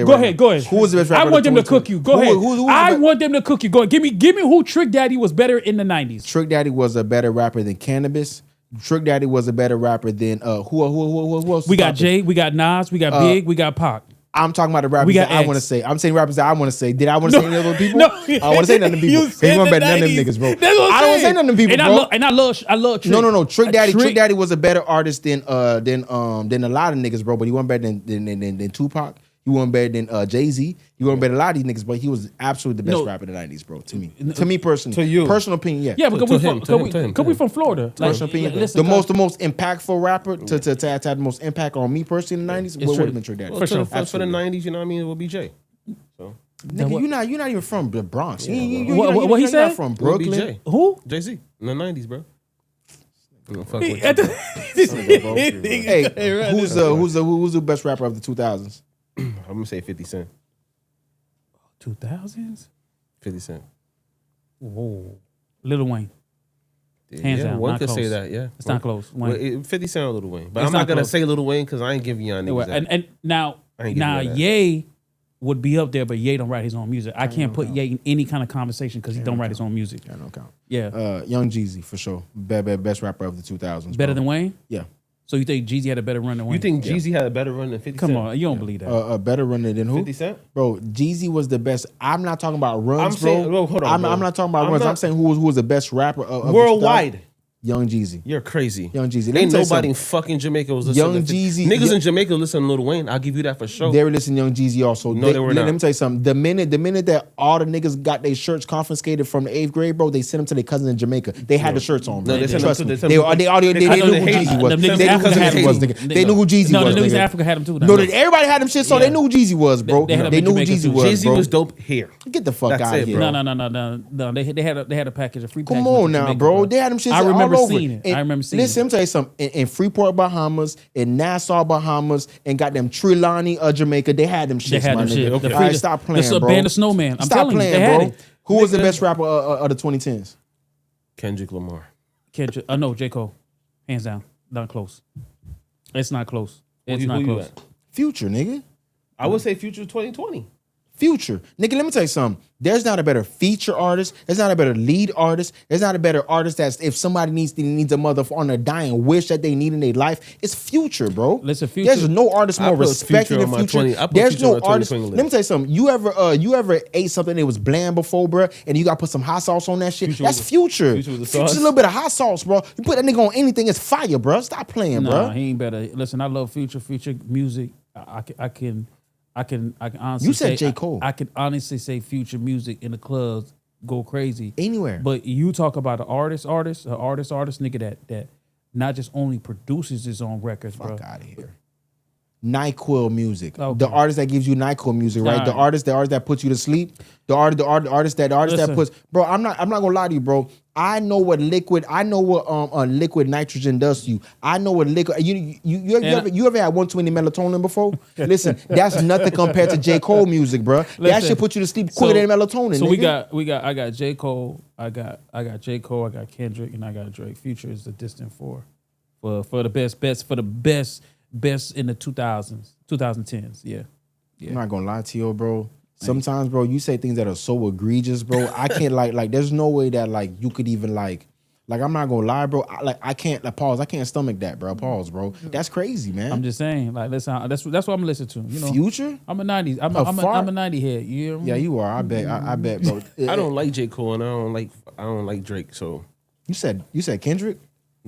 Go ahead. Who was the best rapper? I want them to cook you. Go ahead. I want them to cook you. Go ahead. Give me who Trick Daddy was better in the 90s. Trick Daddy was a better rapper than Cannabis. Trick Daddy was a better rapper than who else? We got Jay, we got Nas, we got Big, we got Pac. I'm talking about the rappers that I want to say. I'm saying rappers that I want to say. Did I want to say any other people? No. I want to say none of them people. He won't bet none of them niggas, bro. I don't want to say none of them people, bro. I love Trick. No. Trick Daddy was a better artist than a lot of niggas, bro. But he wasn't better than Tupac. He wasn't better than Jay-Z. He wasn't better than a lot of these niggas, but he was absolutely the best rapper in the 90s, bro, to me. To me personally. To you. Personal opinion, yeah. Yeah, because we from Florida. Personal opinion. The most impactful rapper to have the most impact on me personally in the 90s would have been Trick Daddy. For sure. For the 90s, you know what I mean, it would be Jay. So. Nigga, you're not even from the Bronx. What he said? You're not from Brooklyn. Who? Jay-Z. In the 90s, bro. Hey, who's the best rapper of the 2000s? I'm gonna say 50 Cent. 2000s? 50 Cent. Whoa. Lil Wayne. Hands down. One not could close. say that, yeah. It's not close. Wayne. Well, 50 Cent or Lil Wayne. But It's I'm not not going to close. say Lil Wayne because I ain't giving y'all niggas that. And now that. Ye would be up there, but Ye don't write his own music. I can't put Ye in any kind of conversation because he don't write his own music. Yeah, no count. Yeah. Young Jeezy for sure. Best rapper of the 2000s. Better bro. than Wayne? Yeah. So you think Jeezy had a better run than Wayne? You think Jeezy had a better run than 50 Come Cent? on, you don't believe that. A better runner than who? 50 Cent? Bro, Jeezy was the best. I'm not talking about runs, I'm saying, bro. hold on, I'm not talking about runs. I'm saying who was the best rapper of the worldwide. 2000s? Young Jeezy. You're crazy. Young Jeezy. Let me Ain't tell you nobody in something. fucking Jamaica was listening Young to Jeezy. Niggas in Jamaica listen to Lil Wayne. I'll give you that for sure. They were listening to Young Jeezy also. No, they were not. Let me tell you something. The minute that all the niggas got their shirts confiscated from the 8th grade, bro, they sent them to their cousins in Jamaica. They had the shirts on, bro. No, they sent Trust them me. to- They knew who Jeezy was. Them They niggas knew who Africa had Jeezy was, them. nigga. They knew who Jeezy No, was, the niggas in nigga. Africa had them too. No, everybody had them shit, so Yeah. they knew who Jeezy was, bro. They had them They in knew who Jamaica Jeezy too. was, Jeezy bro. was dope here. Get the fuck That's out it, of here. bro. No. They had a package, a free package. Come went on to now, Jamaica, bro. They had them shits I remember all over. seeing it. I remember seeing Listen, it. let me tell you something. In Freeport, Bahamas, in Nassau, Bahamas, and goddamn Trelawney, Jamaica, they had them shits, They had my them nigga. shit. All The right, stop playing, the bro. Band of Snowman. I'm Stop telling you, playing, they had bro. it. Who was the Nigga. best rapper of the 2010s? Kendrick Lamar. Kendrick, no, J. Cole. Hands down. Not close. It's not close. It's Who not you close. at? Future, nigga. I would say Future 2020. Future. Nigga, let me tell you something. There's not a better feature artist. There's not a better lead artist. There's not a better artist that's if somebody needs a mother on a dying wish that they need in their life. It's Future, bro. Listen, Future- There's no artist I more put respected Future than on my Future. 20 I put There's Future on no my artist. 2020 Let me tell you something. You ever ate something that was bland before, bro, and you got to put some hot sauce on that shit? Future That's was- Future. Future was the Future's sauce? a little bit of hot sauce, bro. You put that nigga on anything, it's fire, bro. Stop playing, Nah, bro. he ain't better. Listen, I love Future music. I can honestly You said say, J. Cole. I can honestly say Future music in the clubs go crazy Anywhere. But you talk about an artist, nigga that not just only produces his own records, bro. Fuck out of here. NyQuil music. Okay. The artist that gives you NyQuil music, right? The Alright. artist that puts you to sleep. The artist that Listen. puts. Bro, I'm not gonna lie to you, bro. I know what liquid nitrogen does to you. I know what liquid. You ever had 120 melatonin before? Listen, that's nothing compared to J. Cole music, bro. That Listen. shit put you to sleep quicker than melatonin. So nigga. I got J. Cole, I got J. Cole, I got Kendrick, and I got Drake. Future is the distant four for the best in the 2010s. Yeah. I'm not gonna lie to you, bro. Sometimes, bro, you say things that are so egregious, bro. I can't like. There's no way that like you could even like. I'm not gonna lie, bro. I can't pause. I can't stomach that, bro. Pause, bro. That's crazy, man. I'm just saying, like, listen, that's what I'm listening to. You know, Future. I'm a '90s. I'm a '90 head. You hear me? Yeah, you are. I bet. I bet, bro. I don't like J. Cole and I don't like Drake, so You said Kendrick.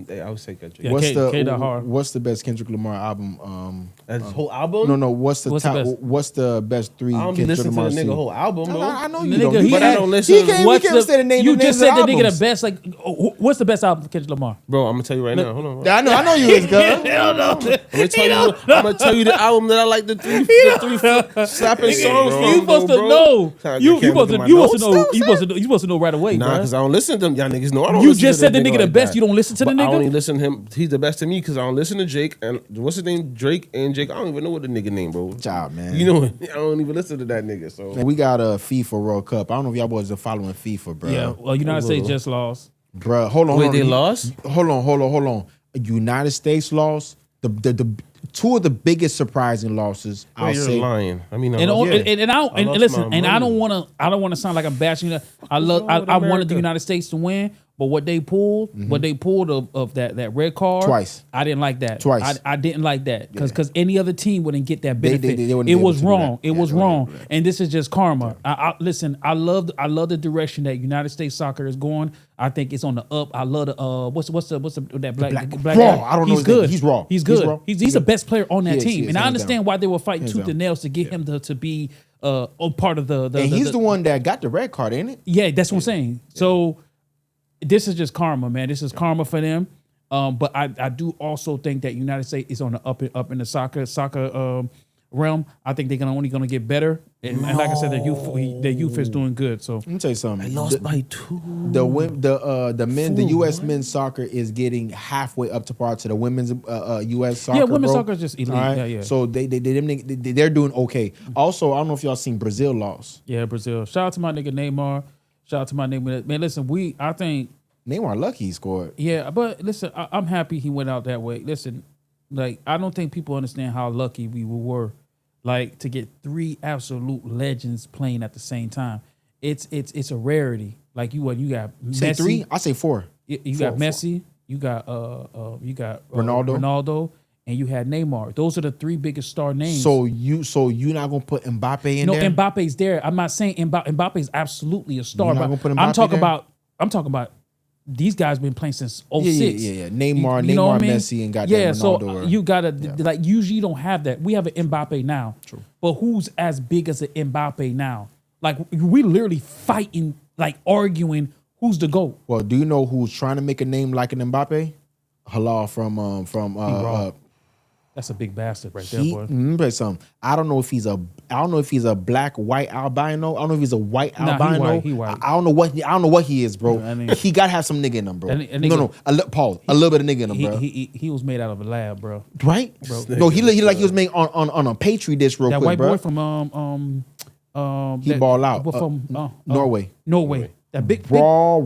I would say Kendrick. Yeah. What's the best Kendrick Lamar album? His whole album? No. What's the best? What's the best three? I don't be Kendrick listening to Lamar the nigga seen? whole album, bro. I know you Nigga, don't. he But I had- don't listen. He can't say the name. You the just names of said the nigga albums. the best. Like, what's the best album for Kendrick Lamar? Bro, I'm gonna tell you right now. Hold on. I know you is, cuz. Hell no. I'm gonna tell you the album that I like the three slapping songs from. You supposed to bro. know. Can't You look supposed at to my know. notes. You supposed to know right away, Nah, bro. because I don't listen to them. Y'all niggas know I don't You listen just to said the that nigga the like best. that. You don't listen to the But I nigga? only listen to him. He's the best to me because I don't listen to Jake and what's his name? Drake and Jake. I don't even know what the nigga name, bro. Job, man. You know, I don't even listen to that nigga. So Man, we got a FIFA World Cup. I don't know if y'all boys are following FIFA, bro. Yeah. Well, United States just lost. Bro, hold on. wait, hold on. they lost? Hold on. United States lost. The two of the biggest surprising losses. Bro, I'll you're say. lying. I mean, And lost listen, my and I don't money. want to sound like I'm bashing it. I wrong with wanted the America? United States to win, but what they pulled of that red card Twice. I didn't like that. Twice. I didn't like that because any other team wouldn't get that benefit. they wouldn't It be able was to do wrong. that. It Yeah, was they wouldn't wrong. do that. And this is just karma. Listen. I love the direction that United States soccer is going. I think it's on the up. I love the what's that black Raw. guy? I don't know He's his name. good. He's raw. He's He's good. raw. He's the best player on that He is, team. he is, And I hands understand down. why they were fighting Hands tooth down. and nails to get him to be a part of the. And he's the one that got the red card, ain't it? Yeah, that's what I'm saying. So this is just karma, man. This is karma for them. But I do also think that United States is on the up in the soccer realm. I think they're only gonna get better. And like I said, their youth is doing good. So Let me tell you something. by 2. The U.S. men's soccer is getting halfway up to par to the women's U.S. soccer. yeah, women's bro. soccer is just elite. All right? Yeah, yeah. So they're doing okay. Also, I don't know if y'all seen Brazil lost. Yeah, Brazil. Shout out to my nigga Neymar. Shout out to my neighbor. Man, listen, I think Neymar lucky he scored. Yeah, but listen, I'm happy he went out that way. Listen, like I don't think people understand how lucky we were, like to get 3 absolute legends playing at the same time. It's a rarity. Like you got Messi. Say 3? I say 4. You got Messi. You got Ronaldo, and you had Neymar. Those are the 3 biggest star names. So you not gonna put Mbappe in there? No, Mbappe's there. I'm not saying Mbappe's absolutely a star. You're not gonna put Mbappe I'm talking about these guys been playing since 06. Yeah. Neymar, Messi, and Ronaldo. So you gotta like usually you don't have that. We have an Mbappe now. True. But who's as big as an Mbappe now? Like we literally fighting, like arguing who's the GOAT. Well, do you know who's trying to make a name like an Mbappe? Halal from That's a big bastard right there, boy. Let me tell you something. I don't know if he's a black white albino. I don't know if he's a white albino. He white. I don't know what he is, bro. He gotta have some nigga in him, bro. A little bit of nigga in him, bro. He was made out of a lab, bro. Right, bro. No, he like he was made on a Petri dish real that quick, bro. That white boy from he ball out from Norway. That big raw.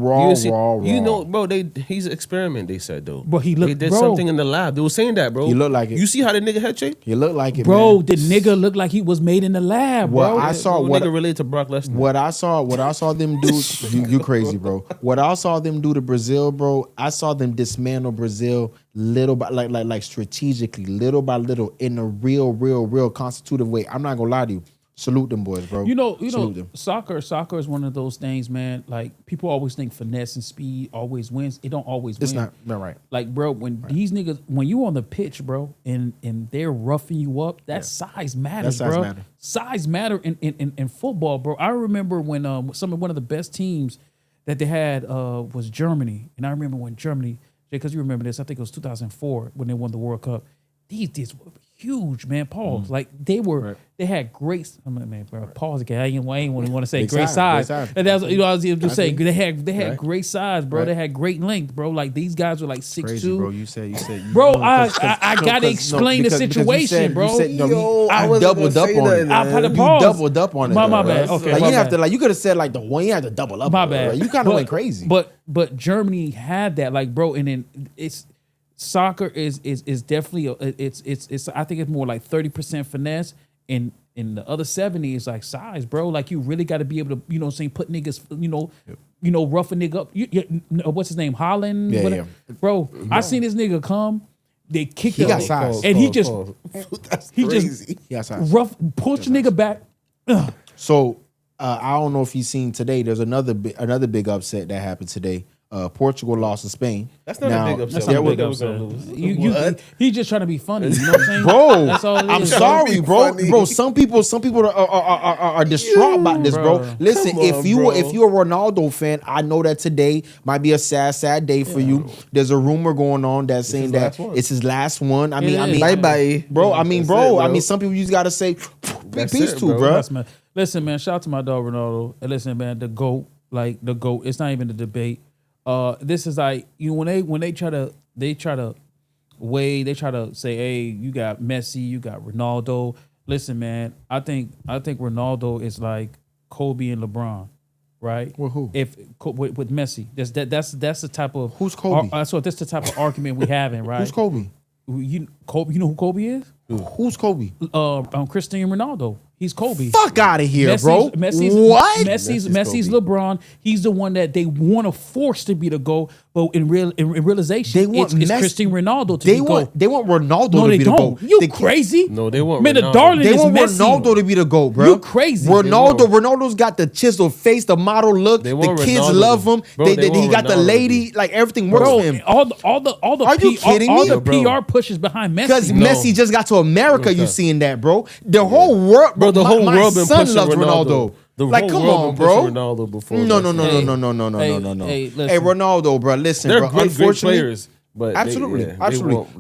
You know, bro. He's an experiment. They said though. But they did something in the lab. They were saying that, bro. He looked like it. You see how the nigga head shape? He looked like it, bro. Man. The nigga looked like he was made in the lab, bro. What I saw, nigga related to Brock Lesnar. What I saw them do. you crazy, bro. What I saw them do to Brazil, bro. I saw them dismantle Brazil little by like strategically, little by little, in a real constitutive way. I'm not gonna lie to you. Salute them boys, bro. You know, soccer is one of those things, man. Like people always think finesse and speed always wins. It don't always win. It's not right. Like, bro, these niggas, when you on the pitch, bro, and they're roughing you up, size matters, bro. Size matter in football, bro. I remember when one of the best teams that they had was Germany, and I remember when Germany, because you remember this, I think it was 2004 when they won the World Cup. These were huge, man. Pause. Like they had great. Bro, pause again. I ain't want to say great size. And that's I was just saying they had great size, bro. They had great length, bro. Like these guys were like 6'2". Bro. You said. Bro, I gotta explain the situation, bro. I doubled up on it. I had to pause. You doubled up on it. My bad. Okay, like, you have to you could have said like the one. You had to double up. My bad. You kind of went crazy. But Germany had that, like, bro, and then it's. Soccer is definitely it's I think it's more like 30% finesse, and in the other 70 is like size, bro. Like you really got to be able to put niggas rough a nigga up. What's his name, Holland? Yeah. Bro, I seen this nigga come. They kicked him. He got size, and he just rough push nigga back. So I don't know if you've seen today. There's another big upset that happened today. Portugal lost to Spain. That's not a big upset. He's just trying to be funny. You know what I'm saying? Bro, that's all it is. I'm sorry, bro. Bro, some people are distraught about this, bro. Listen, if you're a Ronaldo fan, I know that today might be a sad day for you. There's a rumor going on that's saying that it's his last one. I mean, bye, bro. I mean, some people you just gotta say peace to, bro. Listen, man. Shout out to my dog Ronaldo. And listen, man, the GOAT. It's not even a debate. This is like when they try to say, hey, you got Messi, you got Ronaldo. Listen, man, I think Ronaldo is like Kobe and LeBron, right? Well, who? With Messi, that's the type of who's Kobe? So that's the type of argument we having, right? Who's Kobe? You know who Kobe is? Who's Kobe? Cristiano Ronaldo. He's Kobe. Fuck out of here, bro. Messi's LeBron. He's the one that they want to force to be the GOAT, but in realization, it's Cristiano Ronaldo to be GOAT. They want Ronaldo to be the GOAT. You crazy? No, they want Man, Ronaldo. The darling they is want Messi. Ronaldo to be the GOAT, bro. You crazy? Ronaldo's got the chiseled face, the model look. The kids Ronaldo. love him. Bro, he got the lady. Like everything works for him. All the Are you kidding me? All the PR pushes behind Messi because Messi just got to America. You seeing that, bro? The whole world, bro. The whole world been son pushing loves Ronaldo. Like, come on, bro. Ronaldo before no. Hey, Ronaldo, bro. Listen, they're bro. Great Unfortunately, players. But absolutely. They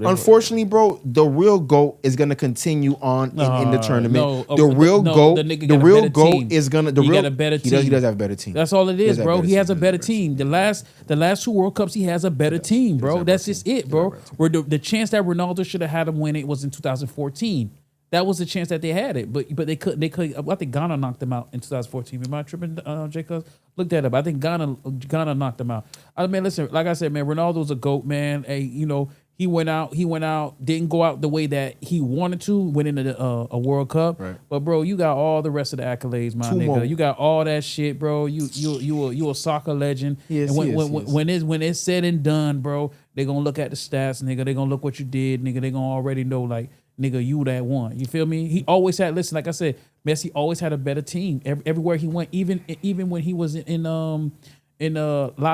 Unfortunately, bro, the real GOAT is gonna continue on in the tournament. The real GOAT is gonna. He got a better team. He does have a better team. That's all it is, bro. He has a better team. The last 2 World Cups, he has a better team, bro. That's just it, bro. Where the chance that Ronaldo should have had him win it was in 2014. that was the chance that they had it, but they couldn't. They could. I think Ghana knocked them out in 2014. Am I tripping, Jacob? Look that up. I think Ghana knocked them out. I mean, listen, like I said, man, Ronaldo's a GOAT, man. Hey, you know, he went out, didn't go out the way that he wanted to, went into a World Cup. Right. But bro, you got all the rest of the accolades, my nigga. More. You got all that shit, bro. You a soccer legend. Yes, and when it's said and done, bro, they gonna look at the stats, nigga. They gonna look what you did, nigga. They gonna already know, like, nigga, you that one. You feel me? He always had. Listen, like I said, Messi always had a better team everywhere he went. Even when he was in La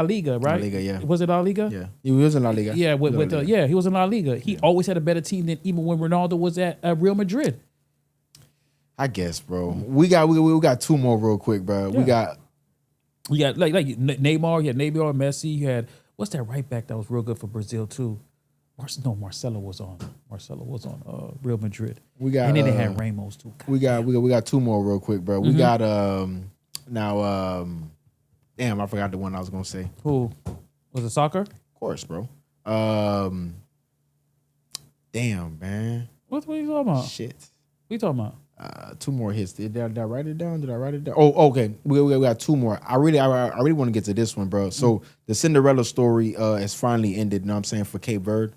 Liga, right? La Liga, yeah. Was it La Liga? Yeah, he was in La Liga. Yeah, he was in La Liga. He always had a better team than even when Ronaldo was at Real Madrid. I guess, bro. We got two more real quick, bro. Yeah. We got like Neymar. You had Neymar, Messi. You had what's that right back that was real good for Brazil too? Marcelo was on Real Madrid. We got and then they had Ramos too. God. We got two more real quick, bro. We got now damn, I forgot the one I was gonna say. Who was it? Soccer? Of course, bro. Damn, man. What are you talking about? Shit. What are you talking about? Two more hits. Did I write it down? Oh, okay. We got two more. I really want to get to this one, bro. So the Cinderella story has finally ended. You know what I'm saying, for Cape Verde,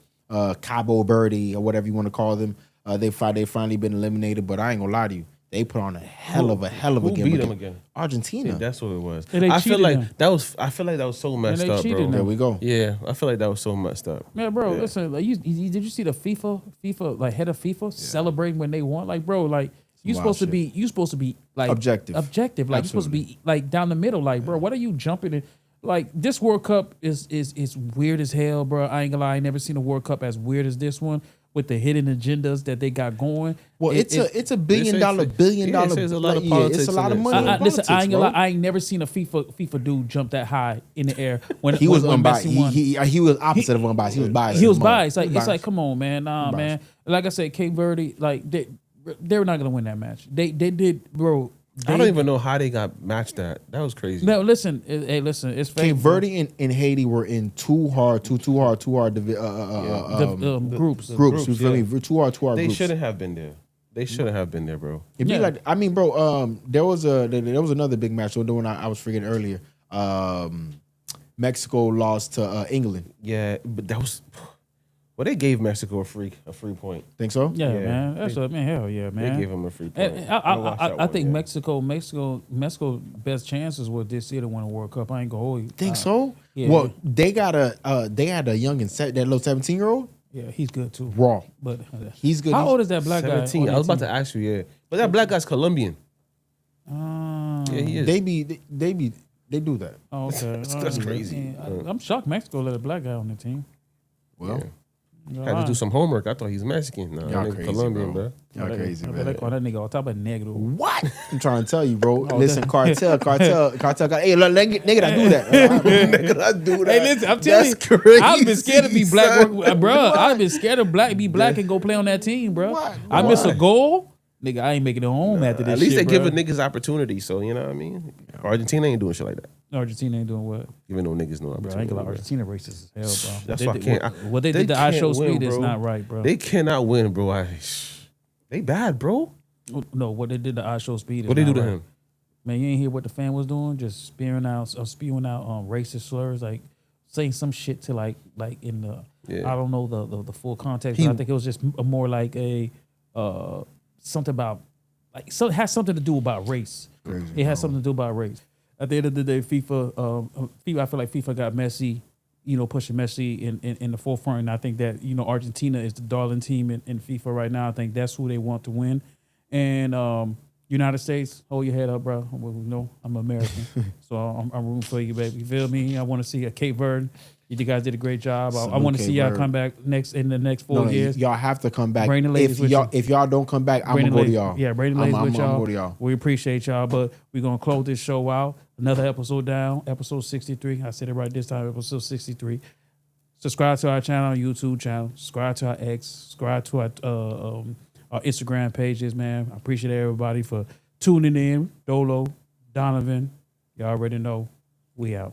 Cabo Verde, or whatever you want to call them. They finally been eliminated. But I ain't gonna lie to you, they put on a hell of a game. Beat them again? Argentina. Yeah, that's what it was. I feel like that was so messed up, bro. There we go. Yeah, I feel like that was so messed up. Man, bro, listen. Like, did you see the FIFA like head of FIFA celebrating when they won? Like, bro, like. You supposed to be like objective. Like Absolutely. You're supposed to be like down the middle. Like, bro, what are you jumping in? Like, this World Cup is weird as hell, bro. I ain't gonna lie, I ain't never seen a World Cup as weird as this one with the hidden agendas that they got going. Well, it's a billion dollar. There's a lot of politics. It's a lot of money. Listen, I ain't gonna lie, I ain't never seen a FIFA dude jump that high in the air when he was unbiased. He was opposite of unbiased. He was biased. He was biased. Like, it's like, come on, man, man. Like I said, Cape Verde, like they were not gonna win that match. They did, bro. I don't even know how they got matched that. That was crazy. No, listen. Hey, listen. It's Cape Verde and Haiti were in too hard groups. You feel me? Too hard They groups. shouldn't have been there. They shouldn't have been there, bro. It'd be like, I mean, bro. There was another big match. The one I was forgetting earlier. Mexico lost to England. Yeah, but that was. Well, they gave Mexico a free point. Think so? Yeah, man. That's hell yeah, man. They gave them a free point. I think Mexico best chances were this year to win a World Cup. I ain't gonna hold you. Think so? Yeah. Well, they had a young and that little 17-year-old. Yeah, he's good too. Raw, but he's good. How old is that black 17. guy? I was about to ask you, yeah, but that black guy's Colombian. Yeah, he is. They do that. Oh, okay. That's crazy. I'm shocked Mexico let a black guy on the team. Well. Yeah. Had to do some homework. I thought he's Mexican. No, y'all crazy, Colombian, bro. Y'all crazy, man. They call that nigga on top of negro. What? I'm trying to tell you, bro. Listen, cartel. Hey, look, nigga, I do that. Nigga, I do that. Hey, listen, I'm telling you, crazy, I've been scared to be black, bro. I've been scared of be black and go play on that team, bro. What? I miss a goal. Nigga, I ain't making it home after this. At least shit, they bro. giving niggas opportunity, so you know what I mean. Argentina ain't doing shit like that. Argentina ain't doing what? Giving no niggas no Bro, I opportunity. ain't gonna lie, Argentina racist as hell, bro. That's why I can't. What they did to I show speed is not right, bro. They cannot win, bro. They bad, bro. No, what they did to I show speed is what they do not to right. him? Man, you ain't hear what the fan was doing? Just spewing out racist slurs, like saying some shit to like in the I don't know the full context, but I think it was just more like a something about like it has something to do about race. Crazy, it has something to do about race. At the end of the day, FIFA, I feel like FIFA got Messi, pushing Messi in the forefront. And I think that, Argentina is the darling team in FIFA right now. I think that's who they want to win. And United States, hold your head up, bro. I'm American. So I'm rooting for you, baby. You feel me? I want to see a Cape Verde. You guys did a great job. I want to see y'all come back in the next 4 years. Y'all have to come back. Bring the ladies if y'all don't come back, I'm gonna go to y'all. Yeah, bring the ladies with y'all. I'm go to y'all. We appreciate y'all, but we're gonna close this show out. Another episode down, episode 63. I said it right this time, episode 63. Subscribe to our channel, YouTube channel. Subscribe to our X. Subscribe to our Instagram pages, man. I appreciate everybody for tuning in. Dolo, Donovan, y'all already know. We out.